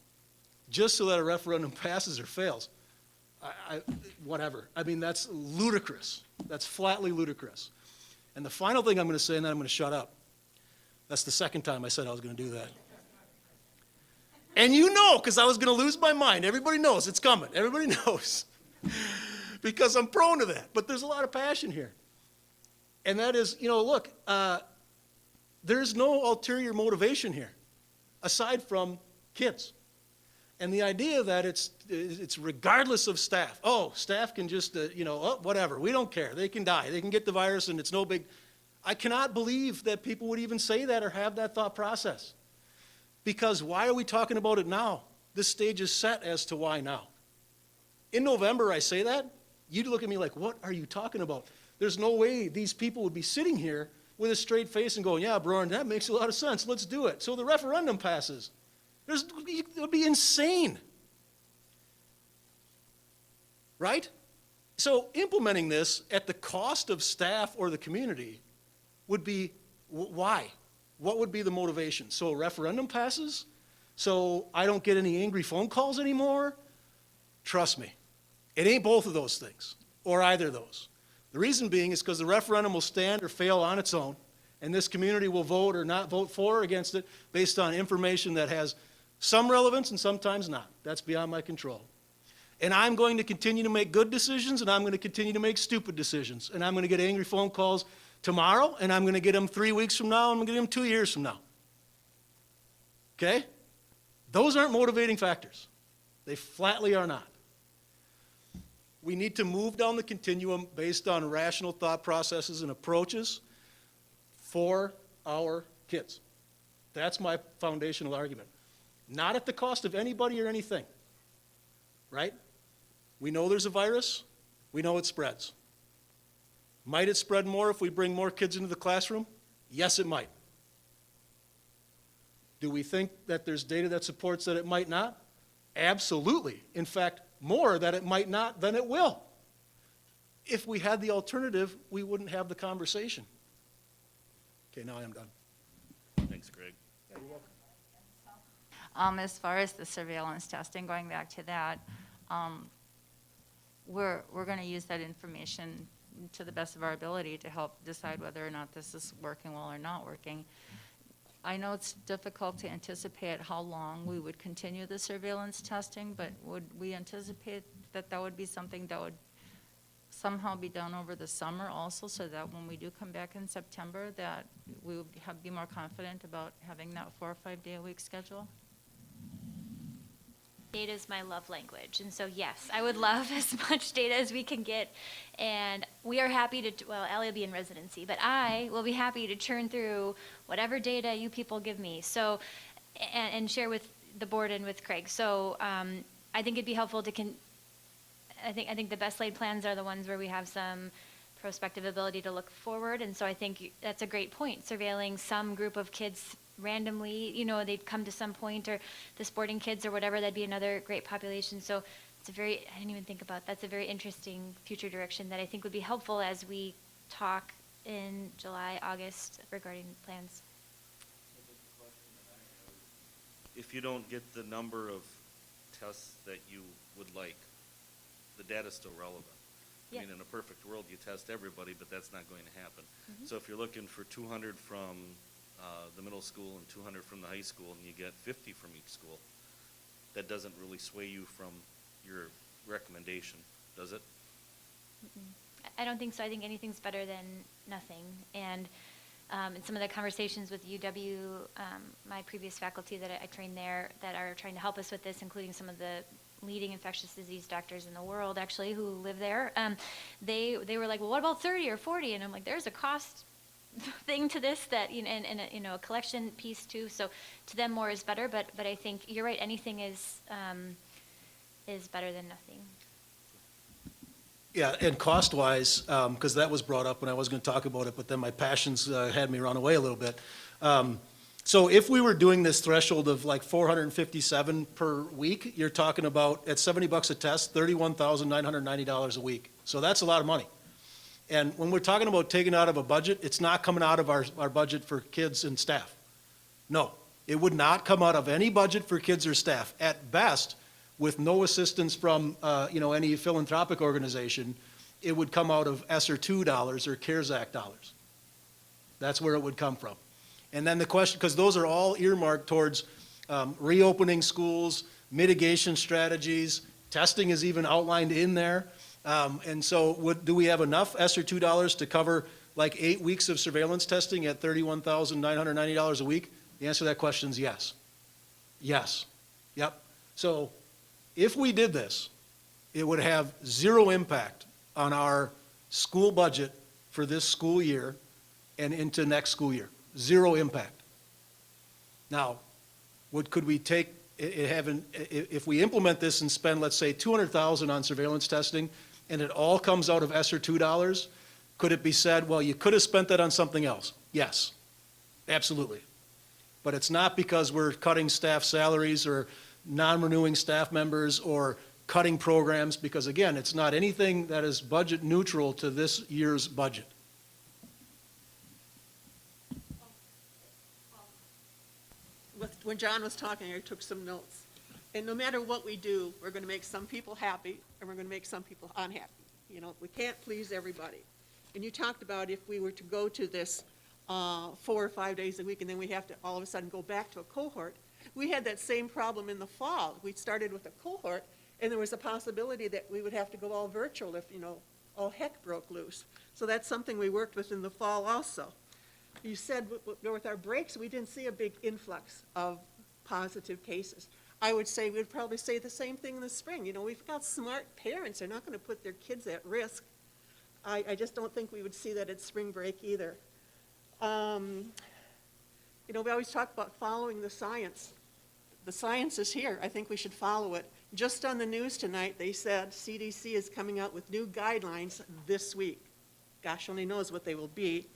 just so that a referendum passes or fails, whatever. I mean, that's ludicrous. That's flatly ludicrous. And the final thing I'm going to say, and then I'm going to shut up. That's the second time I said I was going to do that. And you know, because I was going to lose my mind. Everybody knows it's coming. Everybody knows. Because I'm prone to that. But there's a lot of passion here. And that is, look, there's no ulterior motivation here, aside from kids. And the idea that it's regardless of staff. Oh, staff can just, whatever. We don't care. They can die. They can get the virus, and it's no big. I cannot believe that people would even say that or have that thought process. Because why are we talking about it now? This stage is set as to why now. In November, I say that. You'd look at me like, what are you talking about? There's no way these people would be sitting here with a straight face and going, yeah, Brian, that makes a lot of sense. Let's do it. So the referendum passes. It would be insane. Right? So implementing this at the cost of staff or the community would be, why? What would be the motivation? So a referendum passes? So I don't get any angry phone calls anymore? Trust me, it ain't both of those things, or either of those. The reason being is because the referendum will stand or fail on its own, and this community will vote or not vote for or against it based on information that has some relevance and sometimes not. That's beyond my control. And I'm going to continue to make good decisions, and I'm going to continue to make stupid decisions. And I'm going to get angry phone calls tomorrow, and I'm going to get them 3 weeks from now, and I'm going to get them 2 years from now. Okay? Those aren't motivating factors. They flatly are not. We need to move down the continuum based on rational thought processes and approaches for our kids. That's my foundational argument. Not at the cost of anybody or anything, right? We know there's a virus. We know it spreads. Might it spread more if we bring more kids into the classroom? Yes, it might. Do we think that there's data that supports that it might not? Absolutely. In fact, more that it might not than it will. If we had the alternative, we wouldn't have the conversation. Okay, now I am done. Thanks, Greg. Yeah, you're welcome. As far as the surveillance testing, going back to that, we're going to use that information to the best of our ability to help decide whether or not this is working well or not working. I know it's difficult to anticipate how long we would continue the surveillance testing, but would we anticipate that that would be something that would somehow be done over the summer also, so that when we do come back in September, that we would be more confident about having that 4 or 5 day a week schedule? Data is my love language, and so yes, I would love as much data as we can get, and we are happy to, well, Allie will be in residency, but I will be happy to churn through whatever data you people give me, so, and share with the board and with Craig. So I think it'd be helpful to, I think the best laid plans are the ones where we have some prospective ability to look forward, and so I think that's a great point, surveilling some group of kids randomly, they'd come to some point, or the sporting kids or whatever, that'd be another great population. So it's I didn't even think about, that's a very interesting future direction that I think would be helpful as we talk in July, August regarding plans. If you don't get the number of tests that you would like, the data's still relevant. Yeah. I mean, in a perfect world, you test everybody, but that's not going to happen. So if you're looking for 200 from the middle school and 200 from the high school, and you get 50 from each school, that doesn't really sway you from your recommendation, does it? I don't think so. I think anything's better than nothing. And in some of the conversations with UW, my previous faculty that I trained there that are trying to help us with this, including some of the leading infectious disease doctors in the world, actually, who live there, they were like, well, what about 30 or 40? And I'm like, there's a cost thing to this that, and a collection piece too. So to them, more is better. But I think you're right. Anything is better than nothing. Yeah, and cost-wise, because that was brought up when I was going to talk about it, but then my passions had me run away a little bit. So if we were doing this threshold of like 457 per week, you're talking about, at $70 a test, $31,990 a week. So that's a lot of money. And when we're talking about taking out of a budget, it's not coming out of our budget for kids and staff. No, it would not come out of any budget for kids or staff. At best, with no assistance from, any philanthropic organization, it would come out of ESSER II dollars or CARES Act dollars. That's where it would come from. And then the question, because those are all earmarked towards reopening schools, mitigation strategies, testing is even outlined in there. And so do we have enough ESSER II dollars to cover like 8 weeks of surveillance testing at $31,990 a week? The answer to that question is yes. Yes. Yep. So if we did this, it would have zero impact on our school budget for this school year and into next school year. Zero impact. Now, could we take, if we implement this and spend, let's say, $200,000 on surveillance testing, and it all comes out of ESSER II dollars, could it be said, well, you could have spent that on something else? Yes, absolutely. But it's not because we're cutting staff salaries or non-renewing staff members or cutting programs, because again, it's not anything that is budget neutral to this year's budget. When John was talking, I took some notes. And no matter what we do, we're going to make some people happy, and we're going to make some people unhappy. We can't please everybody. And you talked about if we were to go to this 4 or 5 days a week, and then we have to all of a sudden go back to a cohort. We had that same problem in the fall. We started with a cohort, and there was a possibility that we would have to go all virtual if, all heck broke loose. So that's something we worked with in the fall also. You said with our breaks, we didn't see a big influx of positive cases. I would say we'd probably say the same thing in the spring. We've got smart parents. They're not going to put their kids at risk. I just don't think we would see that at spring break either. We always talk about following the science. The science is here. I think we should follow it. Just on the news tonight, they said CDC is coming out with new guidelines this week. Gosh only knows what they will be.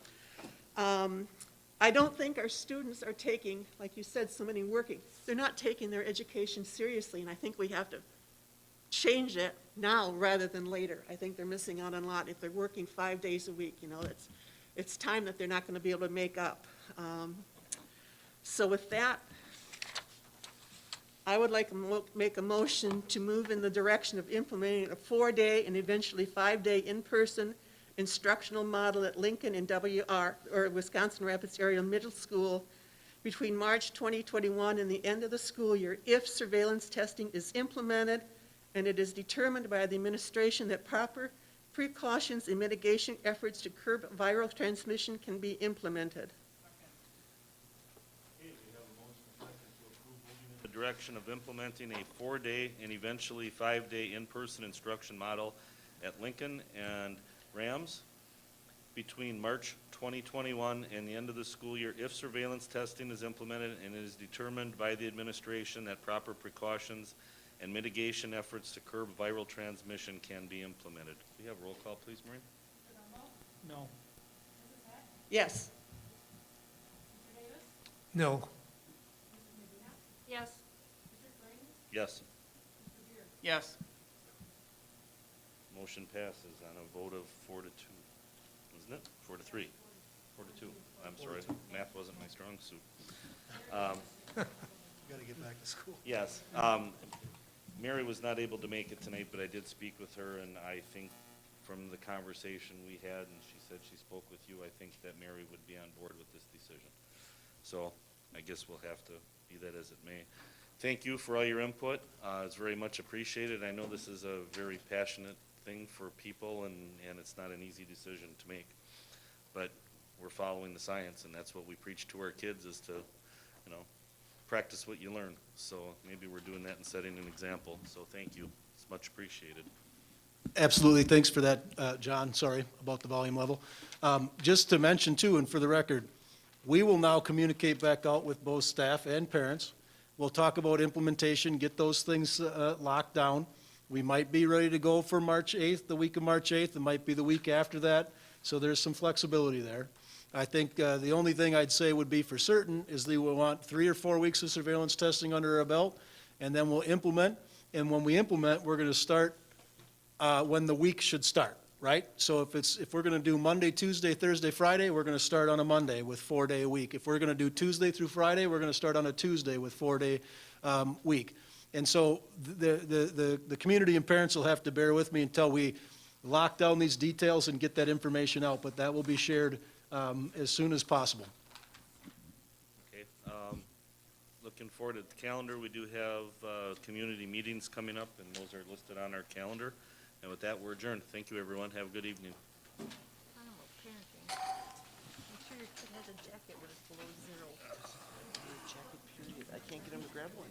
I don't think our students are taking, like you said, so many working, they're not taking their education seriously, and I think we have to change it now rather than later. I think they're missing out on a lot if they're working 5 days a week. It's time that they're not going to be able to make up. So with that, I would like to make a motion to move in the direction of implementing a 4-day and eventually 5-day in-person instructional model at Lincoln and Wisconsin Rapids Area Middle School between March 2021 and the end of the school year if surveillance testing is implemented and it is determined by the administration that proper precautions and mitigation efforts to curb viral transmission can be implemented. The direction of implementing a 4-day and eventually 5-day in-person instruction model at Lincoln and Rams between March 2021 and the end of the school year if surveillance testing is implemented and it is determined by the administration that proper precautions and mitigation efforts to curb viral transmission can be implemented. Can we have roll call, please, Maureen? No. Yes. No. Yes. Yes. Yes. Motion passes on a vote of 4 to 2, isn't it? 4 to 3. 4 to 2. I'm sorry, math wasn't my strong suit. Got to get back to school. Yes. Mary was not able to make it tonight, but I did speak with her, and I think from the conversation we had, and she said she spoke with you, I think that Mary would be on board with this decision. So I guess we'll have to be that as it may. Thank you for all your input. It's very much appreciated. I know this is a very passionate thing for people, and it's not an easy decision to make. But we're following the science, and that's what we preach to our kids, is to, you know, practice what you learn. So maybe we're doing that and setting an example. So thank you. It's much appreciated. Absolutely, thanks for that, John, sorry about the volume level. Just to mention too, and for the record, we will now communicate back out with both staff and parents. We'll talk about implementation, get those things locked down. We might be ready to go for March 8th, the week of March 8th, it might be the week after that, so there's some flexibility there. I think the only thing I'd say would be for certain is that we'll want 3 or 4 weeks of surveillance testing under our belt, and then we'll implement, and when we implement, we're gonna start when the week should start, right? So if we're gonna do Monday, Tuesday, Thursday, Friday, we're gonna start on a Monday with 4-day a week. If we're gonna do Tuesday through Friday, we're gonna start on a Tuesday with 4-day week. And so the community and parents will have to bear with me until we lock down these details and get that information out, but that will be shared as soon as possible. Okay, looking forward to the calendar, we do have community meetings coming up, and those are listed on our calendar. And with that, we're adjourned. Thank you, everyone. Have a good evening. Animal parenting. Make sure your kid has a jacket when it's below 0. Jacket period. I can't get him to grab one.